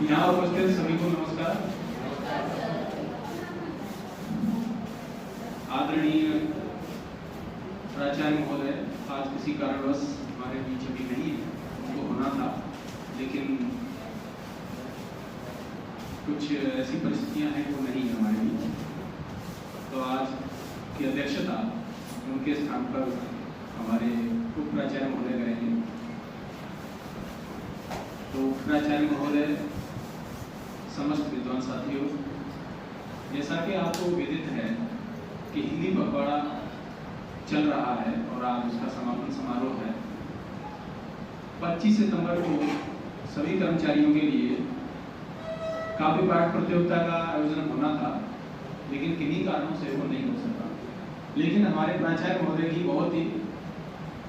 यहाँ उपस्थित सभी को नमस्कार। आदरणीय प्राचार्य महोदय आज किसी कारणवश हमारे बीच अभी नहीं है, उनको होना था, लेकिन कुछ ऐसी परिस्थितियां हैं वो नहीं है हमारे बीच, तो आज की अध्यक्षता उनके स्थान पर हमारे उप प्राचार्य महोदय करेंगे। तो उप प्राचार्य महोदय, समस्त विद्वान साथियों, जैसा कि आपको विदित है कि हिंदी पखवाड़ा चल रहा है और आज उसका समापन समारोह है। 25 सितंबर को सभी कर्मचारियों के लिए काव्य पाठ प्रतियोगिता का आयोजन होना था, लेकिन किन्हीं कारणों से वो नहीं हो सका। लेकिन हमारे प्राचार्य महोदय की बहुत ही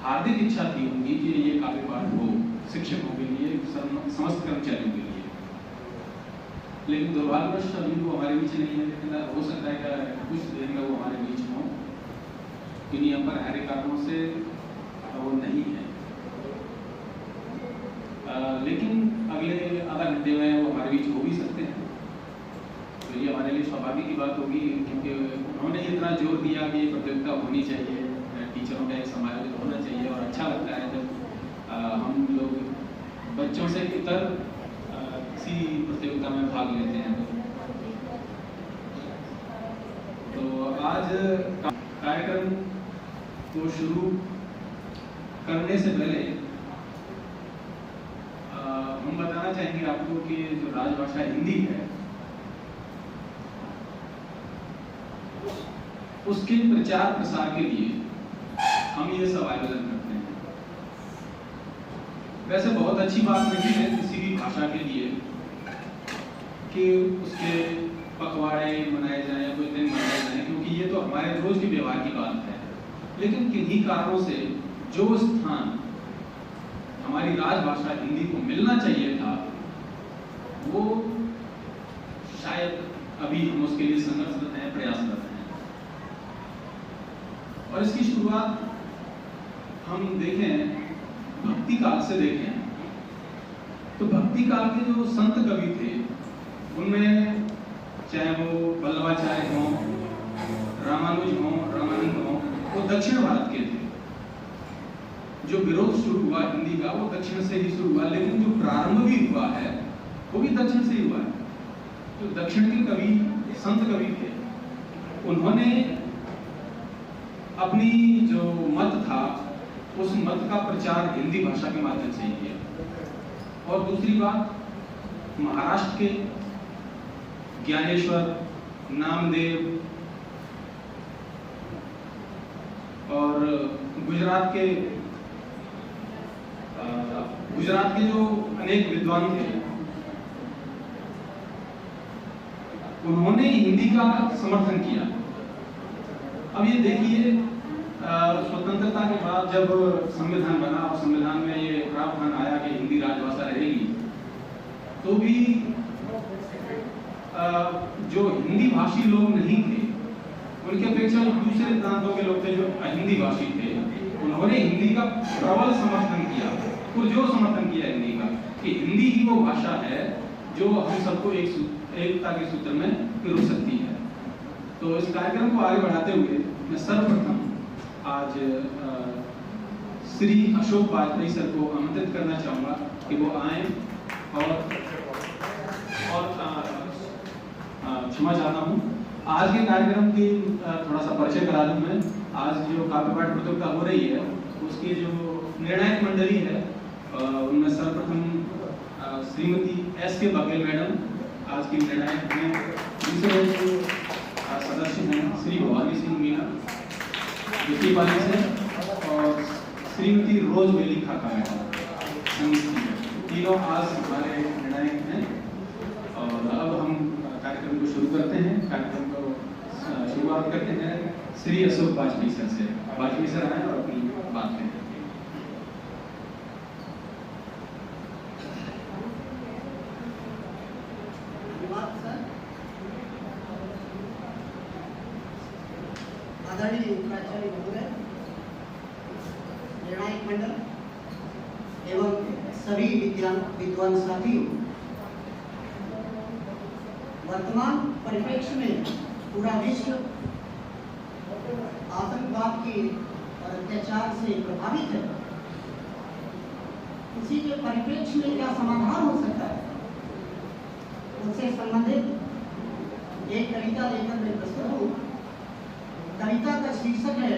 हार्दिक इच्छा थी उनकी कि ये काव्य पाठ हो शिक्षकों के लिए, समस्त कर्मचारियों के लिए, लेकिन दुर्भाग्यवश अभी वो हमारे बीच नहीं है। लेकिन हो सकता है कि कुछ देर में वो हमारे बीच हो, किन्हीं अपरिहार्य कारणों से वो नहीं है। लेकिन अगले आधा घंटे में वो हमारे बीच हो भी सकते हैं, तो ये हमारे लिए स्वाभाविक की बात होगी, क्योंकि उन्होंने इतना जोर दिया कि ये प्रतियोगिता होनी चाहिए, टीचरों का एक समायोजन होना चाहिए। और अच्छा लगता है जब हम लोग बच्चों से इतर किसी प्रतियोगिता में भाग लेते हैं। तो आज कार्यक्रम को शुरू करने से पहले हम बताना चाहेंगे आपको कि जो राजभाषा हिंदी है उसके प्रचार प्रसार के लिए हम ये सब आयोजन करते हैं। वैसे बहुत अच्छी बात नहीं है किसी भी भाषा के लिए कि उसके पखवाड़े मनाए जाएं या कोई दिन मनाए जाएं, क्योंकि ये तो हमारे रोज के व्यवहार की बात है। लेकिन किन्हीं कारणों से जो स्थान हमारी राजभाषा हिंदी को मिलना चाहिए था, वो शायद अभी हम उसके लिए संघर्षरत हैं, प्रयासरत हैं। और इसकी शुरुआत हम देखें भक्ति काल से देखें तो भक्ति काल के जो संत कवि थे उनमें चाहे वो वल्लभाचार्य हों, रामानुज हों, रामानंद हों, वो दक्षिण भारत के थे। जो विरोध शुरू हुआ हिंदी का वो दक्षिण से ही शुरू हुआ, लेकिन जो प्रारंभ भी हुआ है वो भी दक्षिण से ही हुआ है। जो दक्षिण के कवि संत कवि थे उन्होंने अपनी जो मत था उस मत का प्रचार हिंदी भाषा के माध्यम से ही किया। और दूसरी बात, महाराष्ट्र के ज्ञानेश्वर, नामदेव और गुजरात के जो अनेक विद्वान थे उन्होंने हिंदी का समर्थन किया। अब ये देखिए, स्वतंत्रता के बाद जब संविधान बना और संविधान में ये प्रावधान आया कि हिंदी राजभाषा रहेगी, तो भी जो हिंदी भाषी लोग नहीं थे उनके अपेक्षा जो दूसरे प्रांतों के लोग थे जो हिंदी भाषी थे, उन्होंने हिंदी का प्रबल समर्थन किया, पुरजोर समर्थन किया हिंदी का, कि हिंदी ही वो भाषा है जो हम सबको एकता के सूत्र में पिरो सकती है। तो इस कार्यक्रम को आगे बढ़ाते हुए मैं सर्वप्रथम आज श्री अशोक वाजपेयी सर को आमंत्रित करना चाहूँगा कि वो आए और क्षमा चाहता हूँ। आज के कार्यक्रम की थोड़ा सा परिचय करा दूँ मैं। आज जो काव्य पाठ प्रतियोगिता हो रही है उसकी जो निर्णायक मंडली है उनमें सर्वप्रथम श्रीमती एस के बघेल मैडम आज की निर्णायक हैं। दूसरे जो सदस्य हैं श्री भवानी सिंह मीना विकी पाली से और श्रीमती रोज बेली खाका मैडम, तीनों आज हमारे निर्णायक हैं। और अब हम कार्यक्रम को शुरू करते हैं। कार्यक्रम को शुरुआत करते हैं श्री अशोक वाजपेयी सर से। वाजपेयी सर आए और अपनी बात करें। आदरणीय प्राचार्य महोदय, निर्णायक मंडल, एवं सभी विद्वान साथियों, वर्तमान परिप्रेक्ष्य में पूरा विश्व आतंकवाद के और अत्याचार से प्रभावित है। इसी के परिप्रेक्ष्य में क्या समाधान हो सकता है, उससे संबंधित एक कविता लेकर मैं प्रस्तुत हूँ। कविता का शीर्षक है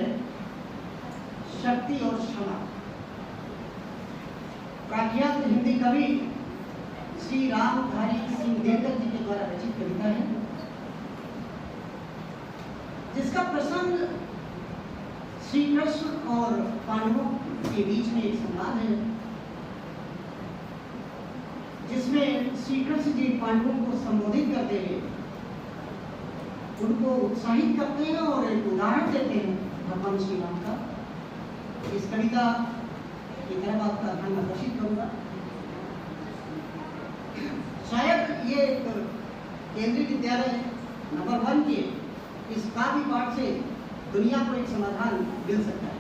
शक्ति और क्षमा। प्रख्यात हिंदी कवि श्री रामधारी सिंह दिनकर जी के द्वारा रचित कविता है, जिसका प्रसंग श्री कृष्ण और पांडवों के बीच में एक संवाद है, जिसमें श्री कृष्ण जी पांडवों को संबोधित करते हुए उनको उत्साहित करते हैं और एक उदाहरण देते हैं भगवान श्री राम का। इस कविता की तरफ आपका ध्यान आकर्षित करूंगा। शायद ये केंद्रीय विद्यालय नंबर 1 के इस काव्य पाठ से दुनिया को एक समाधान मिल सकता है।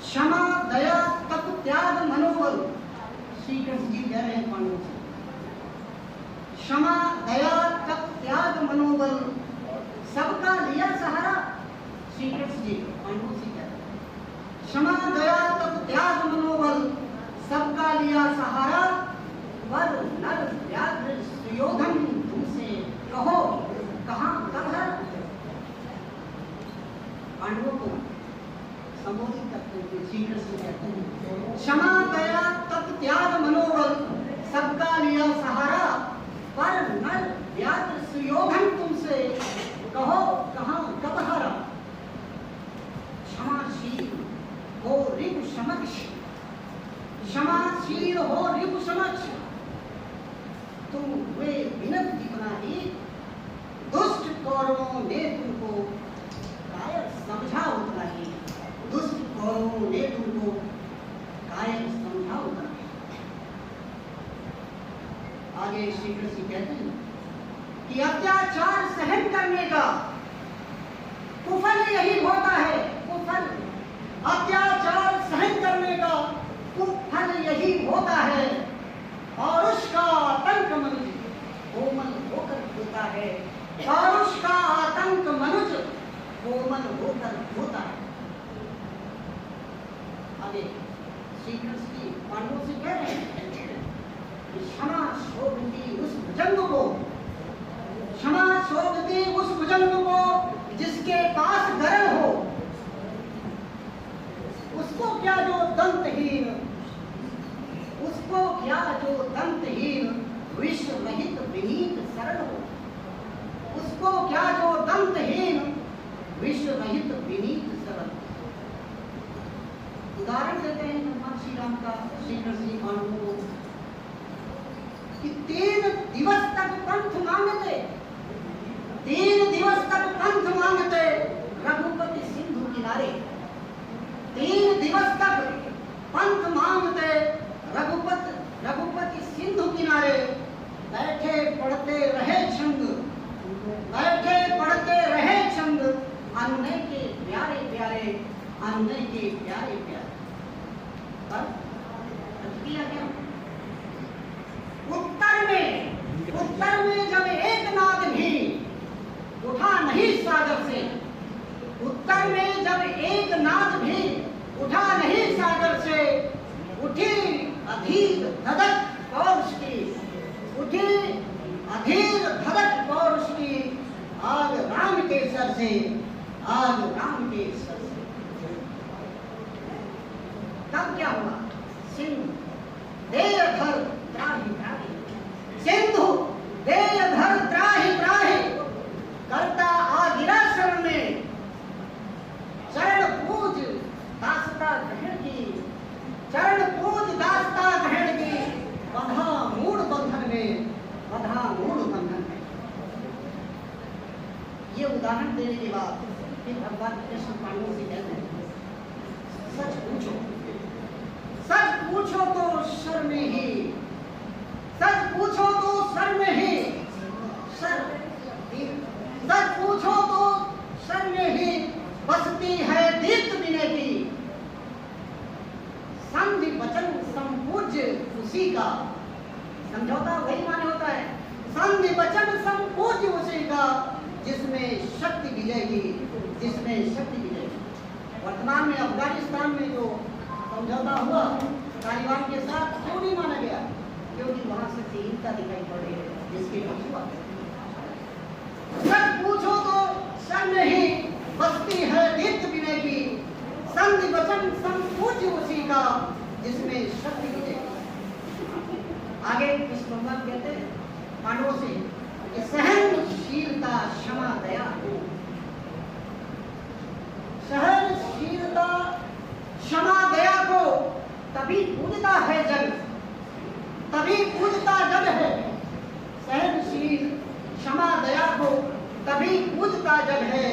क्षमा, दया, तप, त्याग, मनोबल, श्री कृष्ण जी कह रहे हैं पांडवों से। क्षमा, दया, तप, त्याग, मनोबल, सबका लिया सहारा, श्री कृष्ण जी पांडवों से कह रहे हैं। क्षमा, दया, तप, त्याग, मनोबल, सबका लिया सहारा, वर नर व्याघ्र सुयोधन तुमसे कहो कहाँ कब है। पांडवों को संबोधित करते हुए श्री कृष्ण कहते हैं क्षमा, दया, तप, त्याग, मनोबल, सबका लिया सहारा, पर नर व्याघ्र सुयोधन तुमसे कहो कहाँ कब हारा। क्षमाशील हो रिपु समक्ष, क्षमाशील हो रिपु समक्ष, तुम वे विनत जीवना ही, दुष्ट कौरवों ने तुमको कायर समझा उतना ही, दुष्ट कौरवों ने तुमको कायर समझा उतना ही। आगे श्री कृष्ण कहते हैं कि अत्याचार सहन करने का कुफल यही होता है, कुफल, अत्याचार सहन करने का कुफल यही होता है, और उसका आतंक मनुज कोमल होकर होता है, और उसका आतंक मनुज कोमल होकर होता है। आगे श्री कृष्ण जी पांडवों से कह रहे हैं कि क्षमा शोभती उस भुजंग को, क्षमा शोभती उस भुजंग को जिसके पास गरल हो, उसको क्या जो दंतहीन, उसको क्या जो दंतहीन विश्व रहित विनीत सरल हो, उसको क्या जो दंतहीन विश्व रहित विनीत सरल। उदाहरण देते हैं भगवान श्री राम का श्री कृष्ण जी पांडवों को कि 3 दिवस तक पंथ मांगते, 3 दिवस तक पंथ मांगते रघुपति सिंधु किनारे, 3 दिवस तक पंथ मांगते रघुपति सिंधु किनारे, बैठे पढ़ते रहे छंद, बैठे पढ़ते रहे छंद, अन्य के प्यारे प्यारे, अन्य के प्यारे प्यारे। पर किया क्या? उत्तर में जब एक नाद भी उठा नहीं सागर से, उत्तर में जब एक नाद भी उठा नहीं सागर से, उठी अधीर धधक पौरुष की, उठी अधीर धधक पौरुष की, आग राम के सर से, आग राम के सर से। तब क्या हुआ? सिंधु देय धर त्राहि त्राहि, सिंधु देय धर त्राहि त्राहि, करता आ गिरा शरण में, चरण पूज दासता ग्रहण की, चरण पूज दासता ग्रहण की, बंधा मूढ़ बंधन में, बंधा मूढ़ बंधन में। ये उदाहरण देने के बाद फिर भगवान कृष्ण पांडवों से कहते हैं सच पूछो, सच पूछो तो शर में ही, सच पूछो तो शर में ही, सच पूछो तो शर में ही बसती है दीप्त विनय की, संधि वचन संपूज्य उसी का। समझौता वही माने होता है, संधि वचन संपूज्य उसी का जिसमें शक्ति विजयी, जिसमें शक्ति विजयी। वर्तमान में अफगानिस्तान में जो समझौता हुआ तालिबान के साथ क्यों नहीं माना गया? क्योंकि वहां शक्तिहीनता दिखाई पड़ रही है, जिसके पछुआ सच पूछो तो शर्म नहीं बसती है नित्य विनय की, संधि वचन संपूज्य उसी का जिसमें शक्ति विजयी। आगे कृष्ण भगवान कहते हैं पांडवों से कि सहनशीलता क्षमा दया, सहनशीलता क्षमा दया को तभी पूजता है जग, तभी पूजता जग है। सहनशील क्षमा दया को तभी पूजता जग है,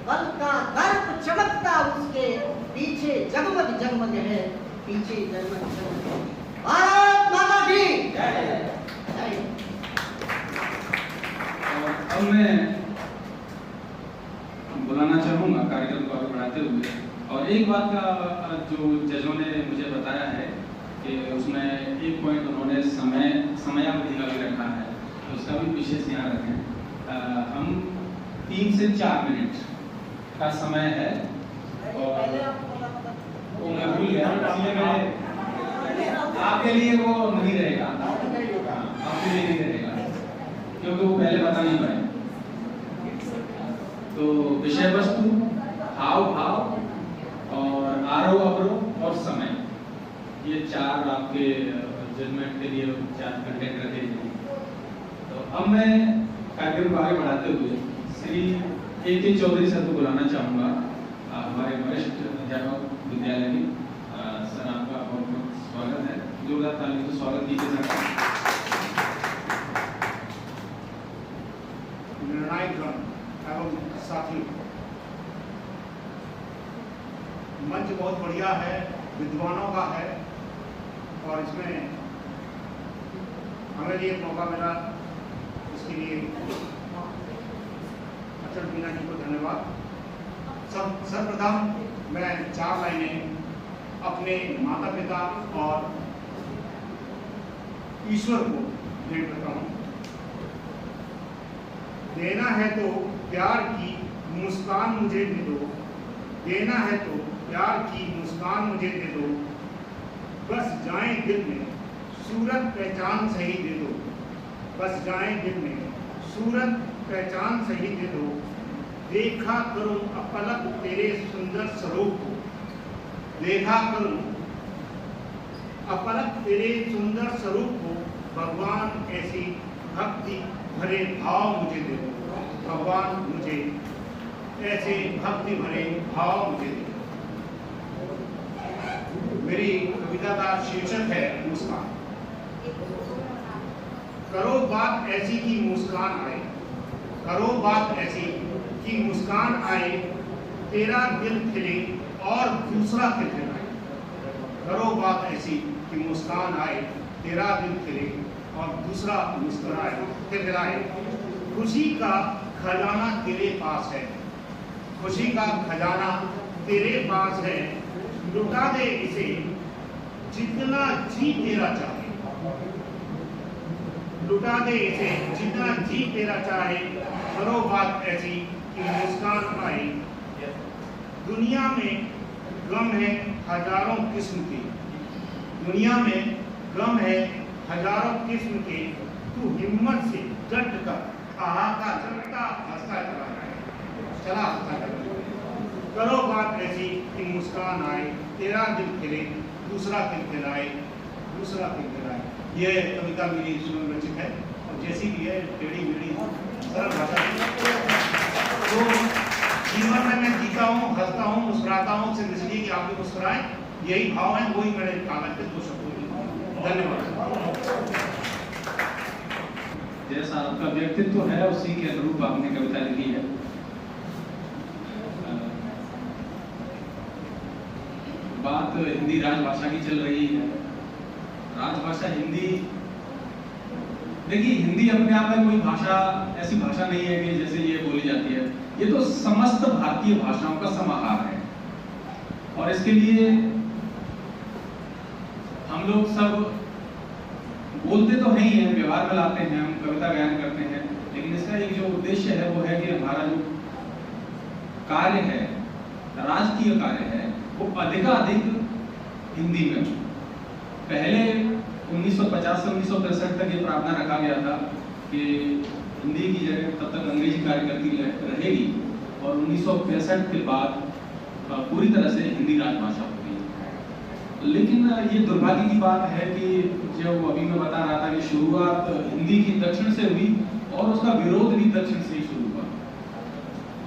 बल का दर्प चमकता उसके पीछे जगमग जगमग है, पीछे जगमग जगमग है। भारत माता की जय। अब मैं बुलाना चाहूँगा कार्यक्रम को आगे बढ़ाते हुए, और एक बात का जो जजों ने मुझे बताया है कि उसमें एक पॉइंट उन्होंने समयावधि का भी रखा है, तो उसका भी विशेष ध्यान रखें। हम 3 से 4 मिनट का समय है, और वो मैं भूल गया, इसलिए मैं आपके लिए वो नहीं रहेगा, आपके लिए नहीं रहेगा, क्योंकि वो पहले बता नहीं पाए। तो विषय वस्तु, हाव भाव और आरोह अवरोह और समय, ये 4 आपके जजमेंट के लिए 4 कंटेंट रखे जाएंगे। तो अब मैं कार्यक्रम को आगे बढ़ाते हुए श्री A.K. चौधरी सर को बुलाना चाहूँगा, हमारे वरिष्ठ अध्यापक विद्यालय में। सर आपका बहुत बहुत स्वागत है, जोरदार ताली से स्वागत कीजिए सर। निर्णायक गण एवं साथियों, मंच बहुत बढ़िया है, विद्वानों का है, और इसमें हमें लिए मौका मिला, इसके लिए अचल मीना जी को धन्यवाद। सर्वप्रथम मैं 4 लाइनें अपने माता पिता और ईश्वर को भेंट करता हूँ। देना है तो प्यार की मुस्कान मुझे दे दो, देना है तो प्यार की मुस्कान मुझे दे दो, बस जाए दिल में सूरत पहचान सही दे दो, बस जाए दिल में सूरत पहचान सही दे दो, देखा करूं अपलक तेरे सुंदर स्वरूप को, देखा करूं अपलक तेरे सुंदर स्वरूप को, भगवान ऐसी भक्ति भरे भाव मुझे दे दो, भगवान मुझे ऐसे भक्ति भरे भाव मुझे दे दो। मेरी कविता का शीर्षक है मुस्कान। करो बात ऐसी कि मुस्कान आए, करो बात ऐसी कि मुस्कान आए, तेरा दिल खिले और दूसरा खिलखिलाए, करो बात ऐसी कि मुस्कान आए, तेरा दिल खिले और दूसरा मुस्कुराए खिलखिलाए। खुशी का खजाना तेरे पास है, खुशी का खजाना तेरे पास है, लुटा दे इसे जितना जी तेरा चाहे, लुटा दे इसे जितना जी तेरा चाहे, करो बात ऐसी कि मुस्कान आए। दुनिया में गम है हजारों किस्म के, दुनिया में गम है हजारों किस्म के, तू हिम्मत से डट कर हाहाकार चलता हंसता चला हंसता चला। करो बात ऐसी कि मुस्कान आए, तेरा दिल खिले दूसरा खिलखिलाए, दूसरा खिलखिलाए। ये कविता मेरी सुमन रचित है, और जैसी भी है टेढ़ी मेढ़ी सरल भाषा तो जीवन में मैं जीता हूँ, हंसता हूँ, मुस्कुराता हूँ, सिर्फ इसलिए कि आप भी मुस्कुराएं, यही भाव है, वही मेरे कागज पे 2 शब्दों में। धन्यवाद। जैसा आपका व्यक्तित्व है उसी के अनुरूप आपने कविता लिखी है। बात हिंदी राजभाषा की चल रही है। राजभाषा हिंदी, देखिए हिंदी अपने आप में कोई भाषा ऐसी भाषा नहीं है कि जैसे ये बोली जाती है, ये तो समस्त भारतीय भाषाओं का समाहार है, और इसके लिए हम लोग सब बोलते तो हैं ही हैं, व्यवहार में लाते हैं, हम कविता गायन करते हैं, लेकिन इसका एक जो उद्देश्य है वो है कि हमारा जो कार्य है, राजकीय कार्य है, वो अधिकाधिक हिंदी में। पहले 1950 से 1965 तक ये प्रावधान रखा गया था कि हिंदी की जगह तब तक अंग्रेजी कार्य करती रहेगी, और 1965 के बाद पूरी तरह से हिंदी राजभाषा हो गई। लेकिन ये दुर्भाग्य की बात है कि जो अभी मैं बता रहा था कि शुरुआत हिंदी की दक्षिण से हुई और उसका विरोध भी दक्षिण से ही शुरू हुआ,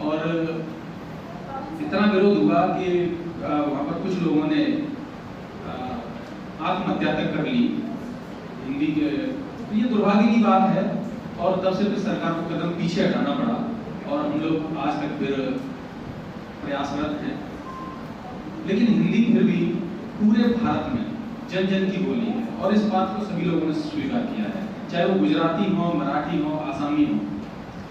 और इतना विरोध हुआ कि वहाँ पर कुछ लोगों ने आत्महत्या तक कर ली हिंदी के। तो ये दुर्भाग्य की बात है, और तब से फिर सरकार को कदम पीछे हटाना पड़ा, और हम लोग आज तक फिर प्रयासरत हैं। लेकिन हिंदी फिर भी पूरे भारत में जन जन की बोली है, और इस बात को सभी लोगों ने स्वीकार किया है, चाहे वो गुजराती हो, मराठी हो, आसामी हो।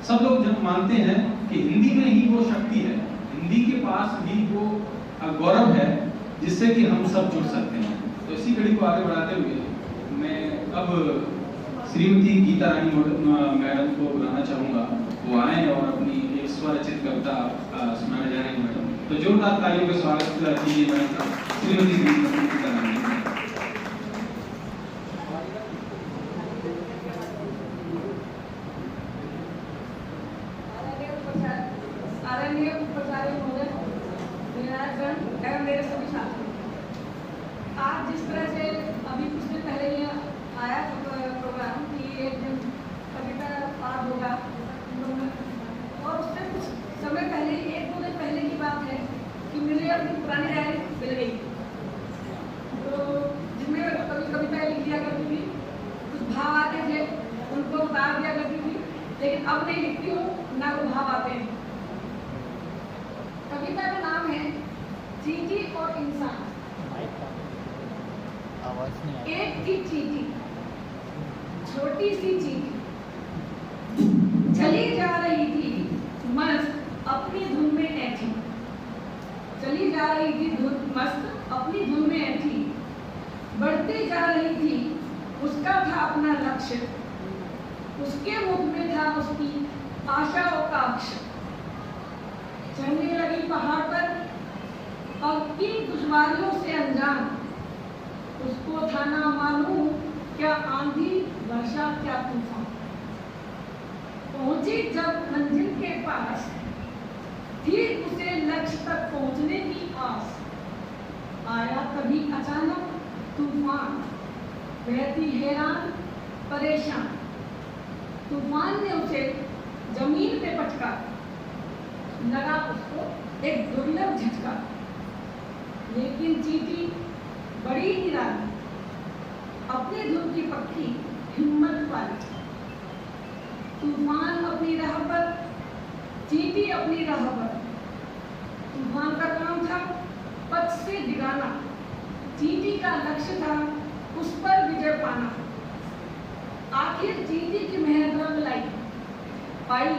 सब लोग जब मानते हैं कि हिंदी में ही वो शक्ति है, हिंदी के पास ही वो गौरव है जिससे कि हम सब जुड़ सकते हैं। तो इसी कड़ी को आगे बढ़ाते हुए मैं अब श्रीमती गीता रानी मैडम को बुलाना चाहूँगा, वो आए और अपनी एक स्वरचित कविता सुनाने जा रहे हैं मैडम। तो जोरदार तालियों का स्वागत कीजिए मैडम का, श्रीमती गीता रानी। मेरे सभी साथी, आज जिस तरह से अभी कुछ दिन पहले ये आया प्रोग्राम कि एक दिन कविता पाठ होगा, और उससे कुछ समय पहले, 1-2 दिन पहले की बात है कि मुझे अपनी पुरानी डायरी मिल गई, तो जिसमें कभी कविताएं लिख दिया करती थी, कुछ भाव आते थे उनको उतार दिया करती थी, लेकिन अब नहीं लिखती हूँ, ना वो भाव आते हैं। कविता का नाम है चींटी और इंसान। एक थी चींटी, छोटी सी चींटी, चली जा रही थी मस्त अपनी धुन में ऐठी, चली जा रही थी मस्त अपनी धुन में ऐठी, बढ़ती जा रही थी, उसका था अपना लक्ष्य, उसके मुख में था उसकी आशाओं का अक्षर। चढ़ने लगी पहाड़ पर और की दुश्वारियों से अनजान, उसको था ना मालूम क्या आंधी वर्षा क्या तूफान। पहुंची जब मंजिल के पास, थी उसे लक्ष्य तक पहुंचने की आस, आया कभी अचानक तूफान, बहती हैरान परेशान, तूफान ने उसे जमीन पे पटका, लगा उसको एक दुर्लभ झटका। लेकिन चींटी बड़ी निराली, अपने धुन की पक्की हिम्मत वाली, तूफान अपनी राह पर, चींटी अपनी राह पर। तूफान का काम था पथ से गिराना, चींटी का लक्ष्य था उस पर विजय पाना। आखिर चींटी की मेहनत रंग लाई, पाई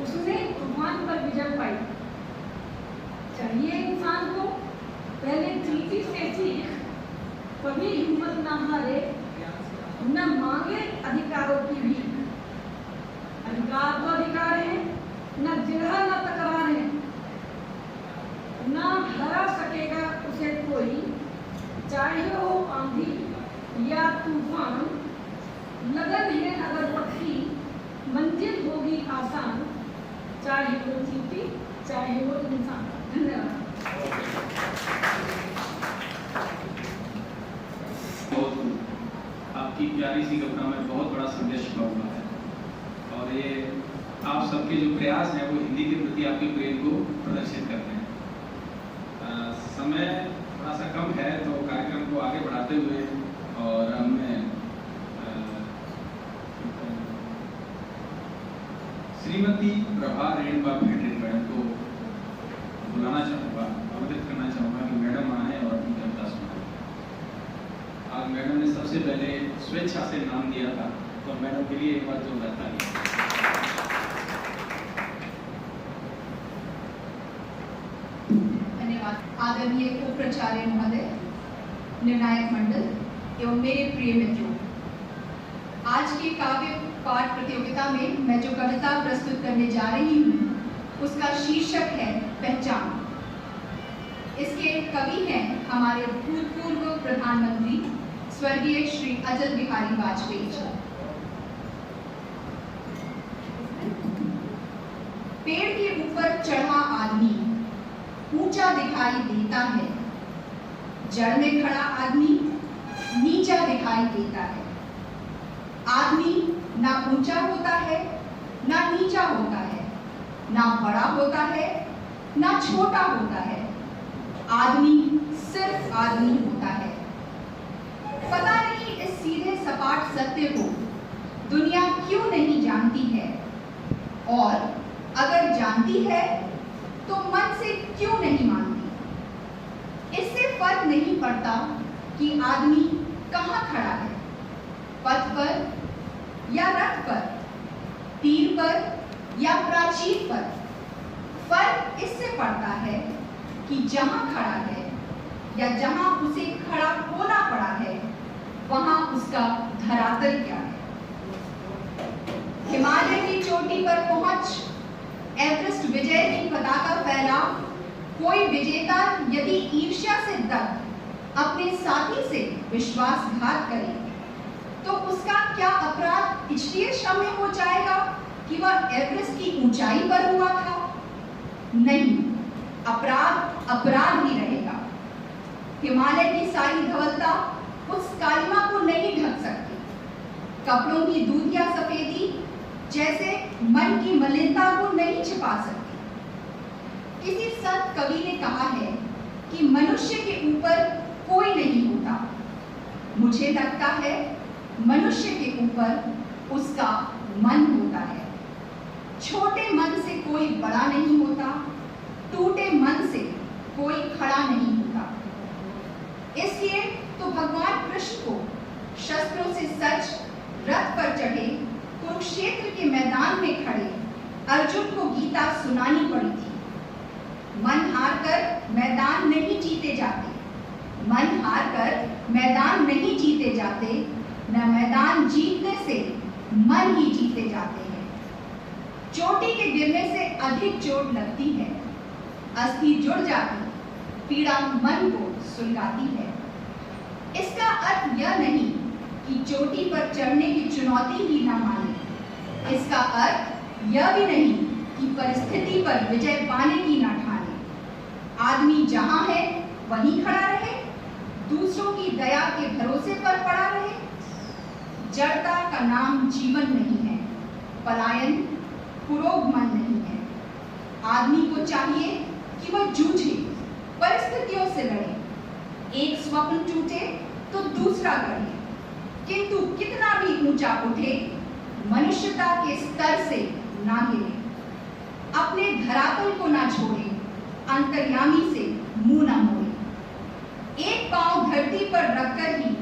उसने तूफान पर विजय पाई। चाहिए इंसान को पहले चींटी से सीख, कभी हिम्मत ना हारे, न मांगे अधिकारों की भी। अधिकार तो अधिकार है, न जिरह न तकरार है, न हरा सकेगा उसे कोई, चाहे हो आंधी या तूफान। लगन है अगर पक्की, मंजिल होगी आसान, चाहे वो चींटी चाहे वो इंसान। धन्यवाद। आपकी प्यारी सी कविता में बहुत बड़ा संदेश छुपा हुआ है, और ये आप सबके जो प्रयास हैं वो हिंदी के प्रति आपके प्रेम को प्रदर्शित करते हैं। समय थोड़ा सा कम है, तो कार्यक्रम को आगे बढ़ाते हुए और हमने श्रीमती प्रभा रेणुका भेंटरे मैडम को बुलाना चाहूँगा, आमंत्रित करना चाहूँगा कि मैडम आए और अपनी कविता सुनाएं। आज मैडम ने सबसे पहले स्वेच्छा से नाम दिया था, तो मैडम के लिए एक बार जोरदार ताली। धन्यवाद। आदरणीय उपाचार्य महोदय, निर्णायक मंडल एवं मेरे प्रिय मित्रों, आज के काव्य पाठ प्रतियोगिता में मैं जो कविता प्रस्तुत करने जा रही हूँ उसका शीर्षक है पहचान। इसके कवि हैं हमारे भूतपूर्व प्रधानमंत्री स्वर्गीय श्री अटल बिहारी वाजपेयी जी। पेड़ के ऊपर चढ़ा आदमी ऊंचा दिखाई देता है, जड़ में खड़ा आदमी नीचा दिखाई देता है। आदमी ना ऊंचा होता है ना नीचा होता है, ना बड़ा होता है ना छोटा होता है। आदमी सिर्फ आदमी होता है। पता नहीं इस सीधे सपाट सत्य को दुनिया क्यों नहीं जानती है, और अगर जानती है तो मन से क्यों नहीं मानती। इससे फर्क नहीं पड़ता कि आदमी कहाँ खड़ा है, पथ पर या रथ पर, तीर पर या प्राचीर पर। फर्क इससे पड़ता है कि जहां खड़ा है या जहां उसे खड़ा होना पड़ा है वहां उसका धरातल क्या है। हिमालय की चोटी पर पहुंच एवरेस्ट विजय की पताका फहरा कोई विजेता यदि ईर्ष्या से दग्ध अपने साथी से विश्वासघात करे तो उसका क्या अपराध इसलिए क्षम्य हो जाएगा कि वह एवरेस्ट की ऊंचाई पर हुआ था? नहीं, अपराध अपराध ही रहेगा। हिमालय की सारी धवलता उस कालिमा को नहीं ढक सकती। कपड़ों की दूधिया सफेदी जैसे मन की मलिनता को नहीं छिपा सकती। किसी संत कवि ने कहा है कि मनुष्य के ऊपर कोई नहीं होता। मुझे लगता है मनुष्य के ऊपर उसका मन होता है। छोटे मन से कोई बड़ा नहीं होता, टूटे मन से कोई खड़ा नहीं होता। इसलिए तो भगवान कृष्ण को शस्त्रों से सज रथ पर चढ़े कुरुक्षेत्र के मैदान में खड़े अर्जुन को गीता सुनानी पड़ी थी। मन हारकर मैदान नहीं जीते जाते, मन हारकर मैदान नहीं जीते जाते, न मैदान जीतने से मन ही जीते जाते हैं। चोटी के गिरने से अधिक चोट लगती है, अस्थि जुड़ जाती, पीड़ा मन को सुलगाती है। इसका अर्थ यह नहीं कि चोटी पर चढ़ने की चुनौती ही ना माने। इसका अर्थ यह भी नहीं कि परिस्थिति पर विजय पाने की ना ठाने। आदमी जहां है वहीं खड़ा रहे, दूसरों की दया के भरोसे पर पड़ा रहे। जड़ता का नाम जीवन नहीं है, पलायन पुरोगमन नहीं है। आदमी को चाहिए कि वह जूझे, परिस्थितियों से लड़े। एक स्वप्न टूटे तो दूसरा गढ़े, किंतु कितना भी ऊंचा उठे मनुष्यता के स्तर से ना गिरे। अपने धरातल को ना छोड़े, अंतर्यामी से मुंह ना मोड़े। एक पांव धरती पर रखकर ही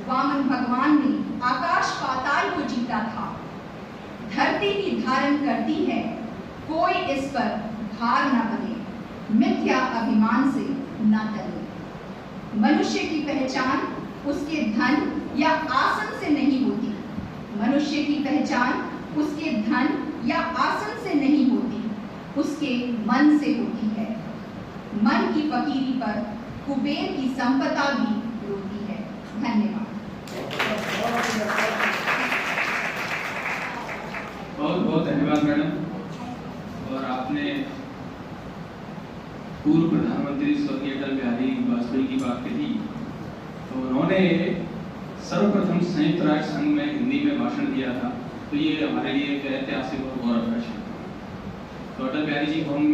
वामन भगवान ने आकाश पाताल को जीता था। धरती ही धारण करती है, कोई इस पर भार न बने, मिथ्या अभिमान से न तले। मनुष्य की पहचान उसके धन या आसन से नहीं होती। मनुष्य की पहचान उसके धन या आसन से नहीं होती, उसके मन से होती है। मन की फकीरी पर कुबेर की संपदा भी रोती है। धन्यवाद। बहुत बहुत धन्यवाद मैडम। और आपने पूर्व प्रधानमंत्री स्वर्गीय अटल बिहारी वाजपेयी की बात कही, तो उन्होंने सर्वप्रथम संयुक्त राष्ट्र संघ में हिंदी में भाषण दिया था, तो ये हमारे लिए एक ऐतिहासिक और गौरव का क्षण था। तो अटल बिहारी जी को हम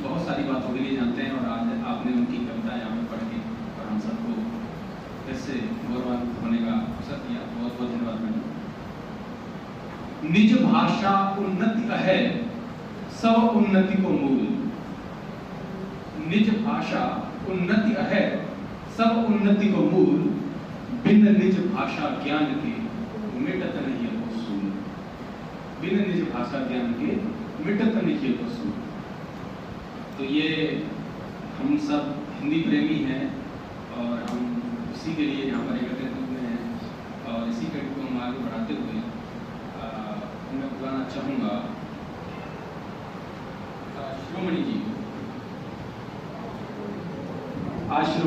बहुत सारी बातों के लिए जानते हैं, और आज आपने उनकी कविता यहाँ पर पढ़ के और हम सबको इससे गौरवान्वित होने का अवसर दिया। बहुत बहुत धन्यवाद मैडम। निज भाषा उन्नति है, सब उन्नति को मूल। निज भाषा उन्नति है, सब उन्नति को मूल। बिन निज भाषा ज्ञान के मिटत नहीं को सूल। बिन निज भाषा ज्ञान के मिटत नहीं को सूल। तो ये हम सब हिंदी प्रेमी हैं और हम इसी के लिए यहाँ पर एकत्रित हुए हैं, और इसी को हम आगे बढ़ाते हुए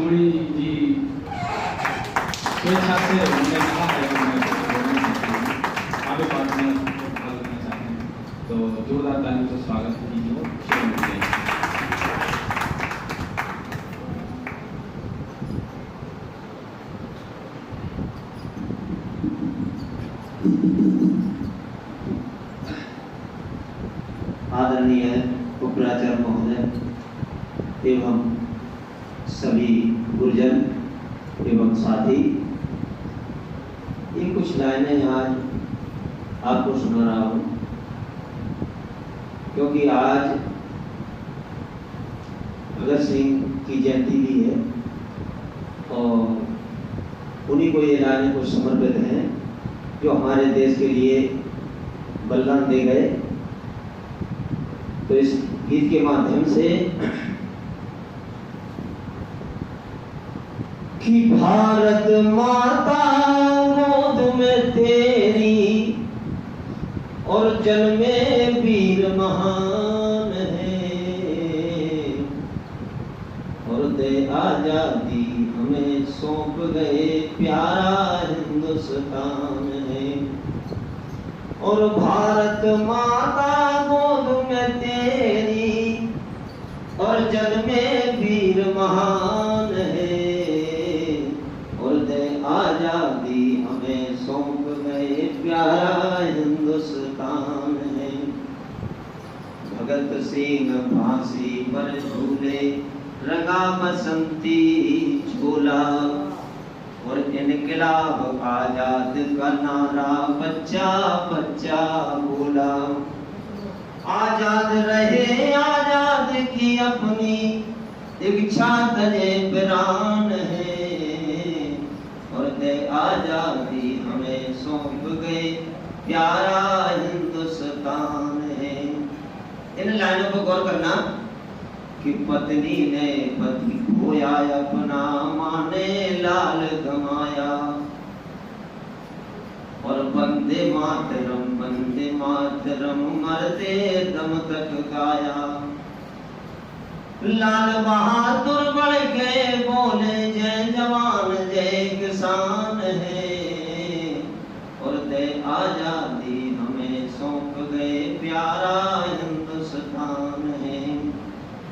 सुमणी जी स्वेच्छा से उन्होंने कहा है कि मैं कुछ बोलना चाहती हूँ, आगे पाठ में भाग लेना चाहते हैं, तो जोरदार तालियों से स्वागत कीजिए। श्रीमती जी। आदरणीय उपराचार्य महोदय एवं सभी गुरुजन एवं साथी, ये कुछ लाइनें आज आपको सुना रहा हूँ क्योंकि आज भगत सिंह की जयंती भी है और उन्हीं को ये लाइनें कुछ समर्पित हैं जो हमारे देश के लिए बलिदान दे गए। तो इस गीत के माध्यम से कि भारत माता गोद में तेरी और जन्मे वीर महान है और दे आजादी हमें सौंप गए प्यारा हिंदुस्तान है और भारत माता गोद में तेरी और जन्मे वीर महान है और दे आजादी हमें सौंप गए प्यारा हिंदुस्तान है। भगत सिंह फांसी पर झूले रंगा बसंती झूला और इनकलाब आजाद का नारा बच्चा बच्चा बोला। आजाद रहे आजाद की अपनी इच्छा तजे प्राण है और दे आजादी हमें सौंप गए प्यारा हिंदुस्तान है। इन लाइनों पर गौर करना कि पत्नी ने पति खोया अपना, माँ ने लाल गंवाया और वंदे मातरम मरते दम तक गाया। लाल बहादुर बढ़ के बोले जय जवान जय किसान है और दे आजादी हमें सौंप गए प्यारा हिंदुस्तान है।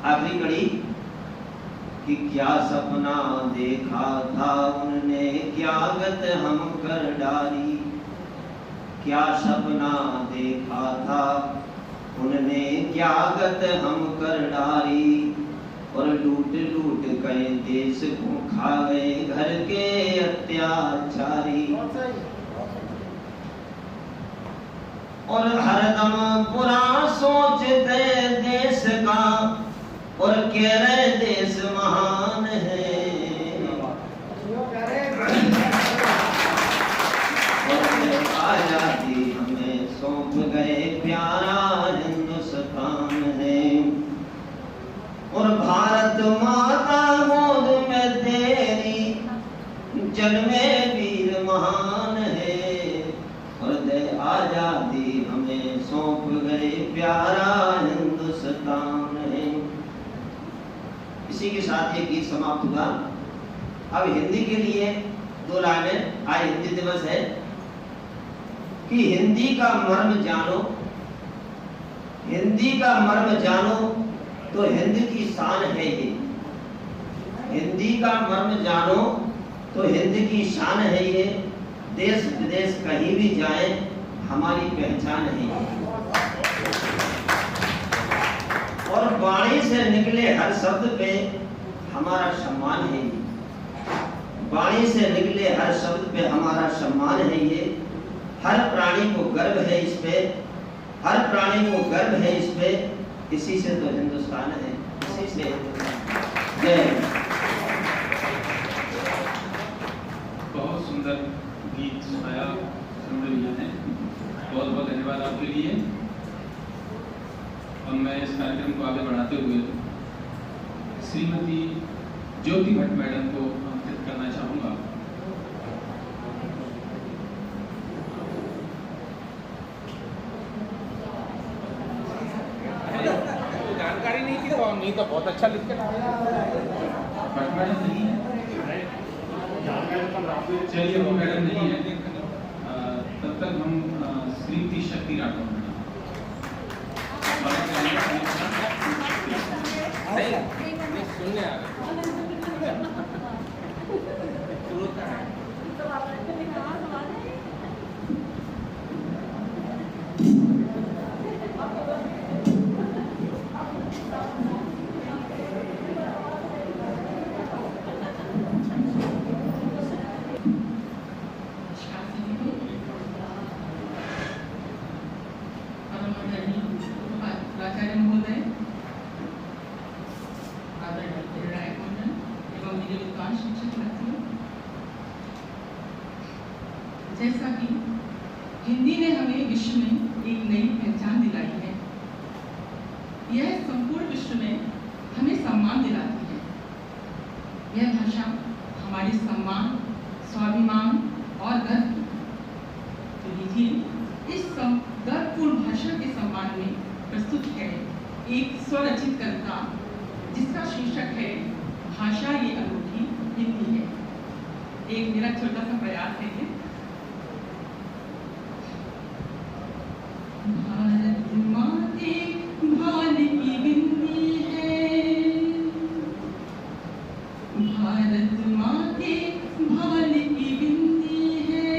आखिरी कड़ी कि क्या सपना देखा था उनने क्या गत हम कर डाली। क्या सपना देखा था उनने क्या गत हम कर डाली और लूट लूट गए देश को खा गए घर के अत्याचारी और हरदम बुरा सोचते देश का और कह रहे देश महान है और आजादी हमें सौंप गए प्यारा हिंदुस्तान है और भारत माता गोद में तेरी जन्मे वीर महान है और दे आजादी हमें सौंप गए प्यारा हिंदुस्तान है। इसी के साथ ये गीत समाप्त हुआ। अब हिंदी के लिए दो लाइनें। आज हिंदी दिवस है कि हिंदी का मर्म जानो, हिंदी का मर्म जानो तो हिंद की शान है ये। हिंदी का मर्म जानो तो हिंद की शान है ये। देश विदेश कहीं भी जाए हमारी पहचान है ये। और वाणी से निकले हर शब्द पे हमारा सम्मान है ये। वाणी से निकले हर शब्द पे हमारा सम्मान है ये। हर प्राणी को गर्व है इस पे, हर प्राणी को गर्व है इस पे। इसी से तो हिंदुस्तान है, इसी से। जय। बहुत सुंदर गीत सुनाया सुमणी भैया ने, बहुत बहुत धन्यवाद आपके लिए। अब मैं इस कार्यक्रम को आगे बढ़ाते हुए श्रीमती ज्योति भट्ट मैडम को आमंत्रित करना चाहूँगा। जानकारी नहीं थी तो हम नहीं तो बहुत अच्छा लिख के फर्स्ट मैडम नहीं है, चलिए वो मैडम नहीं है, तब तक हम श्रीमती शक्ति राठौर मैडम। सुनने आ गए प्राचार्य महोदय, आदरणीय निर्णायक मंडल एवं मेरे विद्वान शिक्षक साथियों, जैसा कि हिंदी ने हमें विश्व में एक नई पहचान दिलाई है, यह संपूर्ण विश्व में हमें सम्मान दिलाती है। यह भाषा हमारे सम्मान, स्वाभिमान और गर्व की। तो लीजिए इस गर्वपूर्ण भाषा के सम्मान में प्रस्तुत है एक स्वरचित कविता जिसका शीर्षक है भाषा ये अनूठी हिंदी है। एक मेरा छोटा सा प्रयास है ये। भारत माँ के भाल की बिंदी है, भारत माँ के भाल की बिंदी है,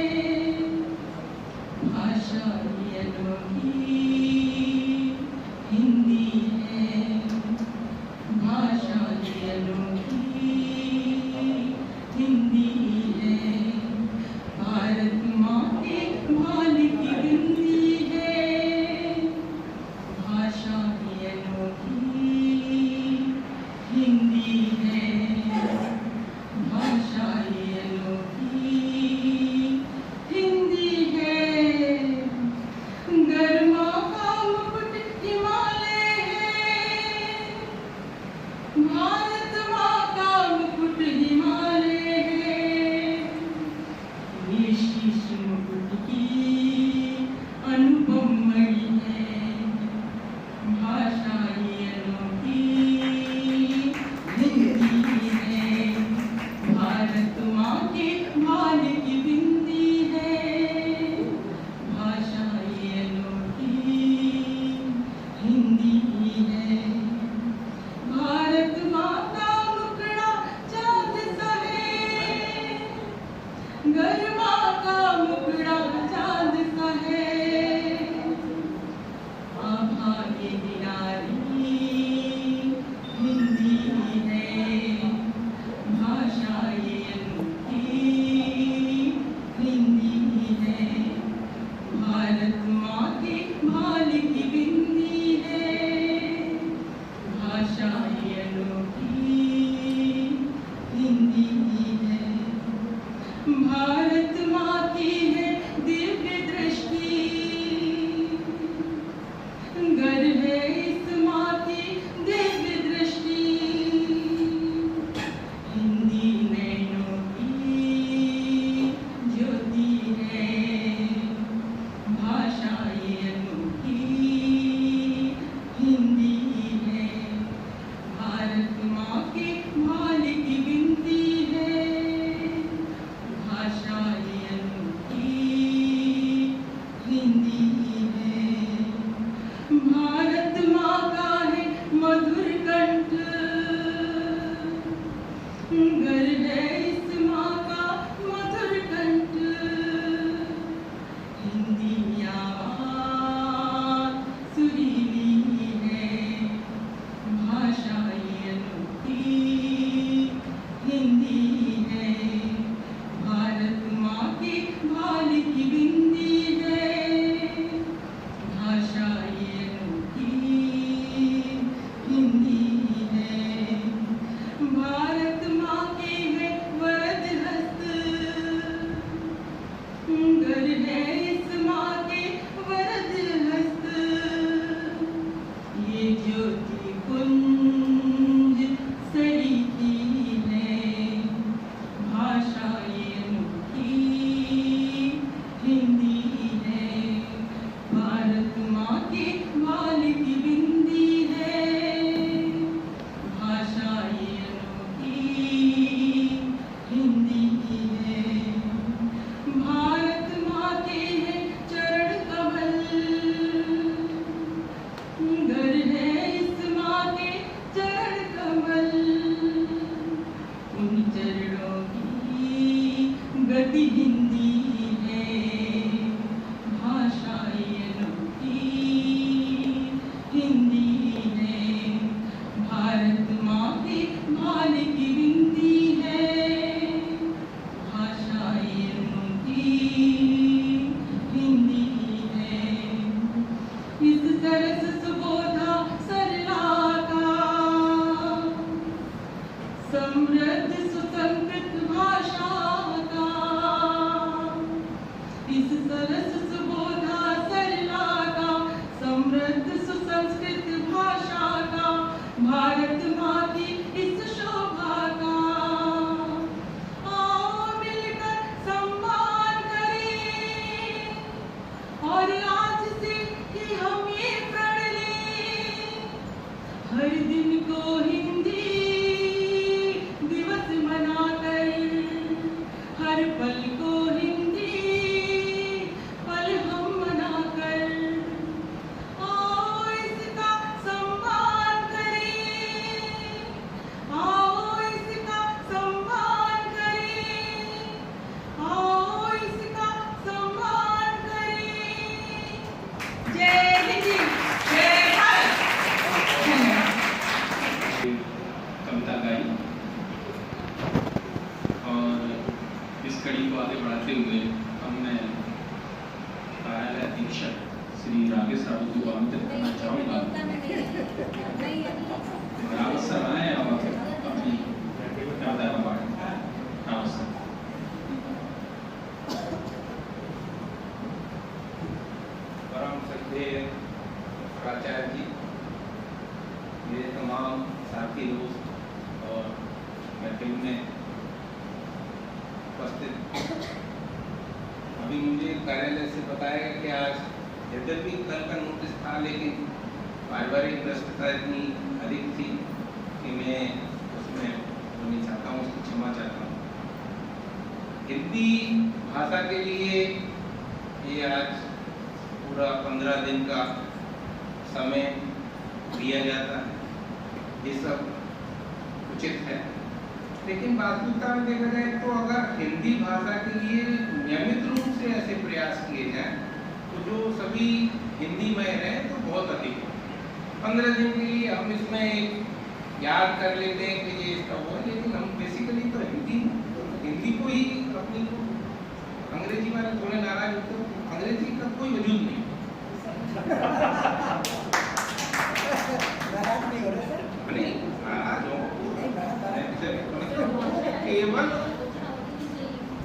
भाषा ये अनोखी हिंदी है, भाषा ये अनोखी हिंदी है, भारत माँ के भाल की बिंदी है, भाषा ये अनोखी हिंदी है, भाषा ये अनोखी हिंदी है। गर्मा का मुकुट हिमालय है, भारत माँ का मुकुट हिमालय है, ये शीश मुकुट की अनुपम मणि है, भाषा ये अनोखी हिंदी है, भारत माँ के भाल की बिंदी है, भाषा ये अनोखी हिंदी है, भारत माँ का मुखड़ा चाँद सा है, गर्मा का मुखड़ा चाँद सा है, आभा ये निराली हिंदी है, भाषा ये अनोखी हिंदी है, भारत माँ के भाल की बिंदी है, भाषा ये अनोखी हिंदी है, भारत माँ की है दिव्य दृष्टि, गर है इस माँ की दिव्य दृष्टि, हिंदी नैनों की ज्योति है, भाषा ये अनोखी हिंदी है, भारत माँ के भाल की बिंदी है, भाषा ये अनोखी हिंदी है, भारत माँ का है मधुर कंठ, गर है इस माँ का मधुर कंठ, हिंदी आवाज सुरीली है, भाषा ये अनोखी हिंदी है, भारत माँ के भाल की बिंदी है, भाषा ये अनोखी हिंदी है। और आज से ही हमें प्रण ले, हर दिन को हिंदी दिवस मनाकर, हर पल को हिंदी पल हम मनाकर, आओ इसका सम्मान करें, आओ इसका सम्मान करें, आओ इसका सम्मान करें। जय हिंद, जय भारत। धन्यवाद। कविता गाई और इस कड़ी को आगे बढ़ाते हुए हमने कार्यालय अधीक्षक श्री राकेश रावत को आमंत्रित करना चाहूँगा। रावत सर आए और अपनी कविता का पाठ रावत सर। परम श्रद्धेय प्राचार्य जी, मेरे तमाम साथी दोस्त और बैठक में उपस्थित, अभी मुझे कार्यालय से बताया गया कि आज यद्यपि कल का नोटिस था, लेकिन पारिवारिक व्यस्तता इतनी अधिक थी कि मैं उसमें होनी चाहता हूँ, उसकी क्षमा चाहता हूँ। हिंदी भाषा के लिए ये आज पूरा 15 दिन का समय दिया जाता है, ये सब उचित है। लेकिन वास्तविकता में देखा जाए तो अगर हिंदी भाषा के लिए नियमित रूप से ऐसे प्रयास किए जाएं तो जो सभी हिंदी में हैं तो बहुत अधिक है। 15 दिन के लिए हम इसमें एक याद कर लेते हैं कि ये इसका हुआ, लेकिन हम बेसिकली तो हिंदी को ही अपनी अंग्रेजी वाले थोड़े नाराज होते हैं, अंग्रेजी का कोई वजूद नहीं। नहीं, नाराज हो केवल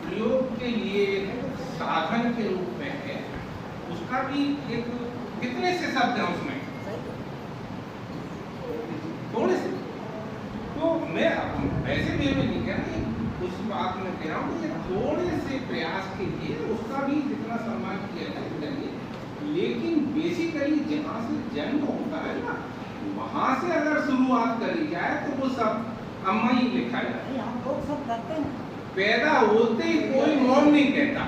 प्रयोग के लिए साधन के रूप में है, उसका भी एक कितने से शब्द है उसमें, थोड़े से। तो मैं वैसे भी नहीं कह रहा, उस बात में कह रहा हूँ कि थोड़े से प्रयास के लिए उसका भी जितना सम्मान किया जाए करिए, लेकिन बेसिकली जहाँ से जन्म होता है ना, वहां से अगर शुरुआत करी जाए तो वो सब अम्मा ही लिखा जाए। हम लोग सब करते हैं। पैदा होते ही कोई मॉम नहीं कहता,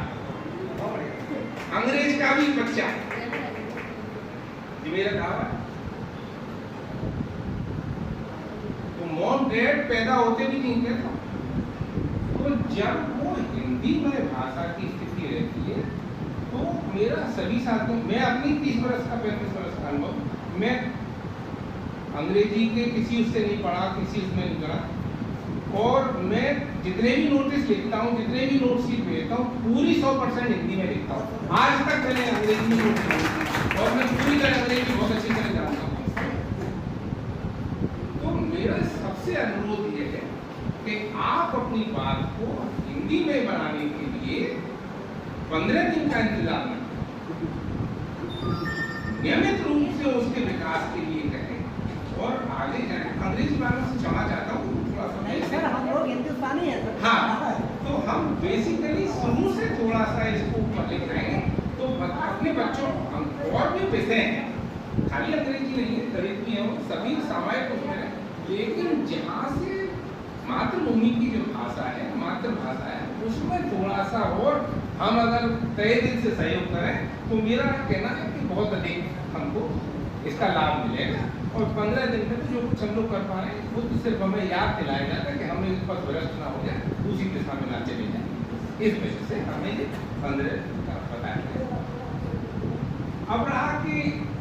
अंग्रेज का भी बच्चा, ये मेरा दावा है। तो मॉम डैड पैदा होते भी नहीं कहता। तो जब वो हिंदी में भाषा की स्थिति रहती है तो मेरा सभी साथियों, मैं अपनी 30 वर्ष का 35 वर्ष का अनुभव, मैं अंग्रेजी के किसी उससे नहीं पढ़ा, किसी उसमें नहीं करा, और मैं जितने भी नोटिस लिखता हूँ, जितने भी नोट शीट भेजता हूँ, पूरी 100% हिंदी में लिखता हूँ। आज तक मैंने अंग्रेजी में नोट लिखा और मैं पूरी तरह अंग्रेजी बहुत अच्छी तरह जानता हूँ। तो मेरा सबसे अनुरोध ये है कि आप अपनी बात को हिंदी में बनाने के लिए 15 दिन का इंतजार न नियमित रूप से उसके विकास के लिए करें और आगे जाए। अंग्रेजी वालों से क्षमा चाहता हूँ, थोड़ा सा नहीं सर, हम लोग हिंदुस्तानी हैं सर। हाँ, तो हम बेसिकली शुरू से थोड़ा सा इसको ऊपर लिख रहे हैं, तो अपने बच्चों और भी विषय हैं, खाली अंग्रेजी नहीं है, गणित भी है, सभी सामायिक उसमें है, लेकिन जहाँ से मातृभूमि की जो भाषा है, मातृभाषा है, उसमें थोड़ा सा और हम अगर तय दिल से सहयोग करें तो मेरा कहना है कि बहुत अधिक हमको इसका लाभ मिलेगा। और 15 दिन में तो जो कुछ हम लोग कर पा रहे हैं वो तो सिर्फ हमें याद दिलाया जाता है कि हम एक पथ भ्रष्ट ना हो जाए, दूसरी दिशा में ना चले जाए। इस वजह से हमें ये 15 दिन का बताया गया। अब रहा कि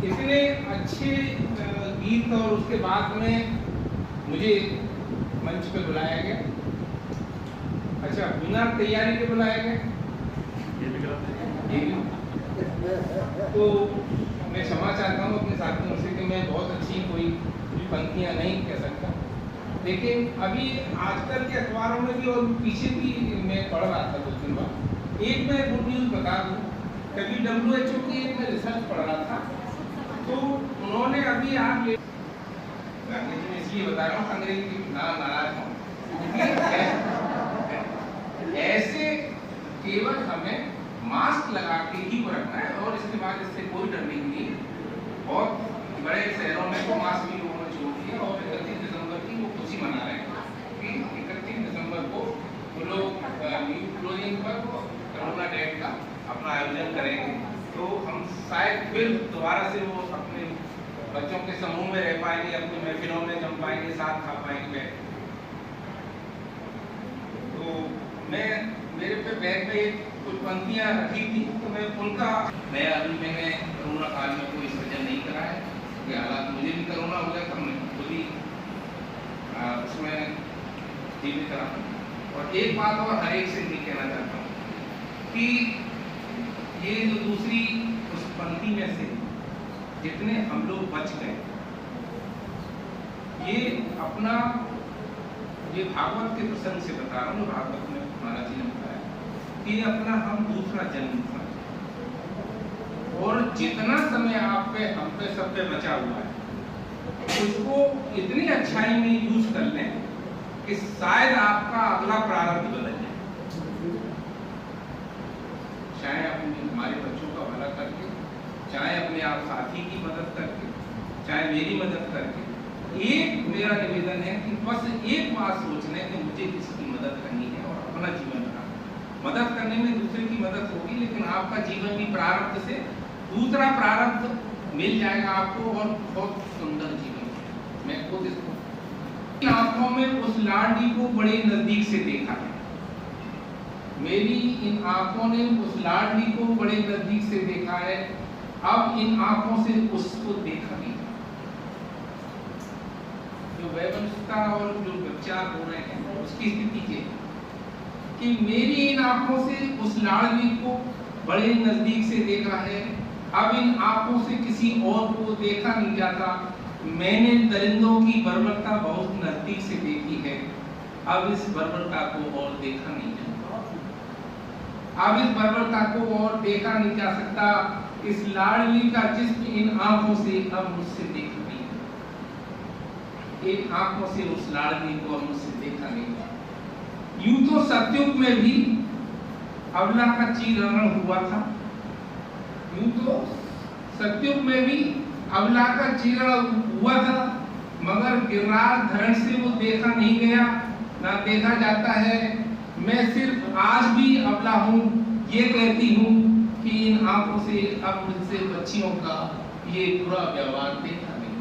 इतने अच्छे गीत और उसके बाद में मुझे मंच पे बुलाया गया, अच्छा बिना तैयारी के बुलाया गया, तो मैं क्षमा चाहता हूँ अपने साथियों से कि मैं बहुत अच्छी कोई पंक्तियाँ नहीं कह सकता, लेकिन अभी आजकल के अखबारों में भी और पीछे भी मैं पढ़ रहा था 2 दिन बाद, एक मैं गुड न्यूज़ बता दूँ, कभी WHO की एक मैं रिसर्च पढ़ रहा था, तो उन्होंने अभी आप इसलिए बता रहा हूँ, अंग्रेजी नाराज हूँ, ऐसे केवल हमें मास्क लगा के ही रखना है और इसके बाद इससे कोई डरने की नहीं। बहुत बड़े शहरों में तो मास्क भी लोगों ने छोड़ दिया और 31 दिसंबर की वो खुशी मना रहे हैं कि 31 दिसंबर को वो लोग न्यू क्लोजिंग पर कोरोना डेट का अपना आयोजन करेंगे। तो हम शायद फिर दोबारा से वो अपने बच्चों के समूह में रह पाएंगे, अपनी महफिलों में जम पाएंगे, साथ खा पाएंगे। तो मैं मेरे पे बैग में कुछ पंक्तियाँ रखी थी तो मैं उनका अभी मैंने कोरोना काल में कोई सृजन नहीं करा है। ये हालात मुझे भी कोरोना हो गया था, मैं खुद ही उसमें जीवित रहा। और एक बात और हर एक से ये कहना चाहता हूँ कि ये जो दूसरी उस पंक्ति में से जितने हम लोग बच गए, ये अपना, ये भागवत के प्रसंग से बता रहा हूँ, भागवत में महाराज जी ने बताया कि अपना हम दूसरा जन्म था और जितना समय आप पे हम पे सब पे बचा हुआ है उसको इतनी अच्छाई में यूज कर लें कि शायद आपका अगला प्रारब्ध बदल जाए। चाहे अपने हमारे बच्चों का भला करके, चाहे अपने आप साथी की मदद करके, चाहे मेरी मदद करके। एक मेरा निवेदन है कि बस एक बात सोच लें कि मुझे किसी की मदद करनी है और अपना जीवन बनाना। मदद करने में दूसरे की मदद होगी, लेकिन आपका जीवन भी प्रारब्ध से दूसरा प्रारब्ध मिल जाएगा आपको और बहुत सुंदर जीवन। मैं खुद इसको इन आंखों में उस लाडली को बड़े नजदीक से देखा है। मेरी इन आंखों ने उस लाडली को बड़े नजदीक से देखा है। अब इन आंखों से उसको देखा नहीं। जो वैवंशिकता और जो विचार हो रहे हैं उसकी स्थिति के कि मेरी इन आंखों से उस लाडली को बड़े नजदीक से देखा है। अब इन आंखों से किसी और को देखा नहीं जाता। मैंने दरिंदों की बर्बरता बहुत नजदीक से देखी है। अब इस बर्बरता को और देखा नहीं जाता। अब इस बर्बरता को और देखा नहीं जा सकता। इस लाडली का जिस्म इन आंखों से अब मुझसे देखा नहीं, एक आंखों से उस लाडली को अब मुझसे देखा नहीं। यूं तो सतयुग में भी अबला का चीरहरण हुआ था। यूं तो सतयुग में भी अबला का चीरण हुआ था, मगर गिरिराज धरण से वो देखा नहीं गया, ना देखा जाता है। मैं सिर्फ आज भी अबला हूँ, ये कहती हूँ कि इन आंखों से अब मुझसे बच्चियों का ये बुरा व्यवहार देखा नहीं।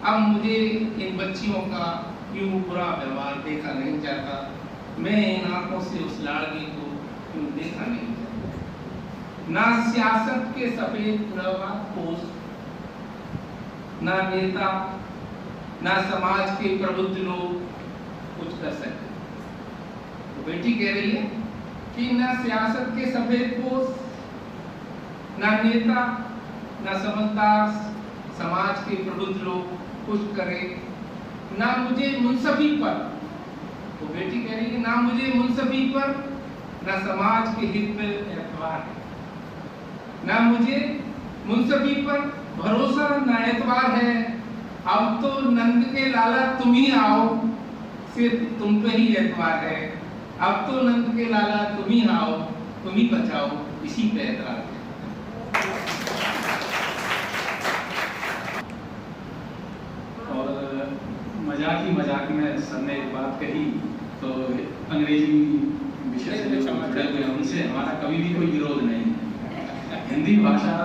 अब मुझे इन बच्चियों का यूं बुरा व्यवहार देखा नहीं जाता। मैं इन आंखों से उस लाडली को यूं देखा नहीं जाता। ना सियासत के सफेद पोष, ना नेता, ना समाज के प्रबुद्ध लोग कुछ कर सकते। तो बेटी कह रही है कि ना सियासत के सफेद पोष, ना नेता, ना समझदार समाज के प्रबुद्ध लोग कुछ करे, ना मुझे मुंसफी पर, तो बेटी कह रही है ना मुझे मुंसफी पर, ना समाज के हित में एतबार है, ना मुझे मुंसफी पर भरोसा ना एतबार है। अब तो नंद के लाला तुम ही आओ, सिर्फ तुम पे ही एतबार है। अब तो नंद के लाला तुम ही आओ, तुम ही बचाओ, इसी पे एतबार है। और मजाक में सर ने एक बात कही, तो अंग्रेजी विषय से जो जुड़े हुए हैं उनसे हमारा कभी भी कोई विरोध नहीं है। हिंदी भाषा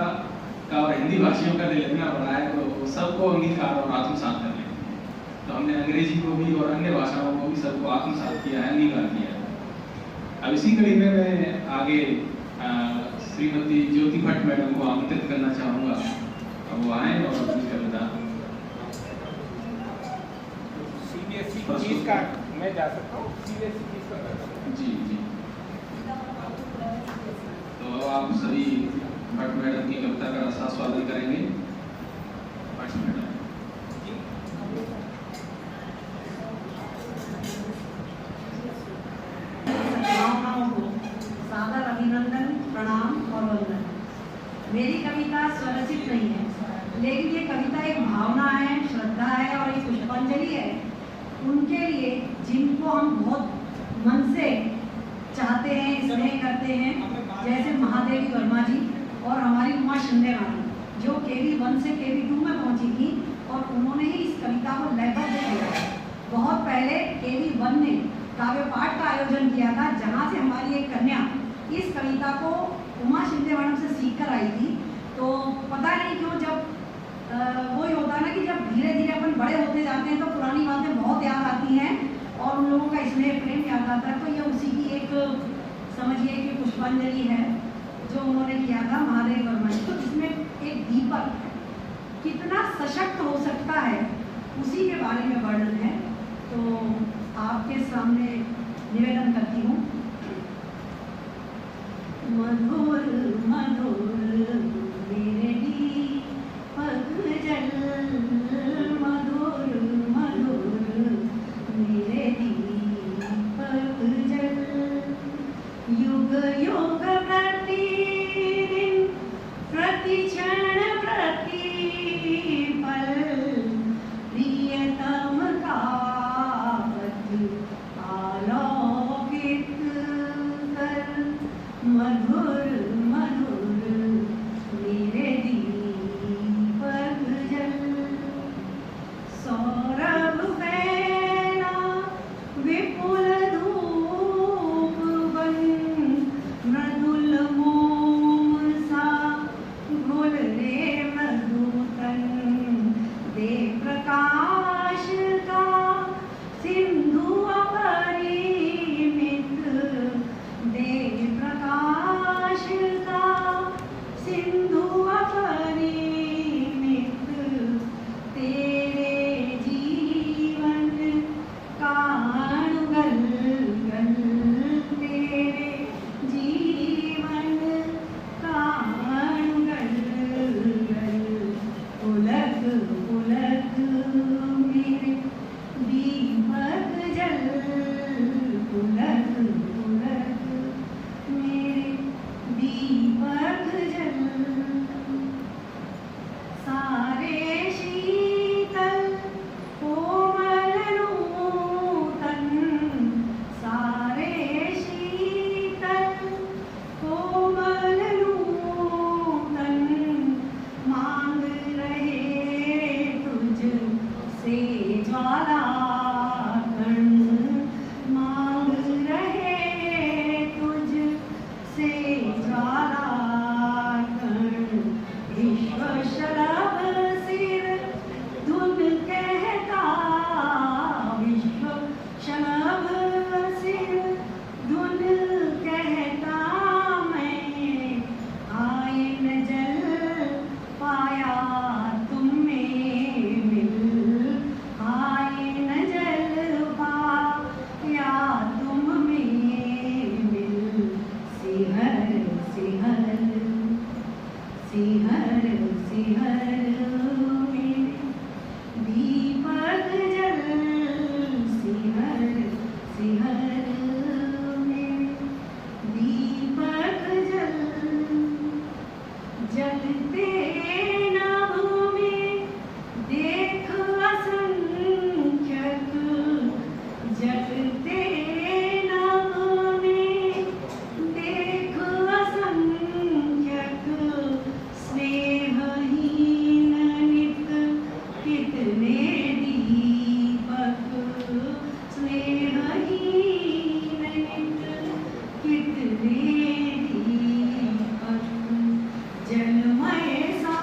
का और हिंदी भाषियों का दिल इतना बड़ा है तो सबको अंगीकार और आत्मसात कर लेते हैं। तो हमने अंग्रेजी को भी और अन्य भाषाओं को भी सबको आत्मसात किया है, अंगीकार किया है। अब इसी कड़ी में मैं आगे श्रीमती ज्योति भट्ट मैडम को आमंत्रित करना चाहूँगा, अब वो आए और अपनी कविता CBSE चीज का मैं जा सकता हूँ। CBSE चीज का कर सकता हूँ। जी जी। तो आप सभी भट्ट मैडम की कविता का रसा स्वागत करेंगे। भट्ट मैडम सादर अभिनंदन, प्रणाम और वंदन। मेरी कविता स्वरचित नहीं है, लेकिन ये कविता एक भावना है, श्रद्धा है और एक पुष्पांजलि है उनके लिए जिनको हम बहुत मन से चाहते हैं, स्नेह करते हैं, जैसे महादेवी वर्मा जी और KV 1 से KV 2 में पहुंची थी और उन्होंने ही इस कविता को लयबद्ध किया। बहुत पहले KV 1 ने काव्य पाठ का आयोजन किया था, जहाँ से हमारी एक कन्या इस कविता को उमा शिंदे मैडम से सीख कर आई थी। तो पता नहीं क्यों जब वही होता है ना कि जब धीरे धीरे अपन बड़े होते जाते हैं तो पुरानी बातें बहुत याद आती हैं और उन लोगों का स्नेह प्रेम याद आता है। तो ये उसी की एक समझिए कि पुष्पांजलि है जो उन्होंने किया था महादेव वर्मा जी। तो इसमें एक दीपक कितना सशक्त हो सकता है उसी के बारे में वर्णन है। तो आपके सामने निवेदन करती हूँ। मधुर मधुर मेरे दीपक जल, मधुर मधुर मेरे दीपक जल, युग युग प्रतिदिन प्रति क्षण प्रति पल प्रियतम का पथ आलोकित कर, मधुर मधुर मेरे दीपक जल, सौरभ फैला विपुल धूप बन, मृदुल मोम सा घुल रे मधुतन, दे प्रकाश का सिंधु अपरिमित, दे प्रकाश का सिंधु अपरिमित, तेरे जीवन का अणुगल गल, तेरे जीवन का अणुगल गल, उलग उलग मेरे दीपक जल, उलग उलग मेरे दीपक जल, सारे शीतल कोमल नूतन, सारे शीतल कोमल नूतन, मांग रहे तुझ से ज्वाला कण, मांग रहे तुझ से ज्वाला कण, विश्व शलभ सिर धुन कहता, विश्व शलभ सिर धुन कहता, मैं आयन जल पाया तुम में मिल, आयन जल पाया तुम में मिल, सिहर सिहर सिहर सिहर मेरे दीपक जल, सिहर सिहर मेरे दीपक जल, जलते नभ में देख असंख्यक, जलते नभ में देख असंख्यक, स्नेहहीन नित कितने दीपक, स्नेहहीन नित कितने दीपक, जलमय सा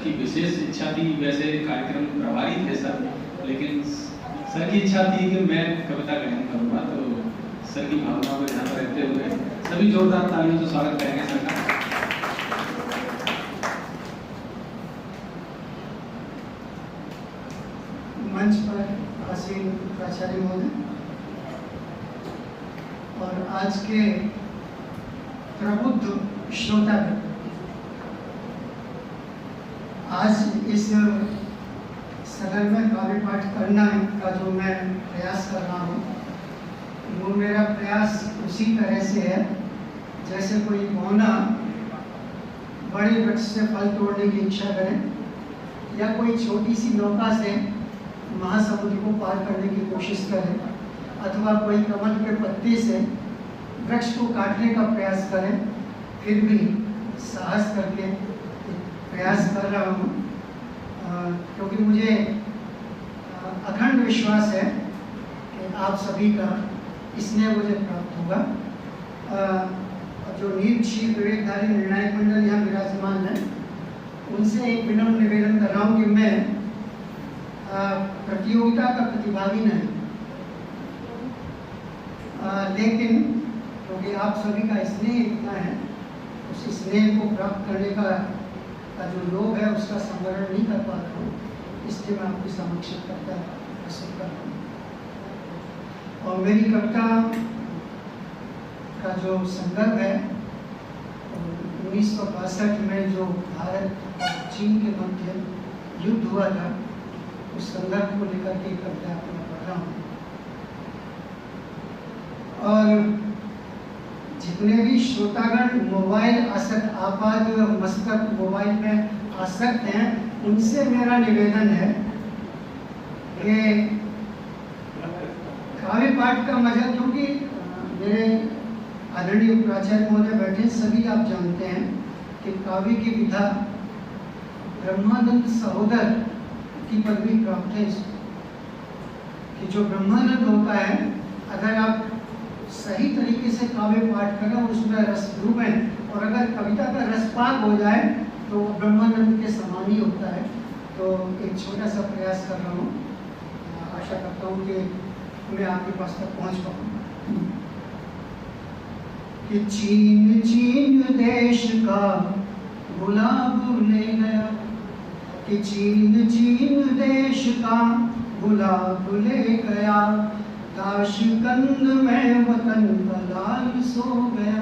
की विशेष इच्छा थी, वैसे कार्यक्रम प्रभारी थे सर, लेकिन सर की इच्छा थी कि मैं कविता गायन करूँगा, तो सर की भावनाओं को ध्यान रखते हुए सभी जोरदार तालियों से स्वागत करेंगे सर का। मंच पर आसीन प्राचार्य महोदय और आज के प्रबुद्ध श्रोतागण, आज इस सदन में काव्य पाठ करना का जो मैं प्रयास कर रहा हूँ, वो मेरा प्रयास उसी तरह से है जैसे कोई बौना बड़े वृक्ष से फल तोड़ने की इच्छा करे या कोई छोटी सी नौका से महासमुद्र को पार करने की कोशिश करे, अथवा कोई कमल के पत्ते से वृक्ष को काटने का प्रयास करे, फिर भी साहस करके प्रयास कर रहा हूँ, क्योंकि मुझे अखंड विश्वास है कि आप सभी का स्नेह मुझे प्राप्त होगा। जो नीति विवेकधारी निर्णायक मंडल यहाँ विराजमान है, उनसे एक विनम्र निवेदन कर रहा हूँ कि मैं प्रतियोगिता का प्रतिभागी नहीं, लेकिन क्योंकि आप सभी का स्नेह इतना है, उस स्नेह को प्राप्त करने का जो लोभ है उसका संवरण नहीं कर पा रहा हूँ, इसलिए मैं आपकी समक्ष कविता प्रस्तुत कर रहा हूँ। और मेरी कविता का जो संदर्भ है 1962 में जो भारत और चीन के मध्य युद्ध हुआ था, उस संदर्भ को लेकर के कविता आपको मैं पढ़ रहा हूँ। और जितने भी श्रोतागण मोबाइल आसक्त आपात मस्तक मोबाइल में आसक्त हैं, उनसे मेरा निवेदन है कि काव्य पाठ का मजा, क्योंकि मेरे आदरणीय प्राचार्य महोदय बैठे, सभी आप जानते हैं कि काव्य की विधा ब्रह्मानंद सहोदर की पदवी प्राप्त है कि जो ब्रह्मानंद होता है, अगर आप सही तरीके से काव्य पाठ करें, उसमें रस डूबें और अगर कविता का रसपात हो जाए तो वो ब्रह्मानंद के समान ही होता है। तो एक छोटा सा प्रयास कर रहा हूँ, आशा करता हूँ कि मैं आपके पास तक पहुँच पाऊँ। कि चीन चीन देश का गुलाब ले गया, कि चीन चीन देश का गुलाब ले गया, ताशकंद में वतन का लाल सो गया,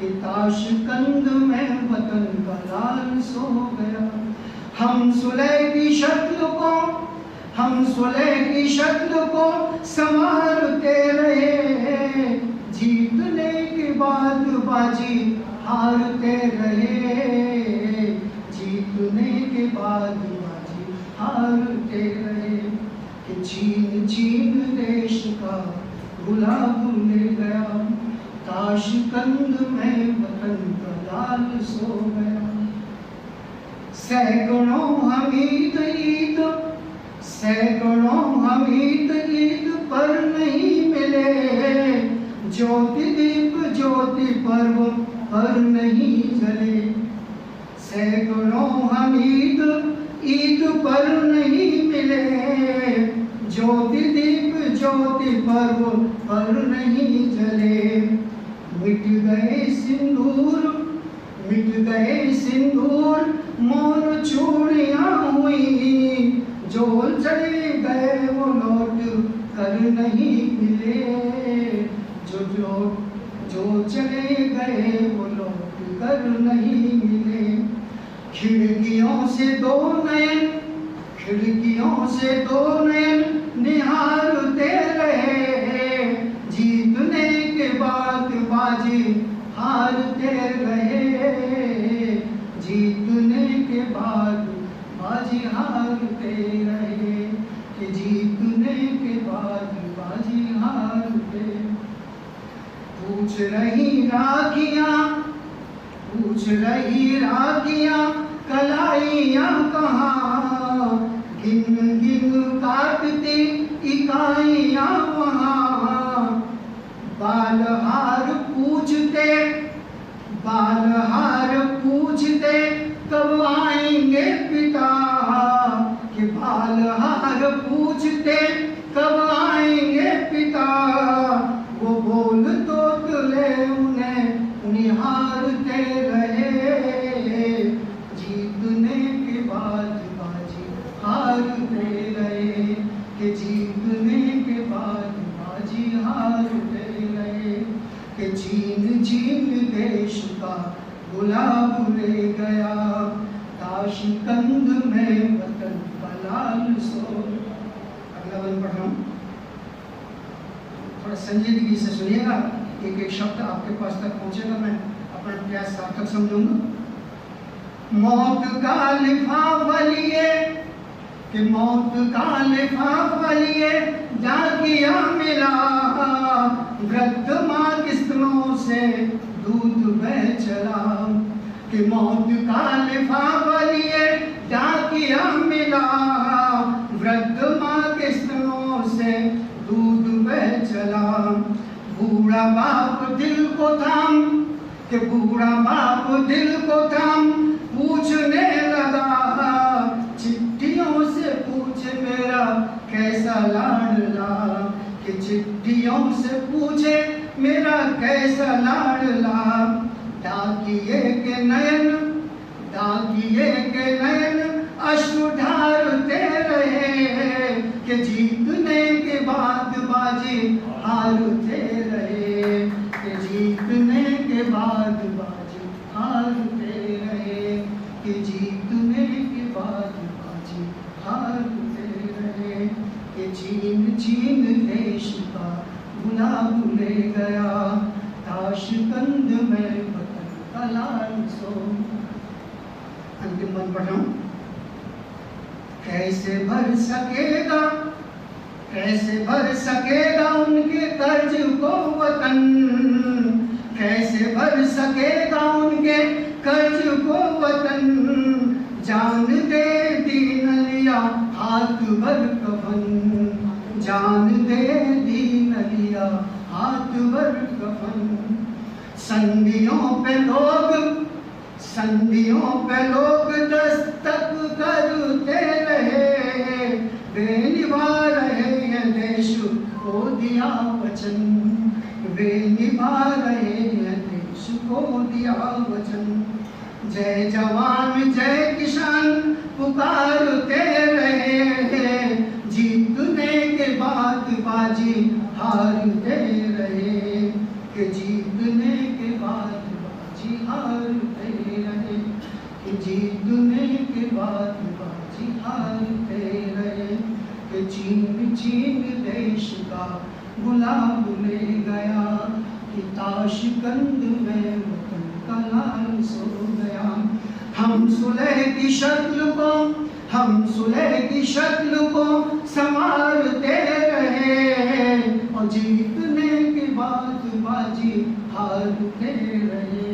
कि ताशकंद में वतन का लाल सो गया। हम सुलह की शक्ल को संवारते रहे, जीतने के बाद बाजी हारते रहे, जीतने के बाद बाजी हारते रहे। कि चीन चीन देश का गुलाब ले गया, ताशकंद में वतन का लाल सो गया। सैकड़ों हमीद ईद पर नहीं मिले, ज्योति दीप ज्योति पर्व पर नहीं जले। सैकड़ों हमीद ईद पर नहीं मिले, ज्योति दीप ज्योति पर्व पर नहीं जले। मिट गए सिंदूर मोर चूड़ियां हुई, जो चले गए वो लौट कर नहीं मिले, जो चले गए वो लौट कर नहीं मिले। खिड़कियों से दो नयन निहारते रहे, जीतने के बाद बाजी हारते रहे, जीतने के बाद बाजी हारते रहे, कि जीतने के बाद बाजी हारते। पूछ रही राखियां कलाइयां कहाँ, गिन गिन काटती इकाइयां वहाँ। बालहार पूछते कब आएंगे पूछते कब आएंगे पिता, वो बोल तो तुले उन्हें निहारते रहे। जीतने के बाद बाजी हारते रहे, कि जीतने के बाद बाजी हारते रहे। कि छीन छीन देश का गुलाब ले गया, ताशकंद में वतन का लाल सो। अगला वन पढ़ रहा हूँ, थोड़ा संजीदगी से सुनिएगा, एक एक शब्द आपके पास तक पहुंचेगा, मैं अपना प्रयास सार्थक समझूंगा। मौत का लिफाफा लिए, कि मौत का लिफाफा लिए जाकिया मिला, वृद्ध माँ के स्तनों से दूध बह चला। कि मौत का लिफाफा लिए जाकिया मिला, वृद्ध माँ के स्तनों से दूध बह चला। बूढ़ा बाप दिल को थाम, कि बूढ़ा बाप दिल को थाम पूछने लगा, चिट्ठियों से पूछे मेरा कैसा लाडला। कि चिट्ठियों से पूछे मेरा कैसा लाडला। डाकिए के नयन, डाकिए के नयन अश्रु ढारते रहे, कि जीतने के बाद बाजी हारते रहे। कि जीतने के बाद बाजी हारते रहे, कि जीतने के बाद बाजी हारते रहे। कि छीन छीन देश का गुलाब ले गया, ताशकंद में वतन का लाल सो। अंतिम मन पढ़ रहा हूं। कैसे भर सकेगा, कैसे भर सकेगा उनके कर्ज को वतन, कैसे भर सकेगा उनके कर्ज को वतन। जान दे दीन लिया हाथ भर कफन, जान दे दीन लिया हाथ भर कफन। संधियों पे लोग, संधियों पे लोग दस्तक करते रहे, वे निभा रहे हैं देश को दिया वचन, वे निभा रहे हैं देश को दिया वचन। जय जवान जय किसान पुकारते रहे, जीतने के बाद बाजी हारते रहे। कि जीतने के बाद बाजी हारते रहे, कि जीतने के बाद बाजी हारते रहे। कि छीन छीन देश का गुलाब ले गया, कि ताशकंद में वतन का लाल सो गया। हम सुलह की शक्ल को, हम सुलह की शक्ल को संवारते रहे, और जीतने के बाद बाजी हारते रहे।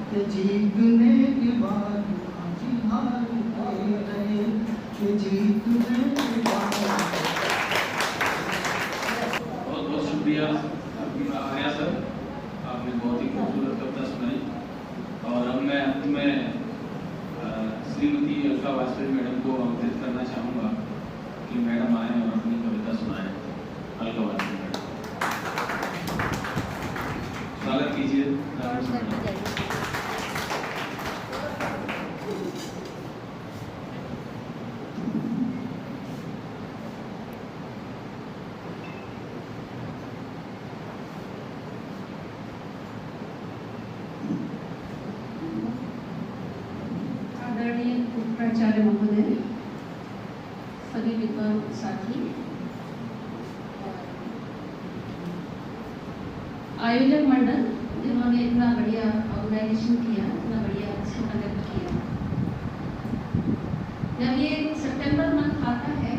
कि जीतने के बाद बाजी हारते रहे, कि जीतने के बाद। बहुत बहुत शुक्रिया आर्या सर, आपने बहुत ही खूबसूरत कविता सुनाई। और अब मैं अंत में श्रीमती अलका वाजपेयी मैडम को आमंत्रित करना चाहूँगा कि मैडम आए और अपनी कविता सुनाएं। अलका वाजपेयी मैडम, स्वागत कीजिए। आदरणीय प्राचार्य महोदय, सभी विद्वान साथी, आयोजक मंडल जिन्होंने इतना बढ़िया ऑर्गेनाइजेशन किया, इतना बढ़िया इसको कंडक्ट किया। जब ये सितंबर मंथ आता है,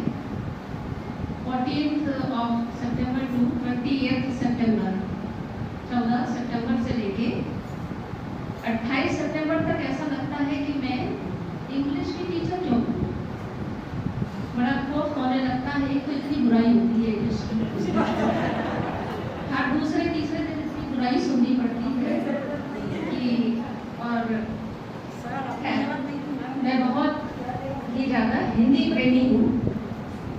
14th of September to 28th September, 14 सितंबर से लेके 28 सितंबर तक ऐसा लगता है कि मैं इंग्लिश की टीचर जो हूँ, बड़ा खौफ होने लगता है। तो इतनी बुराई होती है इंग्लिश की, हर दूसरे तीसरे दिन इतनी बुराई सुननी पड़ती है कि, और मैं बहुत ही ज़्यादा हिंदी प्रेमी हूँ,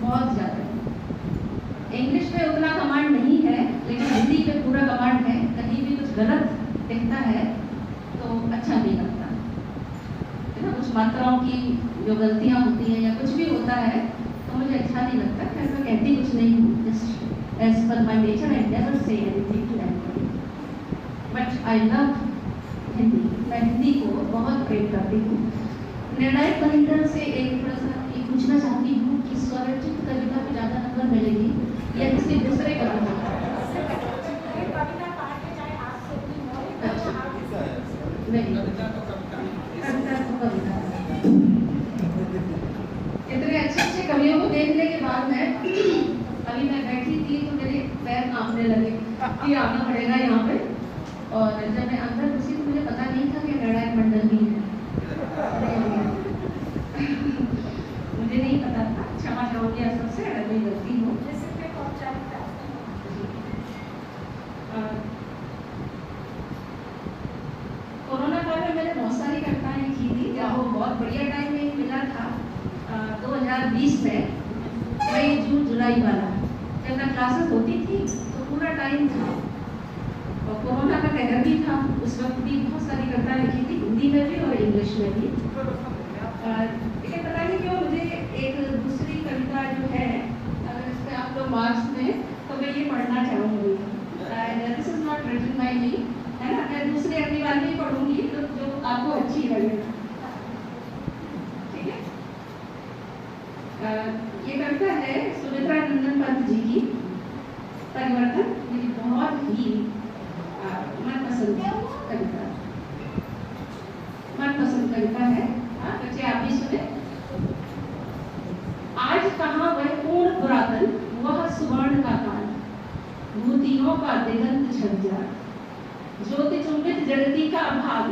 बहुत ज़्यादा। कुछ गलत दिखता है तो अच्छा नहीं लगता है ना। कुछ मात्राओं की जो गलतियाँ होती हैं या कुछ भी होता है तो मुझे अच्छा नहीं लगता। मैं ऐसा कहती कुछ नहीं हूँ, just as per my nature I never say anything to anybody, but I love Hindi. मैं हिंदी को बहुत प्रेम करती हूँ। निर्णायक परिंदर से एक थोड़ा सा ये पूछना चाहती हूँ कि स्वरचित कविता को ज़्यादा नंबर मिलेगी या किसी दूसरे कविता को? नहीं, कविता तो कविता। इतने अच्छे कवियों को देखने के बाद में अभी मैं बैठी थी तो मेरे पैर कांपने लगे कि आना पड़ेगा यहाँ पे। और जब मैं अंदर घुसी तो मुझे पता नहीं था कि निर्णायक मंडल भी है। मुझे नहीं पता था, क्षमा चाहूँगी आप सबसे अगर मैं गलती हूँ। कोरोना काल में मैंने बहुत सारी कविताएं लिखी थी। जब वो बहुत बढ़िया टाइम में मिला था 2020 में, मई जून जुलाई वाला, जब मैं क्लासेस होती थी तो पूरा टाइम था और कोरोना का कहर भी था। उस वक्त भी बहुत सारी कविताएं लिखी थी, हिंदी में भी और इंग्लिश में भी। लेकिन पता नहीं क्यों मुझे एक दूसरी कविता जो है, अगर इस पर आप लोग मार्क्स में तो मैं ये पढ़ना चाहूँगी। This is not written by me, है ना। मैं दूसरे अपनी बात नहीं पढ़ूंगी तो जो आपको अच्छी लगेगा, ठीक है। ये कविता है सुमित्रा नंदन पंत जी की, परिवर्तन। मेरी बहुत ही मनपसंद कविता, मनपसंद कविता है। बच्चे आप भी सुने। आज कहाँ वह पूर्ण पुरातन, वह सुवर्ण का काल, भूतियों का दिगंत झंझार, ज्योति चुंबित जगती का भाग,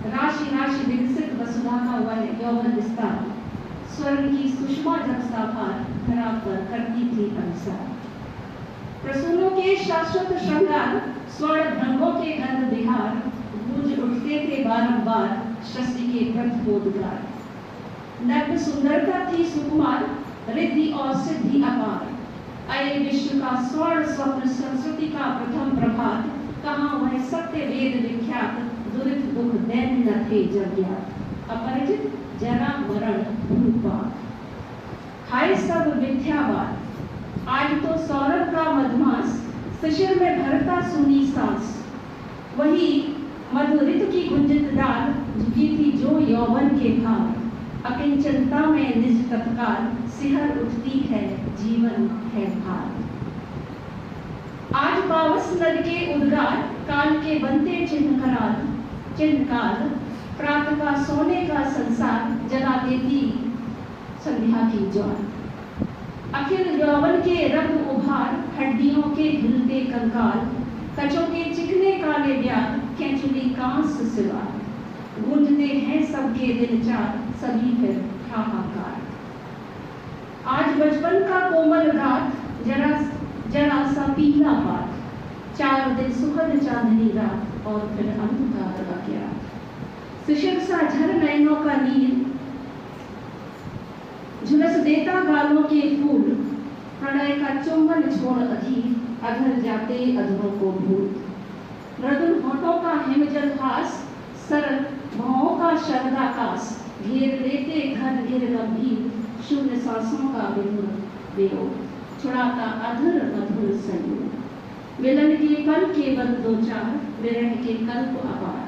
राशि राशि विकसित वसुधा का वह यौवन विस्तार, स्वर्ग की सुषमा जब साभार धरा पर करती थी अनुसार। प्रसूनों के शाश्वत श्रृंगार, स्वर्ण भ्रमों के गंध विहार, गूंज उठते थे बारंबार शस्त्र के ग्रंथोद्गार। नग्न सुंदरता थी सुकुमार, रिद्धि और सिद्धि अपार, अये विश्व का स्वर्ण स्वप्न संस्कृति का प्रथम प्रभात, कहाँ वह सत्य वेद विख्यात, दुरित दुख दैन न थे जब ज्ञात, अपरिचित जरा मरण भूपात। हाय सब विद्यावान, आज तो सौरभ का मधमास, शिशिर में भरता सुनी सांस, वही मधुरित की गुंजित डाल, झुकी थी जो यौवन के भार, अकिंचनता में निज तत्काल, सिहर उठती है जीवन है भार। आज पावस नद के उद्गार, काल के बनते चिन्हकाल, प्रातः का सोने का संसार, जला देती संध्या की ज्वाल। अखिल यौवन के रंग उभार, हड्डियों के हिलते कंकाल, कचों के चिकने काले ब्याग, कैंचुली कांस सिवार, गूंजते हैं सबके दिल चार, सभी फिर हाहाकार। आज बचपन का कोमल रात, जरा सा पीला पात, 4 दिन सुखद चांदनी रात और फिर अंधकार का क्या। शिशिर सा झर नैनों का नीर, झुलस देता गालों के फूल, प्रणय का चुंबन छोड़ अधीर, अधर जाते अधरों को भूल। मृदुल होठों का हिमजल हास, सरल भावों का शरदाकाश, घेर लेते घर गिर गंभीर, शून्य सांसों का विधुर वियोग, छुड़ाता अधर मधुर संयोग। मिलन के पल केवल 2-4, विरह के कल्प अपार।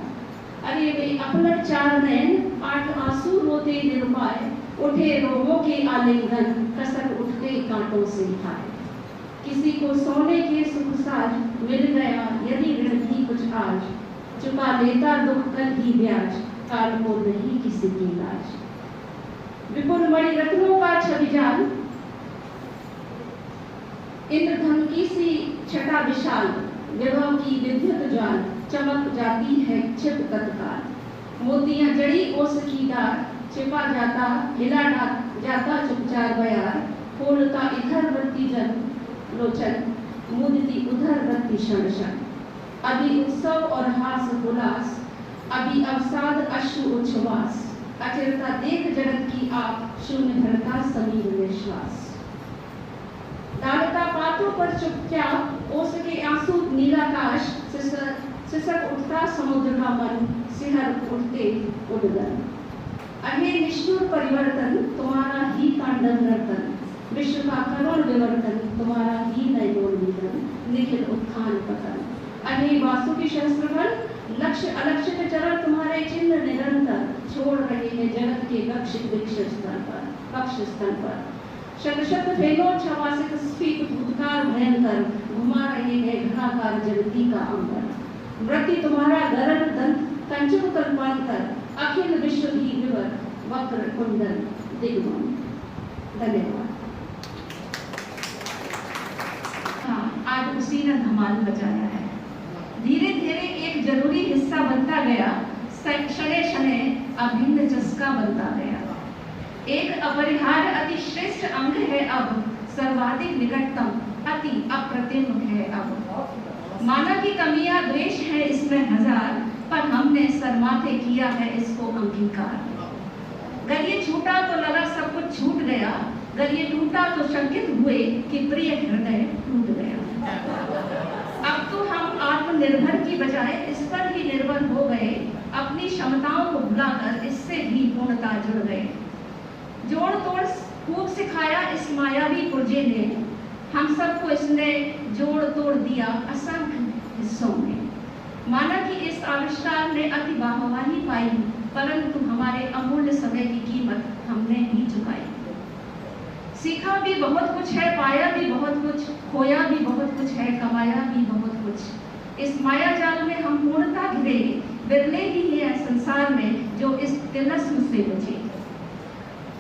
अरे वे अपलट 4 नैन, 8 आंसू रोते निरुपाय, उठे रोगों के आलिंगन, कसर उठते कांटों से खाए। किसी को सोने के सुख साज, मिल गया यदि ऋण भी कुछ आज, चुका लेता दुख कल ही ब्याज, काल को नहीं किसी की लाज। विपुल मणि रत्नों का छविजाल, इंद्रधन की सी छटा विशाल, विभव की विद्युत ज्वाल, चमक जाती है छिप तत्काल। मोतियां जड़ी ओस की डार, छिपा जाता हिला जाता चुपचार बयार, खोलता इधर वृत्ति जन लोचन, मुदती उधर वृत्ति क्षण क्षण। अभी उत्सव और हास उल्लास, अभी अवसाद अश्रु उच्छ्वास, अचिरता देख जगत की आप, शून्य धरता समीर विश्वास। डालता पातों पर चुपचाप, ओस के आंसू नीलाकाश, सिसक उठता समुद्र का मन, सिहर उठते उद्गम। अहे निष्ठुर परिवर्तन, तुम्हारा ही तांडव नर्तन, विश्व का करुण विवर्तन, तुम्हारा ही नैरोन्मिलन, लिखित उत्थान पतन। अहे वासुकी शस्त्रबल, लक्ष्य अलक्षित चरण, तुम्हारे चिन्ह निरंतर, छोड़ रहे हैं जगत के लक्षित वक्ष स्थल पर। शत शत फेलों छवासित स्फीत भूतकार भयंकर, घुमा रहे हैं घनाकार जगती का अंबर। वृत्ति तुम्हारा गरल दंत कंचुक कल्पांतर, अखिल विश्व ही विवर, वक्र कुंडल दिग्मन। धन्यवाद। हाँ, आज उसी ने धमाल बजाया है। धीरे धीरे एक जरूरी हिस्सा बनता गया, क्षणे क्षणे अभिन्न चस्का बनता गया। एक अपरिहार्य अति श्रेष्ठ अंग है अब, सर्वाधिक निकटतम अति अप्रतिम है अब। माना की कमियां द्वेष है इसमें हजार, पर हमने शर्माते किया है इसको अंगीकार। अगर ये छूटा तो लगा सब कुछ छूट गया, अगर ये टूटा तो शंकित हुए कि प्रिय हृदय टूट गया। अब तो हम आत्मनिर्भर की बजाय इस पर ही निर्भर हो गए, अपनी क्षमताओं को भुलाकर इससे भी पूर्णता जुड़ गए। जोड़ तोड़ खूब सिखाया इस मायावी पुर्जे ने, हम सबको इसने जोड़ तोड़ दिया असंख्य हिस्सों में। माना कि इस आविष्कार ने अति बाहवाही पाई, परंतु हमारे अमूल्य समय की कीमत हमने ही चुकाई। सीखा भी बहुत कुछ है, पाया भी बहुत कुछ, खोया भी बहुत कुछ है, कमाया भी बहुत कुछ। इस माया जाल में हम पूर्णता घिरे, बिरले ही है संसार में जो इस तिलस्म से बचे।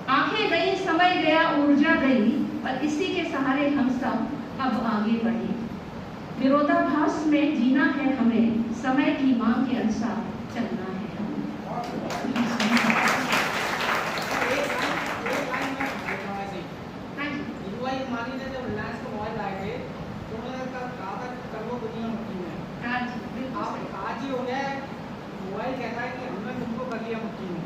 आंखें गई, समय गया, ऊर्जा गई, पर इसी के सहारे हम सब अब आगे बढ़े। विरोधाभास में जीना है हमें, समय की मांग के अनुसार चलना है हमें। मानी ने जब रिलायंस को मोबाइल लाए थे तो उन्होंने कहा था करो दुनिया मुट्ठी में। आज ही हो गया, मोबाइल कहता है कि हमने तुमको कर लिया मुट्ठी में।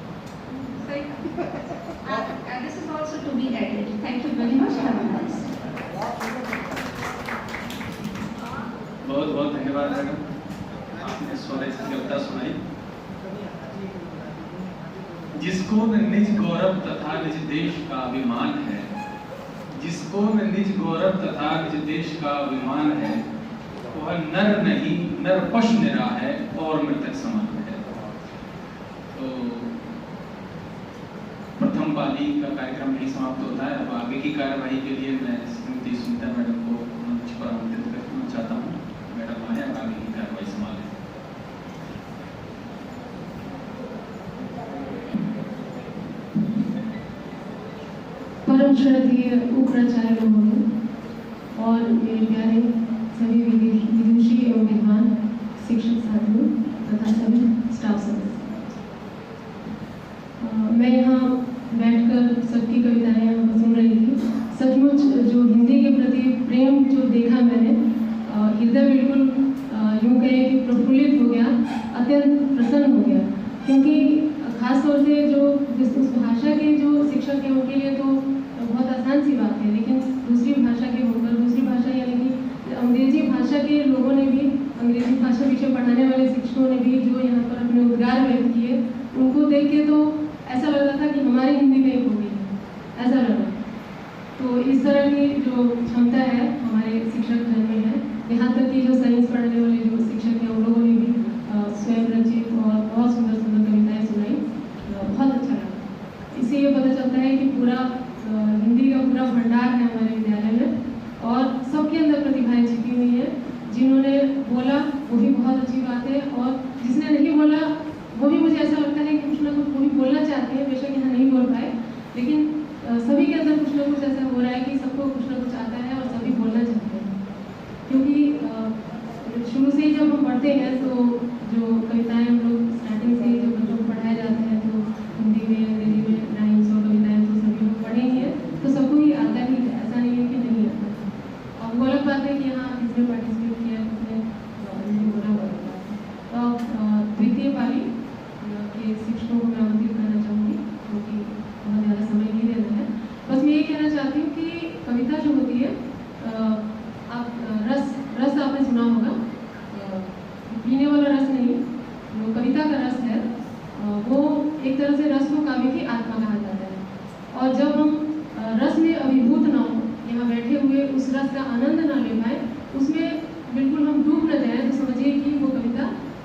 And this is also to be added. Thank you very much. Have a nice day. बहुत बहुत धन्यवाद मैडम, आपने स्वदेश की कविता सुनाई। जिसको न निज गौरव तथा निज देश का अभिमान है, जिसको न निज गौरव तथा निज देश का अभिमान है, वह नर नहीं नर पशु निरा है और मृतक समान है। तो प्रथम पाली का कार्यक्रम यही समाप्त होता है। अब आगे की कार्यवाही के लिए मैं श्रीमती सुनीता मैडम को मंच पर आमंत्रित करना चाहता हूँ। मैडम आए और आगे की कार्यवाही संभालें। परम श्रद्धेय उपराचार्य महोदय और मेरे प्यारे सभी विदुषी एवं विद्वान शिक्षक साथियों तथा सभी स्टाफ सदस्य, मैं यहाँ बैठकर सबकी कविताएं यहाँ पर सुन रही थी। सचमुच जो हिंदी के प्रति प्रेम जो देखा मैंने, हृदय बिल्कुल यूँ कहें कि प्रफुल्लित हो गया, अत्यंत प्रसन्न हो गया। क्योंकि खासतौर से जो उस भाषा के जो शिक्षक हैं उनके लिए तो बहुत आसान सी बात है, लेकिन दूसरी भाषा के होकर, दूसरी भाषा यानी कि अंग्रेजी भाषा के लोगों ने भी, अंग्रेजी भाषा विषय पढ़ाने वाले शिक्षकों ने भी जो यहाँ पर अपने उद्गार व्यक्त किए, उनको देख के तो ऐसा लग रहा था कि हमारी हिंदी में ही हो गई है, ऐसा लग रहा। तो इस तरह की जो क्षमता है हमारे शिक्षक घर में है। यहाँ तक कि जो साइंस पढ़ाने वाले जो शिक्षक हैं उन लोगों ने भी स्वयं रचित और बहुत सुंदर सुंदर कविताएं सुनाई, बहुत अच्छा लगा। इससे ये पता चलता है कि पूरा हिंदी का पूरा भंडार है हमारे विद्यालय में और सबके अंदर प्रतिभाएं छिपी हुई हैं। जिन्होंने बोला वो भी बहुत अच्छी बात है, और जिसने नहीं बोला वो भी मुझे ऐसा लगता है कि कुछ ना कुछ वो भी बोलना चाहते हैं, बेशक यहाँ नहीं बोल पाए, लेकिन सभी के अंदर कुछ ना कुछ ऐसा हो रहा है कि सबको कुछ ना कुछ आता है और सभी बोलना चाहते हैं। क्योंकि शुरू से ही जब हम पढ़ते हैं तो जो कविताएं हम लोग स्टार्टिंग से जो बच्चों को पढ़ाए जाते हैं, तो हिंदी में, अंग्रेजी में राइम्स और कविताएं तो सभी लोग पढ़े ही हैं, तो सबको ही आता ही है, ऐसा नहीं है कि नहीं आता। और वो अलग बात है कि यहाँ किसने पार्टिसिपेट किया, किसने बोला हुआ। तो द्वितीय पाली के शिक्षकों को मैं आमंत्रित करना चाहूँगी, क्योंकि बहुत ज़्यादा समय नहीं देना है। बस मैं ये कहना चाहती हूँ कि कविता जो होती है, आप रस आपने सुना होगा, पीने वाला रस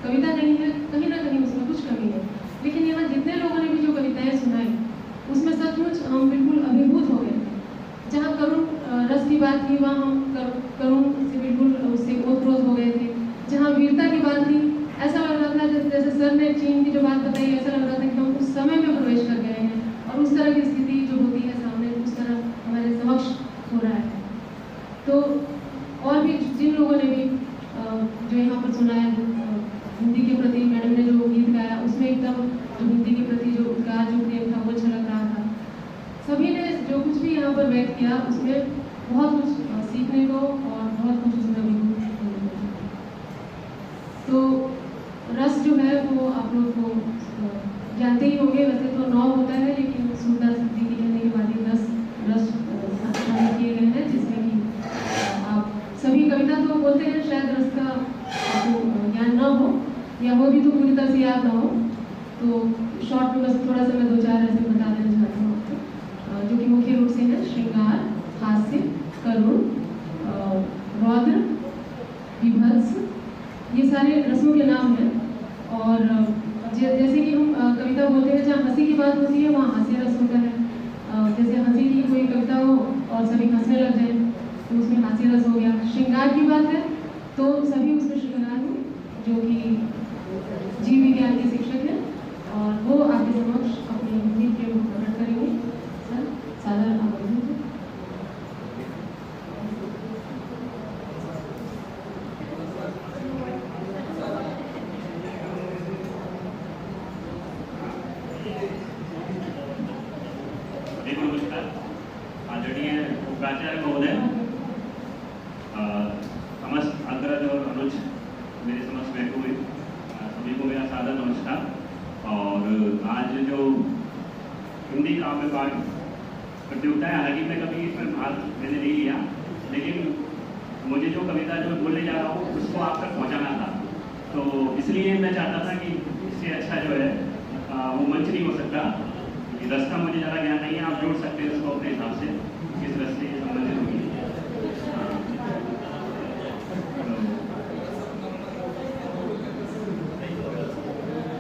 कविता नहीं है, कहीं ना कहीं उसमें कुछ कमी है। लेकिन यहाँ जितने लोगों ने भी जो कविताएं सुनाई उसमें सचमुच हम बिल्कुल अभिभूत हो गए थे। जहाँ करुण रस की बात थी वहाँ हम करुण से बिल्कुल उससे ओतप्रोत हो गए थे। जहाँ वीरता की बात थी ऐसा लग रहा था जैसे सर ने चीन की जो बात बताई, ऐसा लग रहा था कि हम उस समय में प्रवेश कर गए हैं और उस तरह की स्थिति जो होती है सामने उस तरह हमारे समक्ष हो रहा है। तो और भी जिन लोगों ने भी जो यहाँ पर सुना है हिंदी के प्रति मैडम ने जो गीत गाया उसमें एकदम जो हिंदी के प्रति जो उद्गार जो प्रेम था वो झलक रहा था। सभी ने जो कुछ भी यहाँ पर व्यक्त किया उसमें बहुत कुछ सीखने को और बहुत कुछ उसमें अभिभूत होने को। तो रस जो है वो आप लोग को जानते ही होंगे, वैसे तो 9 होता है लेकिन सुंदर सिद्धि के कहने के बाद 10 रस शामिल किए गए हैं, जिसमें कि आप सभी कविता तो बोलते हैं शायद रस का आपको ज्ञान न हो या वो भी तो पूरी तरह से याद ना हो, तो शॉर्ट में बस थोड़ा सा मैं 2-4 ऐसे बता देना चाहती हूँ आपको, जो कि मुख्य रूप से है श्रृंगार, हास्य, करुण, रौद्र, विभत्स, ये सारे रसों के नाम हैं। और जैसे कि हम कविता बोलते हैं जहाँ हंसी की बात होती है वहाँ हास्य रस होता है। जैसे हंसी की कोई कविता हो और सभी हंसने लग जाए तो उसमें हास्य रस हो गया। श्रृंगार की बात है तो सभी उसमें श्रृंगार हो, जो कि जीव विज्ञान के शिक्षक हैं और वो आपके समक्ष अपनी हिंदी प्रेम को प्रकट करेंगे। सर सादर आमंत्रित है। नमस्कार आदरणीय प्राचार्य महोदय, समस्त अग्रज और अनुज मेरे समक्ष बैठे हुए सभी को मेरा सादर नमस्कार। और आज जो हिंदी काव्य पाठ प्रतियोगिता है, हालांकि मैं कभी इसमें भाग मैंने नहीं लिया, लेकिन मुझे जो कविता जो बोलने जा रहा हूँ उसको आप तक पहुँचाना था, तो इसलिए मैं चाहता था कि इससे अच्छा जो है वो मंच नहीं हो सकता। रस का मुझे ज़्यादा ज्ञान नहीं है, आप जोड़ सकते हैं उसको अपने हिसाब से किस रस से संबंधित होगी।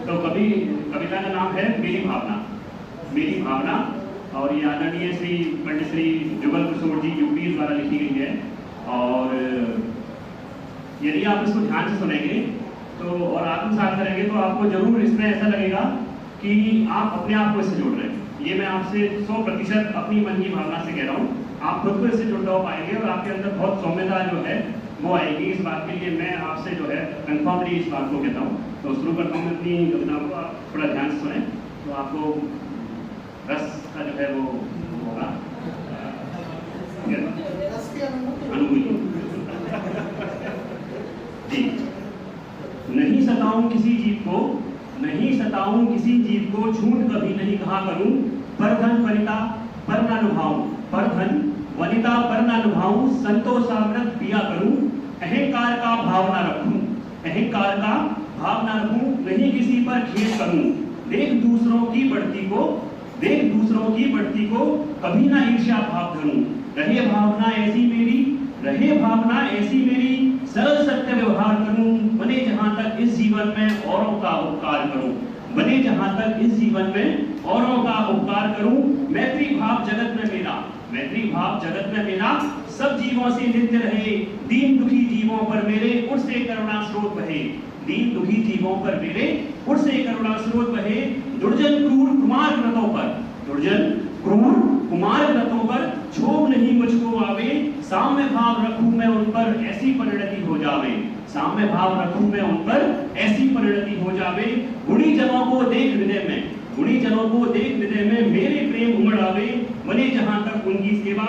तो कविता का नाम है मेरी भावना। मेरी भावना, और ये आदरणीय श्री पंडित श्री जुगल किशोर जी यूपी द्वारा लिखी गई है। और यदि आप इसको ध्यान से सुनेंगे तो और आत्मसात करेंगे तो आपको जरूर इसमें ऐसा लगेगा कि आप अपने आप को इससे जोड़ रहे हैं। ये मैं आपसे 100% अपनी मन की भावना से कह रहा हूँ, आप खुद को इससे जुड़ता हो पाएंगे और आपके अंदर बहुत सौम्यता जो है वो आएगी। इस बात के लिए मैं आपसे जो है कंफर्मली इस बात को कहता हूँ। तो शुरू करता हूँ अपनी कविता को, आप थोड़ा ध्यान से सुने तो आपको रस का जो है वो होगा अनुभूति जी। नहीं सताऊं किसी जीव को, नहीं सताऊं किसी जीव को, झूठ कभी नहीं कहा करूं, पर धन वनिता पर न लुभाऊं, पर धन वनिता पर न लुभाऊं, संतोषामृत पिया करूं, अहंकार का भाव न रखूं, अहंकार का भाव न रखूं, नहीं किसी पर खेद करूं, देख दूसरों की बढ़ती को, देख दूसरों की बढ़ती को, कभी ना ईर्ष्या भाव धरूं, रहे भावना ऐसी मेरी, रहे भावना ऐसी मेरी, सरल सत्य व्यवहार करूं, बने जहां तक इस जीवन में औरों का उपकार करूं, बने जहां तक इस जीवन में औरों का उपकार करूं, मैत्री भाव जगत में मेरा, मैत्री भाव जगत में मेरा, सब जीवों से नित्य रहे, दीन दुखी जीवों पर मेरे उठ से करुणा स्रोत बहे, दीन दुखी जीवों पर मेरे उठ से करुणा स्रोत बहे, दुर्जन क्रूर कुमार व्रतों पर, दुर्जन क्रूर कुमार व्रतों पर क्षोभ नहीं मुझको आवे, साम्य भाव रखूं मैं उन पर ऐसी परिणति हो जावे, साम्य भाव रखूं मैं उन पर ऐसी परिणति हो जावे, गुणी जनों को देख हृदय में, गुणी जनों को देख हृदय में मेरे प्रेम उमड़ आवे, बने जहां तक उनकी सेवा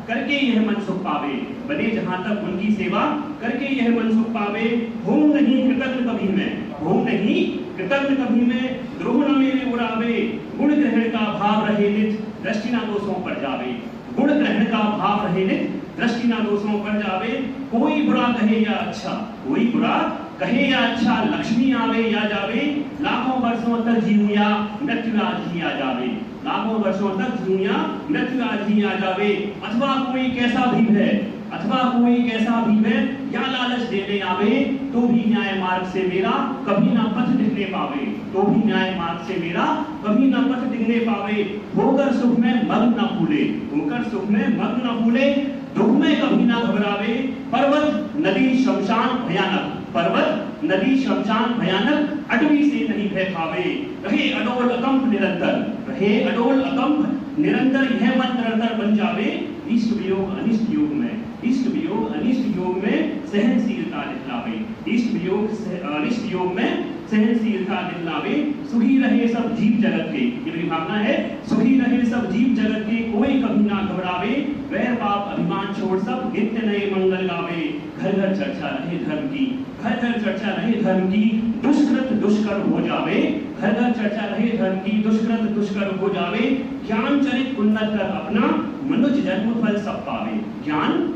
करके यह मन सुख पावे, बने जहां तक उनकी सेवा करके यह मन सुख पावे, हों नहीं कृतज्ञ कभी मैं, हों नहीं कृतज्ञ कभी मैं, द्रोह न मेरे उड़ावे, गुण ग्रहण का भाव रहे निज, दृष्टि ना दोषों पर जावे, गुण ग्रहण का भाव रहे निज, दृष्टि ना दोषों पर जावे, कोई बुरा कहे या अच्छा, कोई बुरा कहे या अच्छा, लक्ष्मी आवे या जावे, लाखों वर्षों तक जीऊं या मृत्यु आज ही आ जावे, लाखों वर्षों तक जीऊं या मृत्यु आज ही आ जावे, अथवा कोई कैसा भी है, अथवा कोई कैसा भी वह या लालच देने आवे, तो भी न्याय मार्ग से मेरा कभी ना पथ दिखने पावे, तो भी न्याय मार्ग से मेरा कभी ना पथ दिखने पावे। होकर सुख में मग्न न भूले, होकर सुख में मग्न न भूले, दुख में कभी ना घबरावे। पर्वत नदी शमशान भयानक, पर्वत नदी शमशान भयानक, अटवी से नहीं भय खावे। रहे अडोल अकंप निरंतर, रहे अडोल अकंप निरंतर, यह मन निरंतर बन जावे। इष्ट वियोग अनिष्ट योग में, इष्ट वियोग अनिष्ट योग में सहनशीलता दिखलावे, इष्ट वियोग अनिष्ट योग में सहनशीलता दिखलावे। सुखी रहे सब जीव जगत के, ये मेरी भावना है, सुखी रहे सब जीव जगत के, कोई कभी ना घबरावे। वैर पाप अभिमान छोड़ सब नित्य नए मंगल गावे। घर घर चर्चा रहे धर्म की, घर घर चर्चा रहे धर्म की, दुष्कृत दुष्कर हो जावे। घर घर चर्चा रहे धर्म की, दुष्कृत दुष्कर हो जावे। ज्ञान चरित उन्नत कर अपना, मनुष्य जन्म फल सब पावे। ज्ञान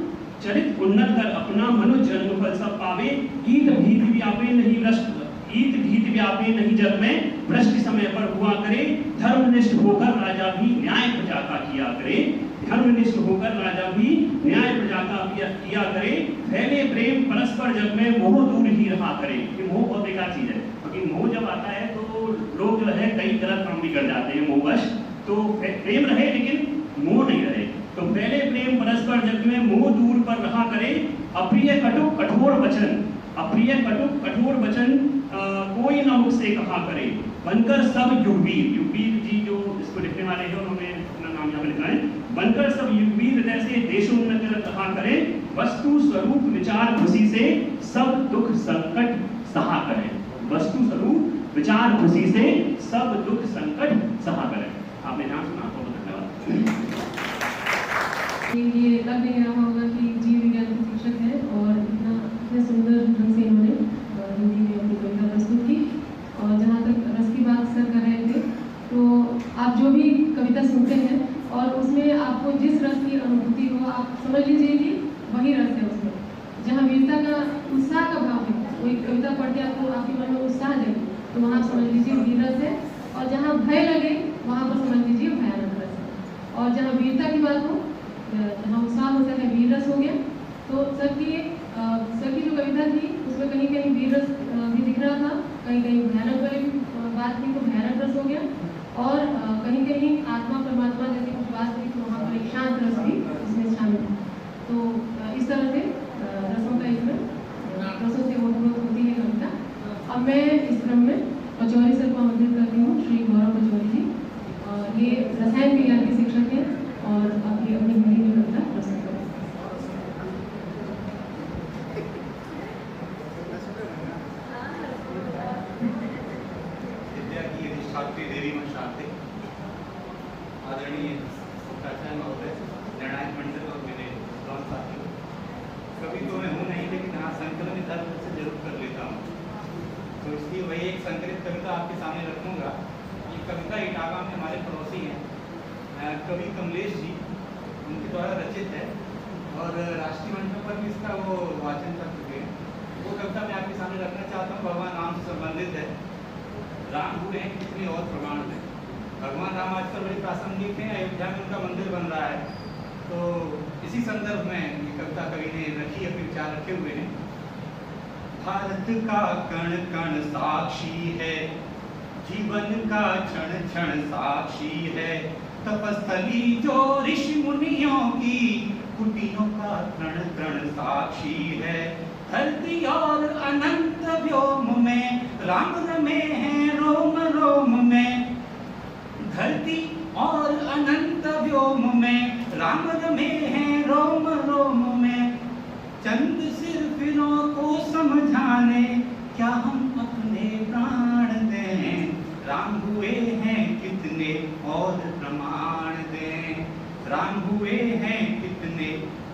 चरित उन्नत कर अपना, मनुष्य जन्म फल सब पावे। ईत भीत व्यापे नहीं भ्रष्ट, ईत भीत व्यापे नहीं जग में, भ्रष्ट समय पर हुआ करे। धर्मनिष्ठ होकर राजा भी न्याय प्रजा का किया करे, धर्मनिष्ठ होकर राजा भी न्याय प्रजा का किया करे। फैले प्रेम परस्पर जग में, मोह दूर ही रहा करे। ये मोह बहुत बेकार चीज है, क्योंकि मोह जब आता है तो लोग जो है कई गलत काम भी कर जाते हैं मोहवश। तो प्रेम रहे लेकिन मोह नहीं रहे। तो पहले प्रेम परस्पर जग में, मोह दूर पर रहा करे। अप्रिय कटुक कठोर वचन, अप्रिय कटुक कठोर वचन कोई न मुझसे कहा करे। बनकर सब युगवीर, युगवीर जी जो इसको लिखने वाले हैं उन्होंने अपना नाम यहाँ पे लिखा है। बनकर सब युगवीर जैसे देशोन्नत कहा करे। वस्तु स्वरूप विचार खुशी से सब दुख संकट सहा करे। वस्तु स्वरूप विचार खुशी से सब दुख संकट सहा करे। आपने ध्यान सुना, बहुत धन्यवाद। ये लग नहीं रहा होगा कि जीव विज्ञान के शिक्षक हैं और इतने सुंदर ढंग से इन्होंने हिंदी में अपनी कविता प्रस्तुत की। और जहाँ तक रस की बात सर कर रहे थे, तो आप जो भी कविता सुनते हैं और उसमें आपको जिस रस की अनुभूति हो, आप समझ लीजिए कि वही रस है उसमें। जहाँ वीरता का उत्साह का भाव है, कोई कविता पढ़ के आपको आपके मन में उत्साह जाए, तो वहाँ समझ लीजिए वीर रस है। और जहाँ भय लगे वहाँ पर समझ लीजिए भयानक रस है। और जहाँ वीरता की बात हो, जहाँ उत्साह होता है, वीर रस हो गया। तो सर की जो कविता थी उसमें कहीं कहीं वीर रस भी दिख रहा था, कहीं कहीं भयानक वाली बात थी तो भयानक रस हो गया। और कहीं कहीं आत्मा परमात्मा जैसी कुछ बात थी तो वहाँ पर एक शांत रस भी इसमें शामिल है। तो इस तरह से रसों का इसमें रसों से ओतप्रोत होती है कविता। अब मैं इस क्रम में पचौरी सर को आमंत्रित करती हूँ, श्री गौरव पचौरी जी। ये रसायन विज्ञान के शिक्षक हैं और अभी अपनी हिंदी में कविता प्रस्तुत करें। विद्या की अधिष्ठात्री देवी मंशाते, आदरणीय प्राचार्य महोदय, निर्णायक मंडल और मेरे दोस्त साथियों। कभी तो मैं हूँ नहीं, लेकिन हाँ संकलन इधर से जरूर कर लेता हूँ। तो इसलिए वही एक संकलित कविता आपके सामने रखूँगा। ये कविता इटावा में हमारे पड़ोसी हैं कवि कमलेश जी, उनके द्वारा रचित है और राष्ट्रीय मंचों पर भी इसका वो वाचन कर चुके हैं। वो कविता मैं आपके सामने रखना चाहता हूँ। भगवान राम से संबंधित है। राम हुए हैं कितने और प्रमाण है। भगवान राम आजकल बड़े प्रासंगिक हैं, अयोध्या में उनका मंदिर बन रहा है। तो इसी संदर्भ में ये कविता कवि ने रखी, अपने विचार रखे हुए हैं। भारत का कण कण साक्षी है, जीवन का क्षण क्षण साक्षी है। तपस्थली जो ऋषि मुनियों की, कुटियों का तृण तृण साक्षी है। धरती और अनंत व्योम में राम रमे हैं रोम रोम में। धरती और अनंत व्योम में राम रमे हैं रोम रोम में। चंद सिर फिरों को समझाने क्या हम अपने प्राण दें। राम हुए हैं कितने और प्रमाण दें। राम हुए हैं कितने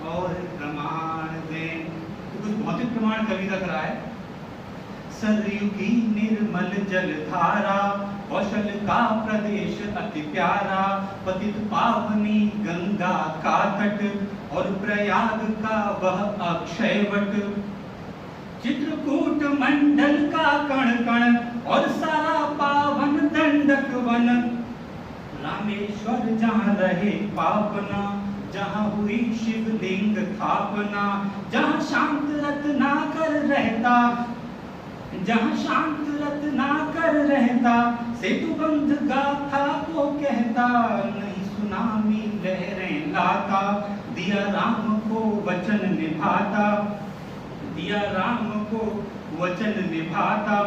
और प्रमाण दें। तो कुछ भौतिक प्रमाण कवि रख रहा है। सरयू की निर्मल जल धारा, कौशल का प्रदेश अति प्यारा। पतित पावनी गंगा का तट और प्रयाग का वह अक्षय वट। चित्रकूट मंडल का कण कण और सारा पावन दंडक वन। रामेश्वर जहाँ रहे पावना, जहाँ हुई शिवलिंग स्थापना, जहाँ शांत रत्नाकर रहता, जहाँ शांत रत्नाकर रहता, सेतुबंध गाथा को कहता, नहीं सुनामी लहरें लाता, दिया राम को वचन निभाता, दिया राम को वचन निभाता,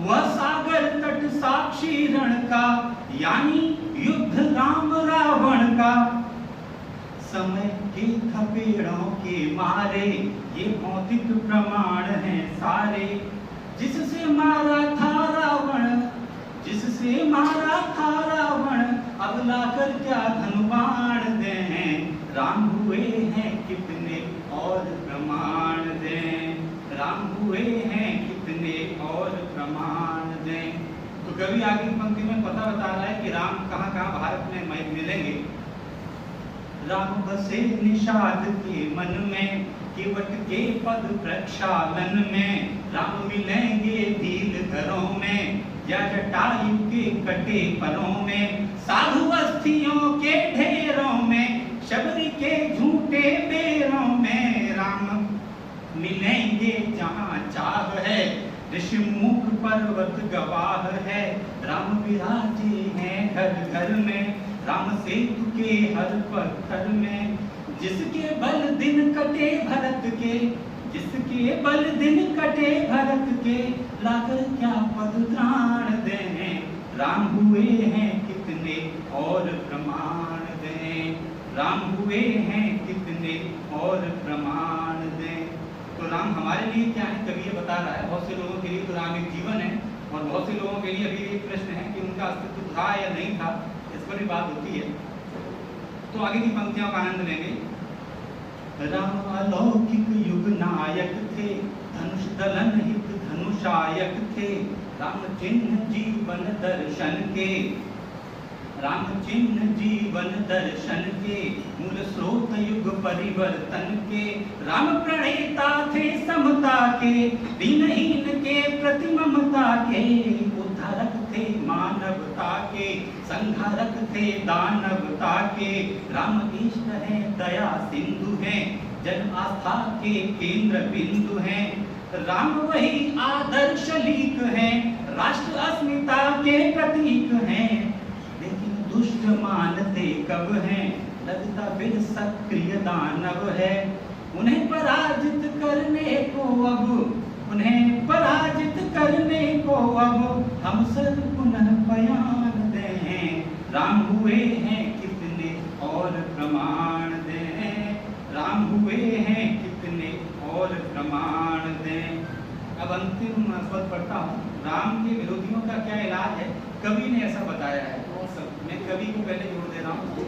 वह सागर तट साक्षी रण का, यानी युद्ध राम रावण का। समय के थपेड़ों के मारे ये भौतिक प्रमाण हैं सारे, जिससे मारा था रावण, जिससे मारा था रावण, अब लाकर क्या धनुबाण दें, राम हुए हैं कितने और प्रमाण दें, राम हुए हैं कितने और प्रमाण दें। तो कवि आगे की पंक्ति में पता बता रहा है कि राम कहाँ कहाँ भारत में मिलेंगे। राम बसे निषाद के मन में, केवट के पद प्रक्षालन में, राम मिलेंगे भील घरों में, या जटायु के कटे परों में, साधु अस्थियों के ढेरों में, शबरी के झूठे बेरों में, राम मिलेंगे जहाँ चाह है, ऋषिमुख पर्वत गवाह है, राम विराजे हैं घर घर में, राम सेतु के हर पत्थर में, जिसके बल दिन कटे भरत के, जिसके बल दिन कटे भरत के, लाकर क्या पद त्राण दें, राम हुए हैं कितने और प्रमाण दें, राम हुए हैं कितने और प्रमाण दें। तो राम हमारे लिए क्या है, कवि ये बता रहा है। बहुत से लोगों के लिए तो राम एक जीवन है, और बहुत से लोगों के लिए अभी एक प्रश्न है कि उनका अस्तित्व था या नहीं था, इस पर भी बात होती है। तो आगे की पंक्तियों का आनंद लेंगे। राम अलौकिक युग नायक थे, धनुष दलन हित धनुषायक थे, राम चिन्ह जीवन दर्शन के, राम चिन्ह जीवन दर्शन के, मूल स्रोत युग परिवर्तन के, राम प्रणेता थे समता के, दीनहीन के प्रति ममता के, उद्धारक थे मानवता के, संहारक थे दानवता के, राम इष्ट हैं दया सिंधु हैं, जन आस्था के केंद्र बिंदु हैं, राम वही आदर्श लीक हैं, राष्ट्र अस्मिता के प्रतीक हैं, दुष्ट मानते कब हैं, लगता फिर सक्रिय दानव है, उन्हें पराजित करने को अब, उन्हें पराजित करने को अब, हम सब पुनः बयान दें, राम हुए हैं कितने और प्रमाण दें, राम हुए हैं कितने और प्रमाण दें। अब अंतिम पद पढ़ता हूँ। राम के विरोधियों का क्या इलाज है, कवि ने ऐसा बताया है। मैं कवि को पहले जोड़ दे रहा हूँ। जी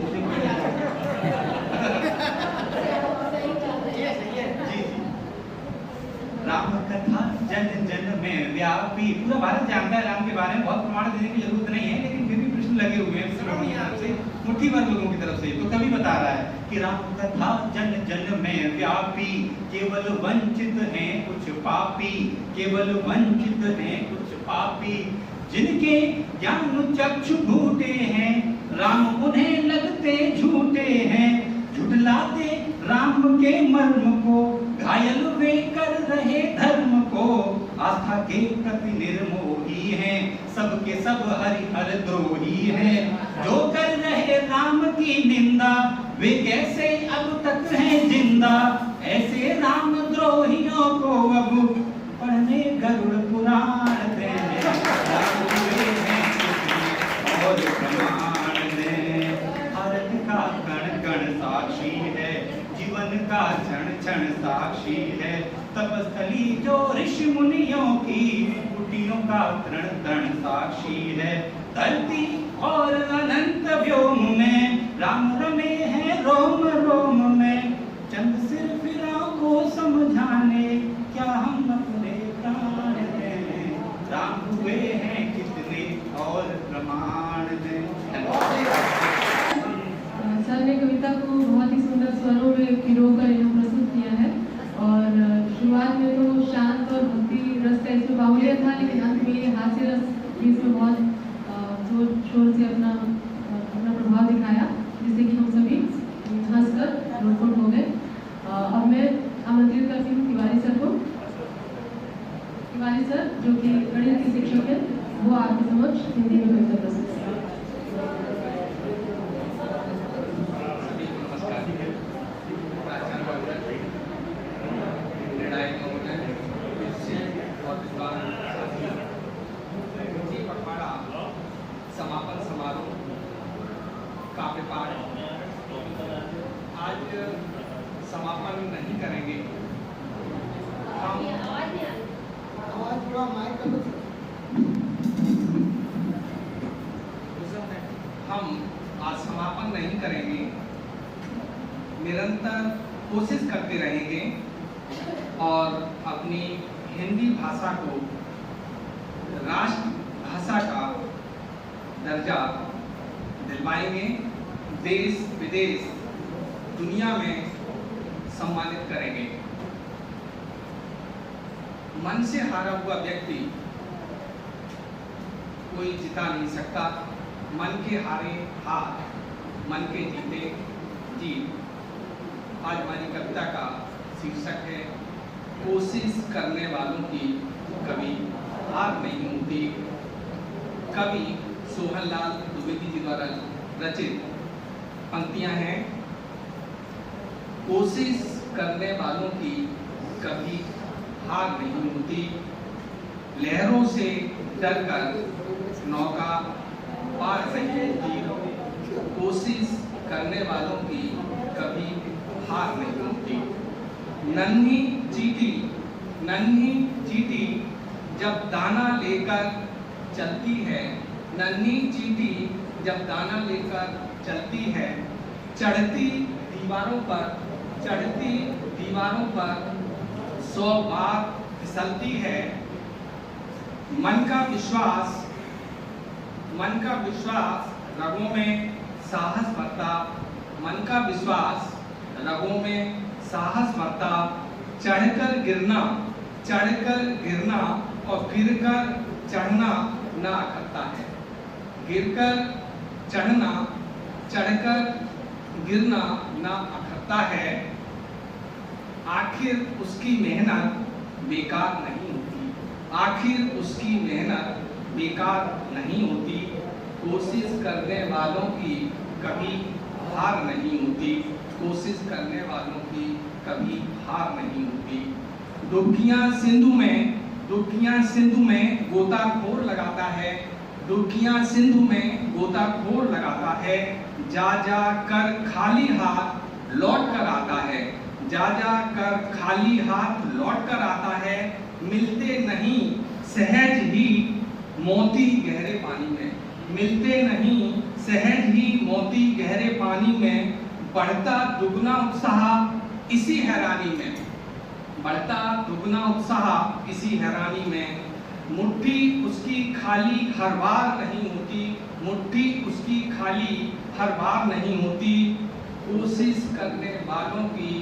राम कथा जन जन में व्यापी, पूरा भारत जानता है राम के बारे में, बहुत प्रमाण देने की जरूरत नहीं है, लेकिन फिर भी प्रश्न लगे हुए हैं लोगों की तरफ से, मुट्ठी भर लोगों की तरफ से। तो कवि बता रहा है कि राम कथा जन जन में व्यापी, केवल वंचित हैं कुछ पापी, केवल वंचित हैं कुछ पापी, जिनके ज्ञान चक्षु भूटे हैं, राम उन्हें लगते झूठे हैं, झुठलाते राम के मर्म को, घायल वे कर रहे धर्म को, आस्था के प्रति निर्मोही हैं, सबके सब हरिहर द्रोही हैं, जो कर रहे राम की निंदा, वे कैसे अब तक हैं जिंदा, ऐसे राम द्रोहियों को अब पढ़ने गरुड़ पुराण दें, राम हुए हैं और प्रमाण दें, भारत का कण कण साक्षी है, जीवन का क्षण क्षण साक्षी है, तपस्थली जो ऋषि मुनियों की, कुटियों का तृण तृण साक्षी है, धरती और अनंत व्योम में, राम रमे हैं रोम रोम में, चंद सिर फिरा को समझाने, क्या हम अपने प्राण दें, राम हुए हैं कितने और प्रमाण दें। सर ने कविता को बहुत ही सुंदर स्वरों में पिरोकर यहाँ प्रस्तुत किया है, और शुरुआत में तो शांत और भक्ति रस का इसमें बाहुल्य था, लेकिन अंत में ये हास्य रस भी इसमें बहुत जोर शोर से अपना प्रभाव दिखाया, जिससे कि हम सभी हंसकर तिवारी सर जो कि गणित के शिक्षक हैं, वो आपके समक्ष हिंदी में कविता प्रस्तुत करेंगे। समापन समारोह काव्य पाठ आज समापन नहीं करेंगे। हम आज समापन नहीं करेंगे, निरंतर कोशिश करते रहेंगे और अपनी हिंदी भाषा को राष्ट्र भाषा का दर्जा दिलवाएंगे, देश विदेश दुनिया में सम्मानित करेंगे। मन से हारा हुआ व्यक्ति कोई जिता नहीं सकता। मन के हारे हार, मन के जीते जीत। आज हमारी कविता का शीर्षक है कोशिश करने वालों की कभी हार नहीं होती। कवि सोहनलाल द्विवेदी जी द्वारा रचित पंक्तियां हैं। कोशिश करने वालों की कभी हार नहीं होती। लहरों से डरकर नौका पार नहीं होती। कोशिश करने वालों की कभी हार नहीं होती। नन्ही चींटी जब दाना लेकर चलती है, नन्ही चींटी जब दाना लेकर चलती है, चढ़ती दीवारों पर 100 बार फिसलती है। मन का विश्वास रगों में साहस भरता, मन का विश्वास रगों में साहस भरता। चढ़कर गिरना और गिरकर चढ़ना ना करता है। गिरकर चढ़ना, चढ़कर गिरना ना अखरता है। आखिर उसकी मेहनत बेकार नहीं होती। आखिर उसकी मेहनत बेकार नहीं होती। कोशिश करने वालों की कभी हार नहीं होती। कोशिश करने वालों की कभी हार नहीं होती। डुबकियां सिंधु में गोताखोर लगाता है। डुबकियां सिंधु में गोताखोर लगाता है। जा जा कर खाली हाथ लौट कर आता है। जा जा कर खाली हाथ लौट कर आता है। मिलते नहीं सहज ही मोती गहरे पानी में। मिलते नहीं सहज ही मोती गहरे पानी में। बढ़ता दुगना उत्साह इसी हैरानी में। बढ़ता दुगना उत्साह इसी हैरानी में। मुट्ठी उसकी खाली हर बार नहीं होती। मुट्ठी उसकी खाली हर बार नहीं होती। कोशिश करने वालों की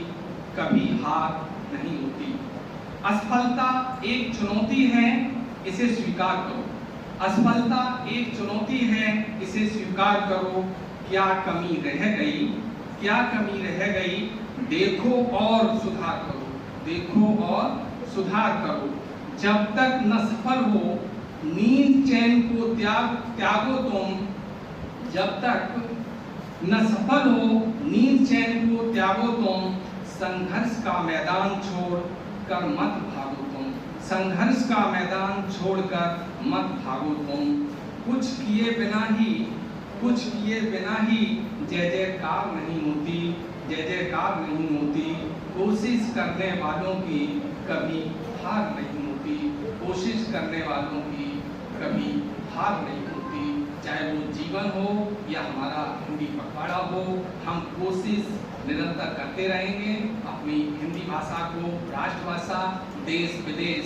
कभी हार नहीं होती। असफलता एक चुनौती है, इसे स्वीकार करो। असफलता एक चुनौती है, इसे स्वीकार करो। क्या कमी रह गई, क्या कमी रह गई, देखो और सुधार करो। देखो और सुधार करो। जब तक न सफल हो नींद चैन को त्यागो तुम। जब तक न सफल हो नींद चैन को त्यागो तुम। संघर्ष का मैदान छोड़ कर मत भागो तुम। संघर्ष का मैदान छोड़कर मत भागो तुम। कुछ किए बिना ही जय जयकार नहीं होती। जय जयकार नहीं होती। कोशिश करने वालों की कभी हार नहीं होती। कोशिश करने वालों की कभी हार नहीं होती। चाहे वो जीवन हो या हमारा हिंदी पखवाड़ा हो, हम कोशिश निरंतर करते रहेंगे। अपनी हिंदी भाषा को राष्ट्रभाषा, देश विदेश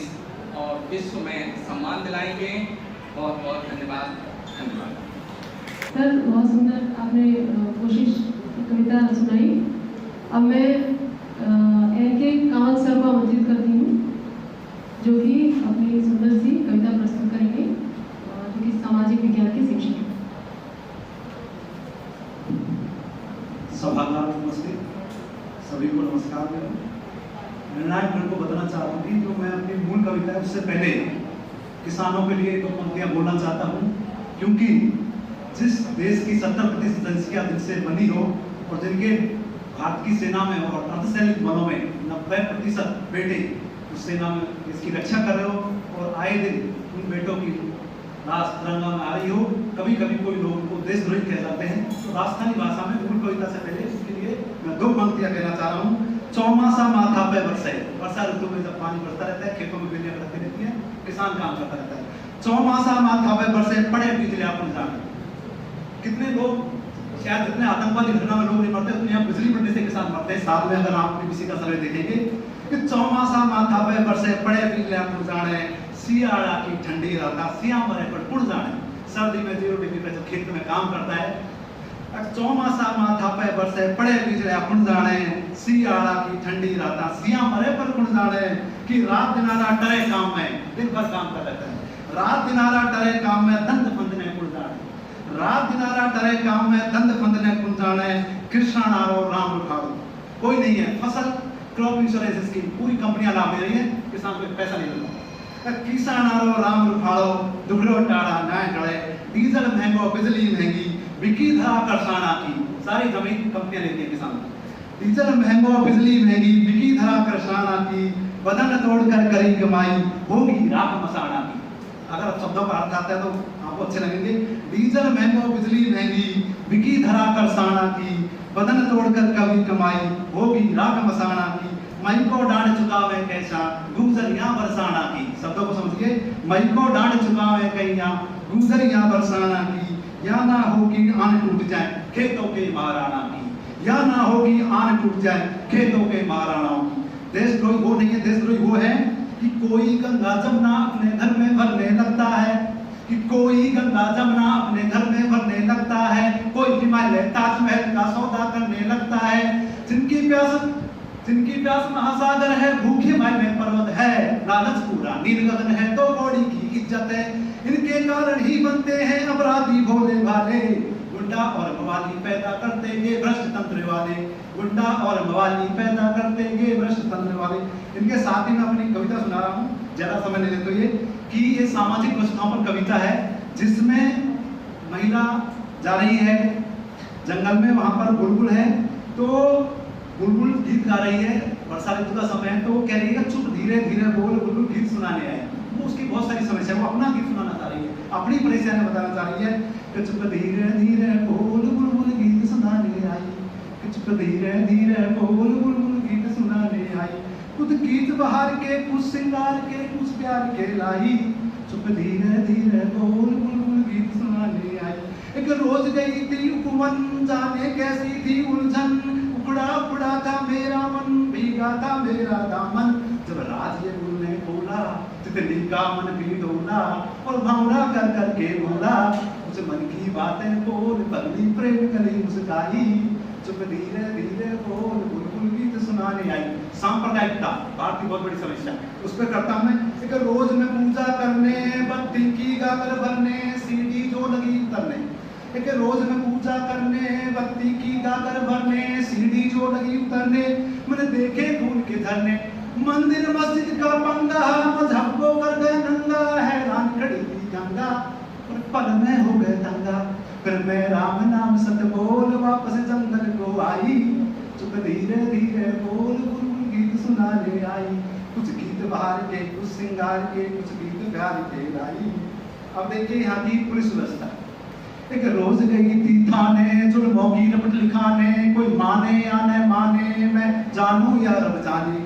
और विश्व में सम्मान दिलाएंगे। बहुत बहुत धन्यवाद। सर बहुत सुंदर आपने कोशिश कविता सुनाई। अब मैं एन.के. कांवल सर को आमंत्रित करती हूँ जो कि अपनी सुंदर सी कविता प्रस्तुत करेंगे, जो कि सामाजिक विज्ञान के शिक्षक हैं। सभागार उपस्थित सभी को नमस्कार। निर्णायक गण को बताना चाहता हूँ कि जो मैं अपनी मूल कविता है उससे पहले किसानों के लिए 2 पंक्तियां बोलना चाहता हूँ, क्योंकि जिस देश की 70% जनसंख्या जिनसे बनी हो और जिनके भारत की सेना में और अर्धसैनिक बलों में 90% बेटे उस सेना में इसकी रक्षा कर रहे हो और आए दिन उन बेटों की लाश तिरंगा में आ रही हो, कभी कभी कोई लोग उनको देशद्रोही कह जाते हैं। तो राजस्थानी भाषा में मूल कविता से पहले इसके लिए मैं 2 पंक्तियां कहना चाह रहा हूँ। चौमासा माथा पे बरसे, वर्षा ऋतु में जब पानी बरसता रहता है, खेतों में बेलियां बढ़ती रहती है, किसान काम करता रहता है। चौमासा माथा पे बरसे, पड़े बिजली अपन जाने। कितने लोग, शायद जितने आतंकवादी घटना में लोग नहीं मरते उतने यहाँ बिजली पड़ने से किसान मरते हैं साल में। अगर आप बीबीसी का सर्वे देखेंगे कि चौमासा माथा पे बरसे, पड़े बिजली अपन जाने, सियाड़ा की ठंडी रात सिया मरे पर पुड़ जाने। सर्दी में 0 डिग्री पे जब खेत में काम करता है, चौमासा माथा पे बरसे, पड़े बिजली अपन जाने, सियाड़ा की ठंडी रात सिया मरे पर पुड़ जाने। कि रात दिनारा टरे काम में, दिन भर काम कर रहता है, रात दिनारा टरे काम में दंत फंदने पुड़ जाने, रात दिनारा टरे काम में दंत फंदने पुड़ जाने। कृष्ण आरो राम रुखाड़ो, कोई नहीं है, फसल क्रॉप इंश्योरेंस स्कीम पूरी कंपनियां लाभ दे रही है, किसान को पैसा नहीं मिल रहा। किसान आरो राम रुखाड़ो, दुखड़ो टाड़ा ना टड़े, डीजल महंगो बिजली महंगी, बिकी धरा करसाना की, सारी जमीन कंपनियां लेती है किसान। डीजल महंगो बिजली महंगी, बिकी धरा करसाना की, बदन तोड़कर करी कमाई, होगी राख मसाना की। अगर आप शब्दों का अर्थ आता है तो आपको अच्छे लगेंगे। डीजल महंगो बिजली महंगी, बिकी धरा करसाना की, बदन तोड़कर कभी कमाई, होगी राख मसाना की। मई को डांड चुकावे कैसा, गुजरियां बरसाना की। शब्दों को समझिए, मई को डांड चुकावे कैया, गुजरियां बरसाना की। या ना होगी आन टूट जाए खेतों के महाराणा की, या ना होगी आन टूट जाए खेतों के महाराणाओं की। देशद्रोही वो नहीं है, देशद्रोही वो है कि कोई गंगा जमुना अपने घर में भरने लगता है, कि कोई गंगा जमुना अपने घर में भरने लगता है, कोई हिमालय ताजमहल का सौदा करने लगता है। जिनकी प्यास महासागर है, भूखे माई में पर्वत है, लालच पूरा नील गगन है तो कौड़ी की इज्जत है। इनके कारण ही बनते हैं अपराधी भोले भाले, गुंडा और मवाली पैदा करते ये भ्रष्ट तंत्र वाले, गुंडा और मवाली पैदा करते ये भ्रष्ट तंत्र वाले। इनके साथ ही मैं अपनी कविता सुना रहा हूँ, ज्यादा समय नहीं लेते। ये कि ये सामाजिक वस्तुओं पर कविता है, जिसमें महिला जा रही है जंगल में, वहां पर बुलबुल है, तो बुलबुल गीत गा रही है, वर्षा ऋतु का समय है, तो वो कह रही है चुप धीरे धीरे बोल, बुलबुल गीत सुनाने आए। वो उसकी बहुत सारी समस्या, वो अपना गीत सुनाना चाह रही है, अपनी परेशानी बताना चाह रही है कि चुप धीरे धीरे बोल, बुलबुल गीत सुनाने आई, कि चुप धीरे धीरे बोल, बुलबुल गीत सुनाने आई। कुछ गीत बहार के, कुछ श्रृंगार के, कुछ प्यार के लाई, चुप धीरे धीरे बोल, बुलबुल गीत सुनाने आई। एक रोज गई थी उपवन, जाने कैसी थी उलझन, उखड़ा उखड़ा था मेरा मन, भीगा था मेरा दामन। जब राज ये गुल ने बोला, तितली का मन भी डोला, और भावना कर करके बोला, उस मन की बातें बोल, पगली प्रेम कली मुस्काई, चुप धीरे धीरे बोल, बुलबुल गीत सुनाने आई। सांप्रदायिकता भारत की बहुत बड़ी समस्या, उस पर करता हूं मैं। एक रोज में पूजा करने, बत्ती की गागर भरने, सीढ़ी जो लगी उतरने। एक रोज में पूजा करने, बत्ती की गागर भरने, सीढ़ी जो लगी उतरने। मैंने देखे फूल के धरने, मंदिर मस्जिद का पंगा, मजहब को कर गए नंगा, हैरान खड़ी थी गंगा, और पल में हो गए दंगा। फिर मैं राम नाम सत बोल, वापस जंगल को आई, चुप धीरे धीरे बोल, बुलबुल गीत सुनाने आई। कुछ गीत बहार के, कुछ श्रृंगार के, कुछ गीत प्यार के लाई। अब देखिए यहाँ की पुलिस व्यवस्था। एक रोज गई थी थाने, जुल्मों की रपट लिखाने, कोई माने या न माने, मैं जानू या रब जाने।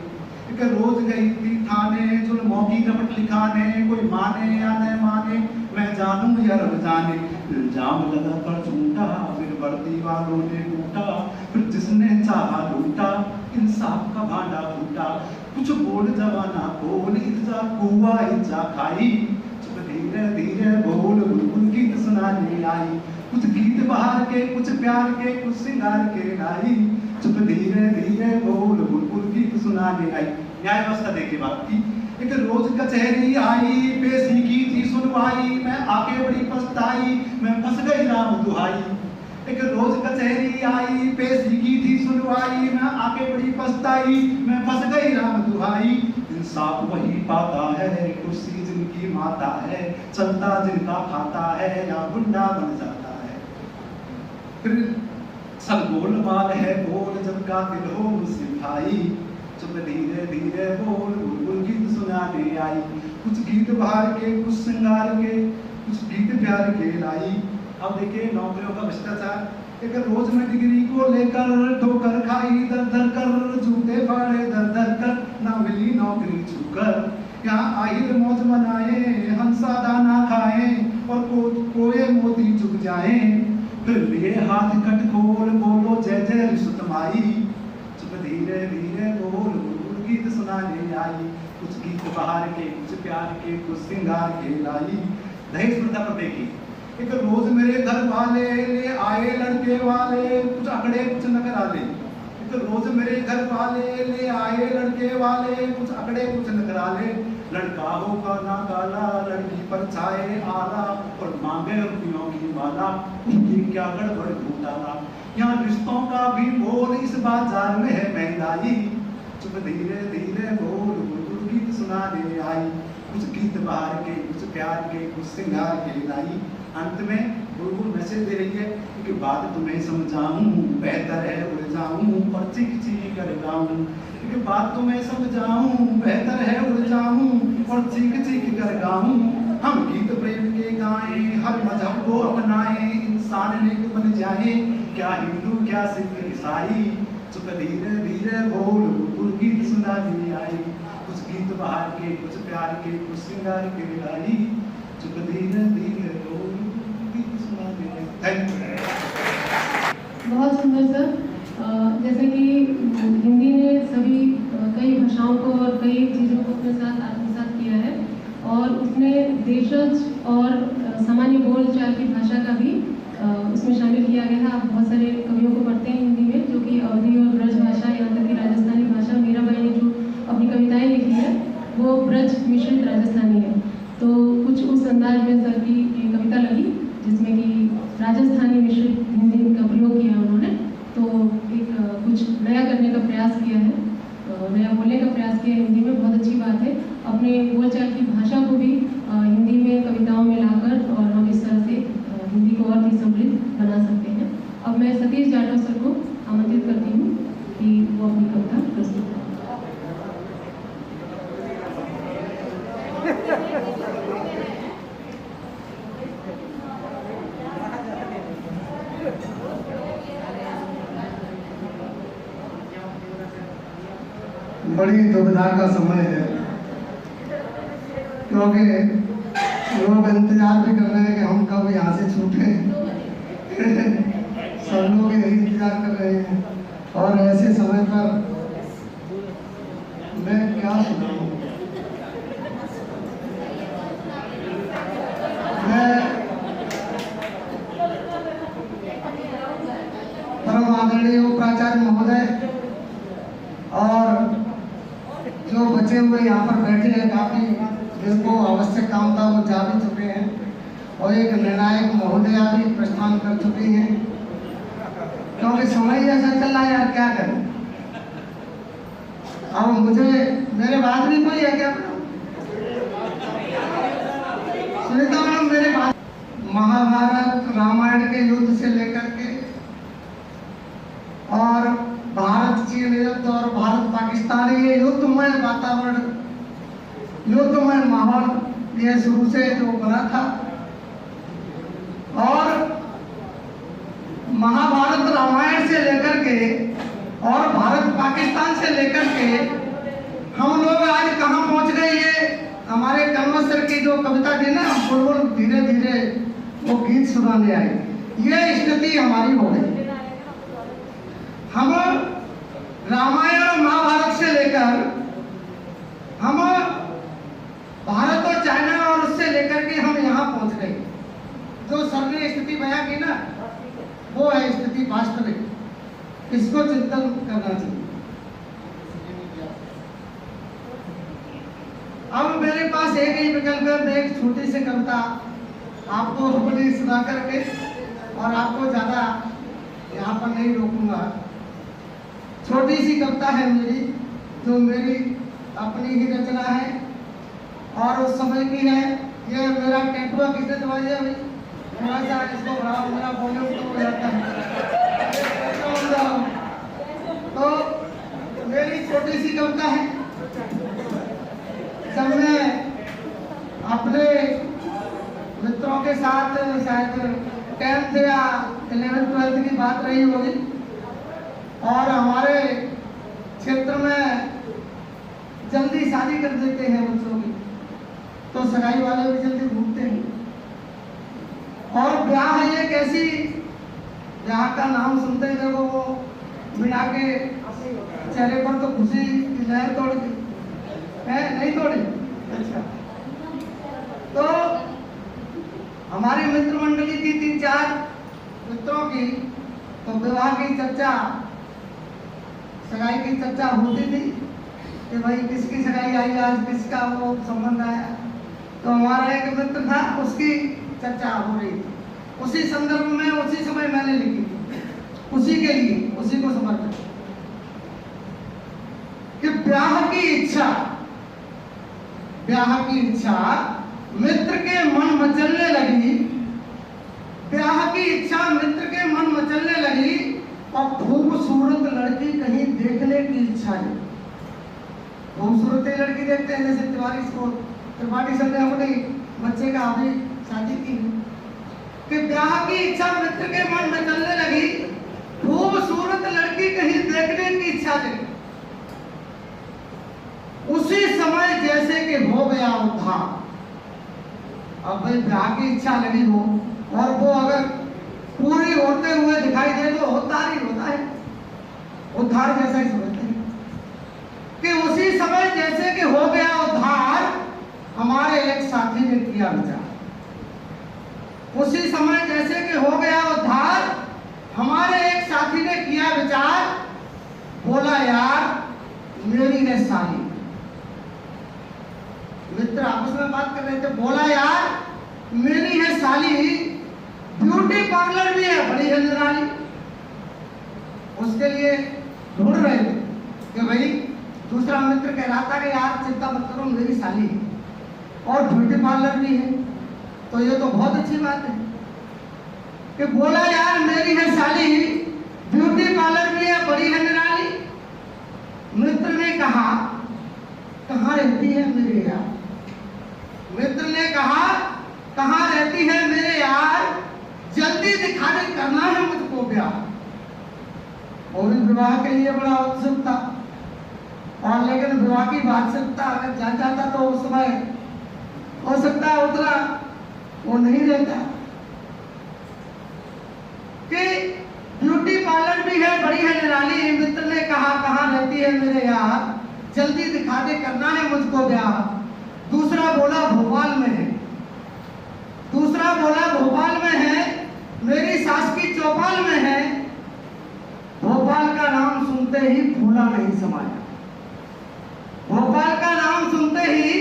एक रोज गई थी थाने, जुल्मों की रपट लिखाने, कोई माने या न माने, मैं जानू या रब जाने। इल्जाम लगा कर झूठा, फिर वर्दी वालों ने टूटा, फिर जिसने चाहा लूटा, इंसाफ का भांडा फूटा। कुछ बोल जवाना बोल, इज्जा कुआ इज्जा खाई, धीरे धीरे बोल, बुलबुल गीत सुनाने आई। कुछ गीत बहार के, कुछ प्यार के, कुछ श्रृंगार के लाई, चुप धीरे धीरे बोल, बुलबुल गीत सुनाने आई। न्याय व्यवस्था देखिए बात की। एक रोज कचहरी आई, पेशी की थी सुनवाई, मैं आके बड़ी पछताई, मैं फंस गई राम दुहाई। एक रोज कचहरी आई, पेशी की थी सुनवाई, मैं आके बड़ी पछताई, मैं फंस गई राम दुहाई, इंसाफ वही पाता है, कुर्सी जिनकी माता है, चलता जिनका खाता है या गुंडा बन जाता है। फिर सब गोलमाल है बोल जब कातिल हो मुस्लिम भाई, चुप धीरे धीरे बोल बुलबुल गीत सुनाने आई, कुछ गीत बाहर के कुछ श्रृंगार के कुछ गीत प्यार के लाई। अब देखिए नौकरियों का भ्रष्टाचार, एक रोज में डिग्री को लेकर ठोकर खाई दर दर कर, जूते फाड़े दर दर कर, ना मिली नौकरी छूकर, यहाँ आहिर मौज मनाए हंसा दाना खाए और कोए मोती चुक जाए, फिर लिए हाथ कट खोल बोलो जय जय रिश्वत माई, चुप धीरे धीरे बोल बुलबुल गीत सुनाने आई, कुछ गीत बाहर के कुछ प्यार के कुछ श्रृंगार के लाई। दहेज प्रथा पर देखिए, एक रोज मेरे घर वाले ले आए लड़के वाले, कुछ अकड़े कुछ नकराले, एक रोज मेरे घर वाले ले आए लड़के वाले, कुछ अकड़े कुछ नकराले, लड़का हो काला काला लड़की पर छाए आला, और मांगे रुपयों की माला, ये क्या गड़बड़ घोटाला, यहाँ रिश्तों का भी मोल इस बाजार में है महंगाई, चुप धीरे धीरे बोल बुलबुल गीत सुनाने आई, कुछ गीत बाहर के कुछ प्यार के कुछ श्रृंगार के लाई। अंत में बुलबुल मैसेज दे रही है कि बात तुम्हें समझाऊं, बेहतर है उड़ जाऊं और चीख चीख कर गाऊं, कि बात तुम्हें समझाऊं, बेहतर है उड़ जाऊं और चीख चीख कर गाऊं। हम गीत प्रेम के गाएं, हर मजहब को अपनाएं, इंसान नेक बन जाए, क्या हिंदू क्या सिख ईसाई, चुप धीरे धीरे बोल बुलबुल गीत सुनाने आई, कुछ गीत बाहर के कुछ प्यार के कुछ श्रृंगार के लाई, चुप धीरे धीरे बोल गीत सुनाने आई। Thank you. बहुत सुंदर सर। जैसे कि हिंदी ने सभी कई भाषाओं को और कई चीज़ों को अपने साथ आत्मसात किया है, और उसने देशज और सामान्य बोलचाल की भाषा का भी उसमें शामिल किया गया है। आप बहुत सारे कवियों को पढ़ते हैं हिंदी में, जो कि अवधी और ब्रज भाषा, यहाँ तक कि राजस्थानी भाषा, मीराबाई ने जो अपनी कविताएं लिखी है वो ब्रज मिश्रित राजस्थानी है। तो कुछ उस अंदाज में सर की ये कविता लगी, जिसमें कि राजस्थानी मिश्रित हिंदी का प्रयोग किया उन्होंने, तो एक कुछ नया करने का प्रयास किया है, नया बोलने का प्रयास किया हिंदी में। बहुत अच्छी बात है, अपने बोलचाल की भाषा को भी हिंदी में कविताओं में लाकर और हम इस तरह से हिंदी को और भी समृद्ध बना सकते हैं। अब मैं सतीश जाटव सर को आमंत्रित करती हूँ कि वो अपनी कविता प्रस्तुत करें। बड़ी दुविधा का समय है, क्योंकि लोग इंतजार भी कर रहे हैं कि हम कब यहाँ से छूटे। सब लोग यही इंतजार कर रहे हैं, और ऐसे समय पर मैं क्या सुनाऊं। मैं परम आदरणीय प्राचार्य महोदय और जो बचे हुए यहाँ पर बैठे हैं, काफी जिनको आवश्यक काम था वो जा भी चुके हैं, और एक निर्णायक महोदया भी प्रस्थान कर चुकी हैं, क्योंकि समय ऐसा चल रहा है यार, क्या करें। अब मुझे मेरे बाद भी कोई है क्या? सुनीता मैडम, मेरे बाद महाभारत रामायण के युद्ध से लेकर के और भारत चीन युद्ध और भारत पाकिस्तान, ये युद्धमय वातावरण, युद्धमय माहौल ये शुरू से जो बना था, और महाभारत रामायण से लेकर के और भारत पाकिस्तान से लेकर के हम लोग आज कहाँ पहुंच गए। ये हमारे कन्वर सर की जो कविता थी ना, बुलबुल धीरे धीरे वो गीत सुनाने आए, ये स्थिति हमारी हो गई। हम रामायण और महाभारत से लेकर हम भारत और चाइना और उससे लेकर के हम यहाँ पहुंच गए। जो सर ने स्थिति बयां की ना, वो है स्थिति वास्तविक, इसको चिंतन करना चाहिए। अब मेरे पास एक ही विकल्प है, मैं एक छोटी सी कविता आपको अपनी सुना करके, और आपको ज्यादा यहाँ पर नहीं रोकूंगा। छोटी सी कविता है मेरी, जो मेरी अपनी ही रचना है और उस समय की है। ये मेरा टेटुआ किसने दवाई है भाई? थोड़ा सा इसको बढ़ाओ, मेरा वॉल्यूम तो हो जाता है। तो मेरी छोटी सी कविता है। जब मैं अपने मित्रों के साथ शायद 10th या 11th 12th की बात रही होगी और हमारे क्षेत्र में जल्दी शादी कर देते हैं बच्चों की, तो सगाई वाले भी जल्दी घूमते हैं। और ब्याह एक ऐसी, ब्याह का नाम सुनते ही देखो वो बिना के चेहरे पर तो खुशी की लहर तोड़ दी है, नहीं तोड़ी? अच्छा, तो हमारी मित्र मंडली थी 3-4 मित्रों की, तो विवाह की चर्चा, सगाई की चर्चा होती थी कि भाई किसकी सगाई आई आज, किसका वो संबंध आया। तो हमारा एक मित्र था, उसकी चर्चा हो रही थी। उसी संदर्भ में उसी समय मैंने लिखी थी, उसी के लिए, उसी को समर्पित कि ब्याह की इच्छा, ब्याह की इच्छा मित्र के मन मचलने लगी, ब्याह की इच्छा मित्र के मन मचलने लगी और खूबसूरत लड़की कहीं देखने की इच्छा है। खूबसूरत लड़की देखते हैं, जैसे त्रिपाठी सर ने अपने बच्चे का अभी शादी की कि ब्याह की इच्छा मित्र के मन में चलने लगी, खूबसूरत लड़की कहीं देखने की इच्छा है। उसी समय जैसे कि हो गया उद्धार। अब भाई ब्याह की इच्छा लगी हो और वो अगर पूरी होते हुए दिखाई दे तो उद्धार ही होता है, उद्धार जैसा ही समझते हैं कि उसी समय जैसे कि हो गया उद्धार, हमारे एक साथी ने किया विचार। उसी समय जैसे कि हो गया उद्धार, हमारे एक साथी ने किया विचार, बोला यार मेरी है साली। मित्र आपस में बात कर रहे थे, बोला यार मेरी है साली, ब्यूटी पार्लर भी है, बड़ी है निराली। उसके लिए ढूंढ रहे थे कि भाई, दूसरा मित्र कह रहा था कि यार चिंता मत करो मेरी साली और ब्यूटी पार्लर भी है, तो ये तो बहुत अच्छी बात है कि बोला यार मेरी है साली, ब्यूटी पार्लर भी है, बड़ी है निराली। मित्र ने कहा कहाँ रहती है मेरे यार? मित्र ने कहा कहाँ रहती है मेरे यार, जल्दी दिखा दे, करना है मुझको ब्याह। और विवाह के लिए बड़ा उत्सुक था, और लेकिन विवाह की बातचीत अगर जा जाता तो उस समय हो सकता है उतना वो नहीं रहता कि ब्यूटी पार्लर भी है, बड़ी है निराली। मित्र ने कहा कहाँ रहती है मेरे यार, जल्दी दिखा दे, करना है मुझको ब्याह। दूसरा बोला भोपाल में है, दूसरा बोला भोपाल में है, मेरी सास की चौपाल में है। भोपाल का नाम सुनते ही फूला नहीं समाया, भोपाल का नाम सुनते ही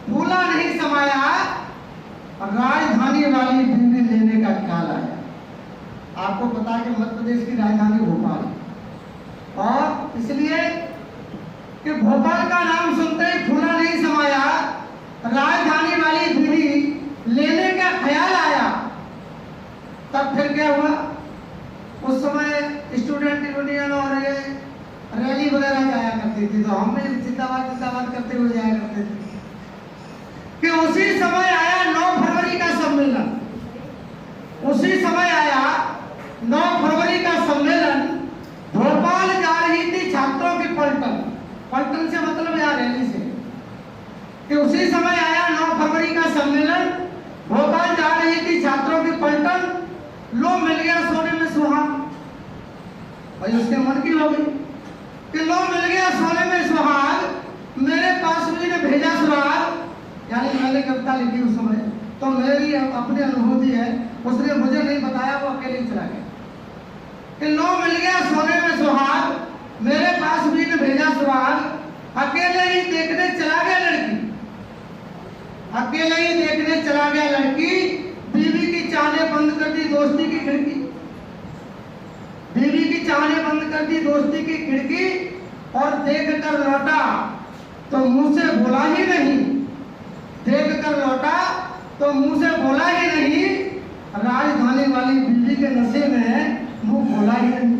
फूला नहीं समाया, राजधानी वाली बीवी लेने का ख्याल आया। आपको पता है कि मध्य प्रदेश की राजधानी भोपाल, और इसलिए कि भोपाल का नाम सुनते ही फूला नहीं समाया, राजधानी वाली बीवी लेने का ख्याल आया। तब फिर क्या हुआ, उस समय स्टूडेंट यूनियन और ये रैली वगैरह जाया करती थी, तो हम भी जिंदाबाद जिंदाबाद करते हुए जाया करते थे कि उसी समय आया 9 फरवरी का सम्मेलन। उसी समय आया 9 फरवरी का सम्मेलन। भोपाल जा रही थी छात्रों की पलटन, पलटन से मतलब यहाँ रैली से, कि उसी समय आया 9 फरवरी का सम्मेलन। भोपाल जा रही थी छात्रों की पलटन, लो मिल गया सोने में सुहाग। भाई उसके मन की हो गई कि लो मिल गया सोने में सुहाग, मेरे पास भी ने भेजा सुराग। यानी मैंने कविता लिखी उस समय, तो मेरी अपनी अनुभूति है, उसने मुझे नहीं बताया, वो अकेले चला गया कि लो मिल गया सोने में सुहाग, मेरे पास भी ने भेजा सुराग। अकेले ही देखने चला गया लड़की, अकेले ही देखने चला गया लड़की, बीवी की चाहने बंद कर दी दोस्ती की खिड़की, बीवी की चाहने बंद कर दी दोस्ती की खिड़की, और देख कर लौटा तो मुंह से बोला ही नहीं, देख कर लौटा तो मुंह से बोला ही नहीं, राजधानी वाली बिल्ली के नशे में मुंह बोला ही नहीं।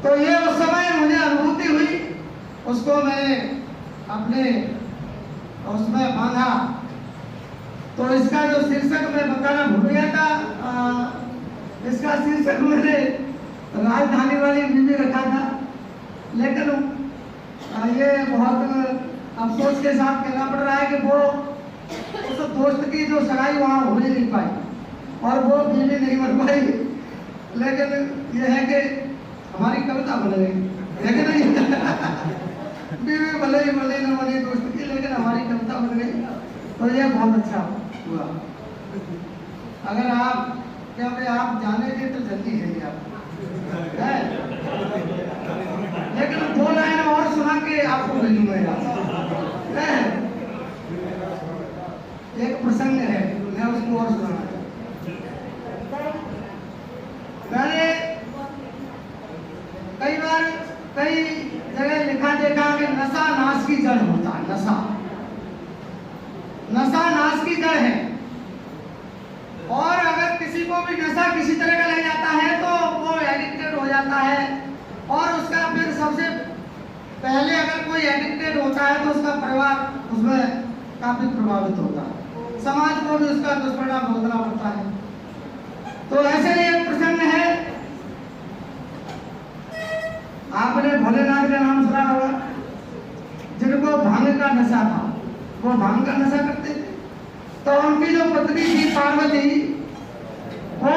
तो ये उस समय मुझे अनुभूति हुई, उसको मैंने अपने उसमें बांधा। तो इसका जो शीर्षक मैं बताना भूल गया था, इसका शीर्षक मैंने राजधानी वाली बिल्ली रखा था, लेकिन ये बहुत अफसोस के साथ कहना पड़ रहा है कि वो उस दोस्त की जो सगाई वहाँ हो ही नहीं पाई और वो बिल्ली नहीं मर पाई। लेकिन ये है कि हमारी कविता बन गई, लेकिन नहीं बीवी भले ही भले न बनी दोस्त की, लेकिन हमारी कविता बन गई। तो ये बहुत अच्छा हुआ। अगर आप क्योंकि आप जाने थे तो जल्दी है आप है? लेकिन 2 लाइन और सुना के आपको भेजूंगा यार। एक प्रसंग है, मैं उसको और सुनाना। मैंने कई बार कई जगह लिखा देखा कि नशा नाश की जड़ होता है। नशा नाश की जड़ है, और अगर किसी को भी नशा किसी तरह का लग जाता है तो वो एडिक्टेड हो जाता है, और उसका फिर सबसे पहले अगर कोई एडिक्टेड होता है तो उसका परिवार उसमें काफी प्रभावित होता है, समाज को भी उसका दुष्परिणाम भुगतना पड़ता है। तो ऐसे ही एक प्रसंग है, आपने भोलेनाथ का नाम सुना होगा, जिनको भांग का नशा था, वो भांग का नशा करते थे। तो उनकी जो पत्नी थी पार्वती, वो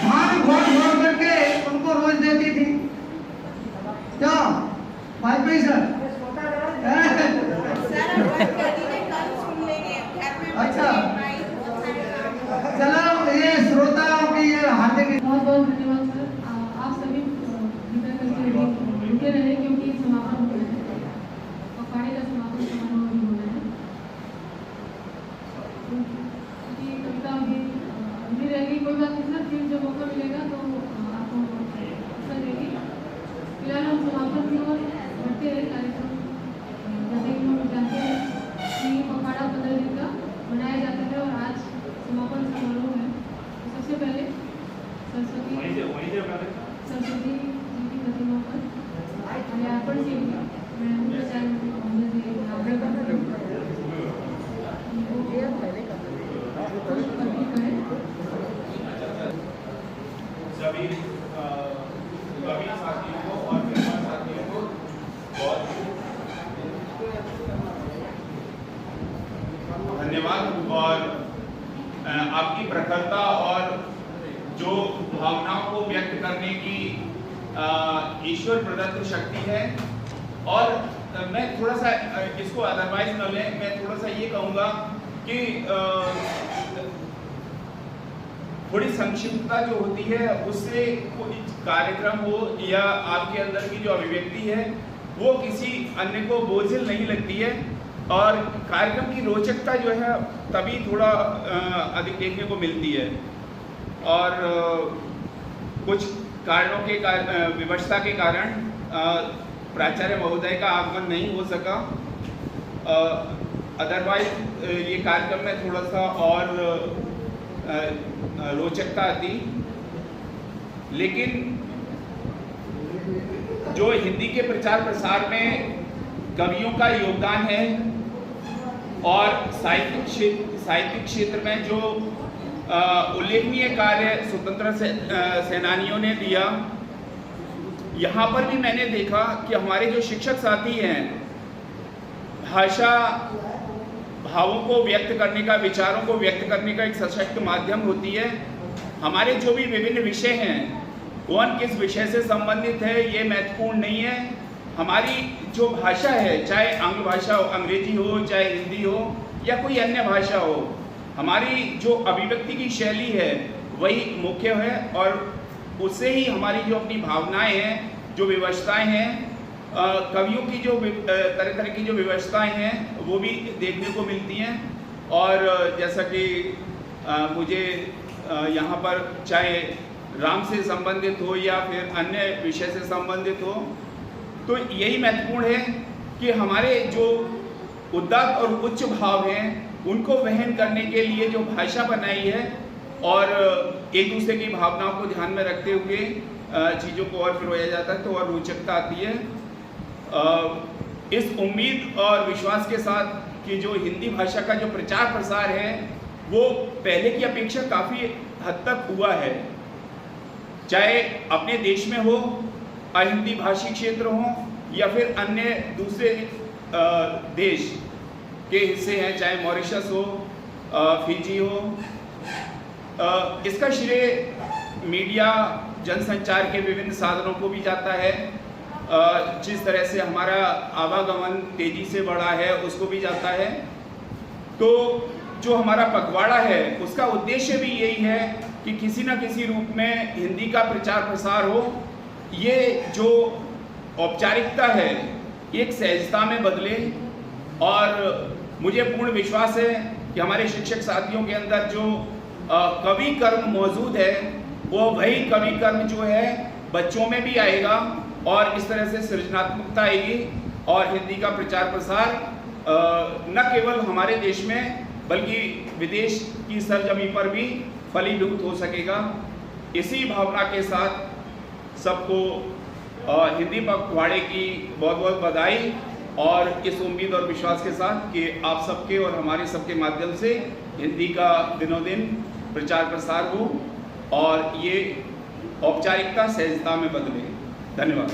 भांग घोट करके उनको रोज देती थी। क्या भाई पैसा अच्छा, चलो ये श्रोताओं की ये हार्दिक बहुत बहुत धन्यवाद सर। आप सभी रुके रहे क्योंकि समापन हो रहा है, अखाड़े का समापन समारोह भी हो रहा है। ये कविता भी रहेगी, कोई बात नहीं सर, फिर जब मौका मिलेगा तो आपको अवसर देगी। फिलहाल हम समापन की ओर बढ़ते हैं। कार्यक्रम जैसे कि हम जानते हैं कि अखाड़ा 15 दिन का मनाया जाता है, और आज समापन समारोह है। तो सबसे पहले सरस्वती जी की प्रतिमा पर अर्पण से मैं उपाचार्य महोदय से आग्रह करती हूँ सभी साथियों को और मेहमान साथियों को बहुत धन्यवाद, और आपकी प्रखरता और जो भावनाओं को व्यक्त करने की ईश्वर प्रदत्त शक्ति है। और मैं थोड़ा सा इसको अदरवाइज न लें, मैं थोड़ा सा ये कहूँगा कि थोड़ी संक्षिप्तता जो होती है उससे कोई कार्यक्रम हो या आपके अंदर की जो अभिव्यक्ति है वो किसी अन्य को बोझिल नहीं लगती है, और कार्यक्रम की रोचकता जो है तभी थोड़ा अधिक देखने को मिलती है। और कुछ कारणों के विवशता के कारण प्राचार्य महोदय का आगमन नहीं हो सका, अदरवाइज ये कार्यक्रम में थोड़ा सा और रोचकता आती। लेकिन जो हिंदी के प्रचार प्रसार में कवियों का योगदान है और साहित्यिक क्षेत्र में जो उल्लेखनीय कार्य स्वतंत्र सेनानियों ने दिया, यहाँ पर भी मैंने देखा कि हमारे जो शिक्षक साथी हैं, भाषा भावों को व्यक्त करने का, विचारों को व्यक्त करने का एक सशक्त माध्यम होती है। हमारे जो भी विभिन्न विषय हैं, कौन किस विषय से संबंधित है ये महत्वपूर्ण नहीं है। हमारी जो भाषा है, चाहे आंग्ल भाषा हो, अंग्रेजी हो, चाहे हिंदी हो या कोई अन्य भाषा हो, हमारी जो अभिव्यक्ति की शैली है वही मुख्य है, और उससे ही हमारी जो अपनी भावनाएं हैं, जो विवशताएं हैं, कवियों की जो तरह तरह की जो विवशताएं हैं वो भी देखने को मिलती हैं। और जैसा कि मुझे यहाँ पर चाहे राम से संबंधित हो या फिर अन्य विषय से संबंधित हो, तो यही महत्वपूर्ण है कि हमारे जो उदात्त और उच्च भाव हैं उनको वहन करने के लिए जो भाषा बनाई है और एक दूसरे की भावनाओं को ध्यान में रखते हुए चीज़ों को और पिरोया जाता है तो और रोचकता आती है। इस उम्मीद और विश्वास के साथ कि जो हिंदी भाषा का जो प्रचार प्रसार है वो पहले की अपेक्षा काफ़ी हद तक हुआ है, चाहे अपने देश में हो, अहिंदी भाषी क्षेत्र हो या फिर अन्य दूसरे देश के हिस्से हैं, चाहे मॉरिशस हो, फिजी हो। इसका श्रेय मीडिया, जनसंचार के विभिन्न साधनों को भी जाता है। जिस तरह से हमारा आवागमन तेजी से बढ़ा है उसको भी जाता है। तो जो हमारा पखवाड़ा है उसका उद्देश्य भी यही है कि किसी न किसी रूप में हिंदी का प्रचार प्रसार हो। ये जो औपचारिकता है एक सहजता में बदले और मुझे पूर्ण विश्वास है कि हमारे शिक्षक साथियों के अंदर जो कवि कर्म मौजूद है वो वही कवि कर्म जो है बच्चों में भी आएगा और इस तरह से सृजनात्मकता आएगी और हिंदी का प्रचार प्रसार न केवल हमारे देश में बल्कि विदेश की सरजमी पर भी फलीभूत हो सकेगा। इसी भावना के साथ सबको हिंदी पखवाड़े की बहुत बहुत बधाई और इस उम्मीद और विश्वास के साथ कि आप सबके और हमारे सबके माध्यम से हिंदी का दिनों दिन प्रचार प्रसार हो और ये औपचारिकता सहजता में बदले। धन्यवाद।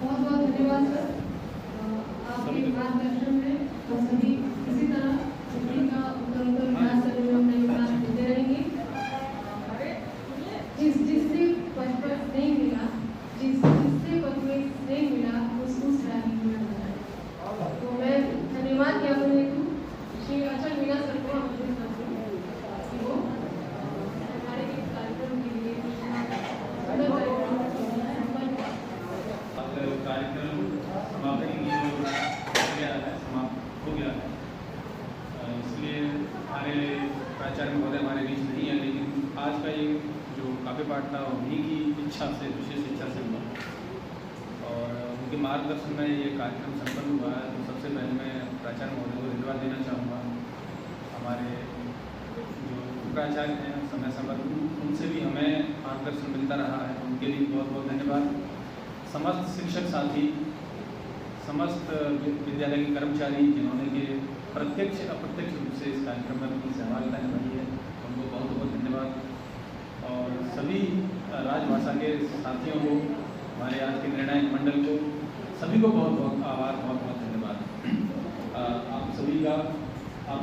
बहुत बहुत धन्यवाद सर। आपके मार्गदर्शन में हम सभी इसी तरह हिंदी का उत्तरोत्तर विकास करने में अपना योगदान देते रहेंगे। जिससे पद पर स्नेह मिला, जिससे पद में स्नेह मिला उस राही में बनाए। तो मैं धन्यवाद ज्ञापन हेतु श्री अचल मीना सर को आमंत्रित करती हूँ कि वो हमारे इस कार्यक्रम के लिए कार्यक्रम समाप्ति की जो प्रक्रिया है समाप्त हो गया है, इसलिए हमारे प्राचार्य महोदय हमारे बीच नहीं है, लेकिन आज का ये जो काव्य पाठ था उन्हीं की इच्छा से, विशेष इच्छा से हुआ और उनके मार्गदर्शन में ये कार्यक्रम संपन्न हुआ है। तो सबसे पहले मैं प्राचार्य महोदय को धन्यवाद देना चाहूँगा। हमारे जो प्राचार्य हैं समय समय उनसे भी हमें मार्गदर्शन मिलता रहा है, उनके लिए बहुत बहुत धन्यवाद। समस्त शिक्षक साथी, समस्त विद्यालय के कर्मचारी जिन्होंने कि प्रत्यक्ष अप्रत्यक्ष रूप से इस कार्यक्रम में अपनी सहभागिता निभाई है, उनको बहुत बहुत धन्यवाद। और सभी राजभाषा के साथियों को, हमारे आज के निर्णायक मंडल को, सभी को बहुत बहुत आभार, बहुत बहुत धन्यवाद। आप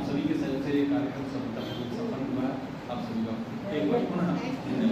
सभी के सहयोग से ये कार्यक्रम सफलतापूर्वक संपन्न हुआ। आप सभी का एक बार पुनः धन्यवाद।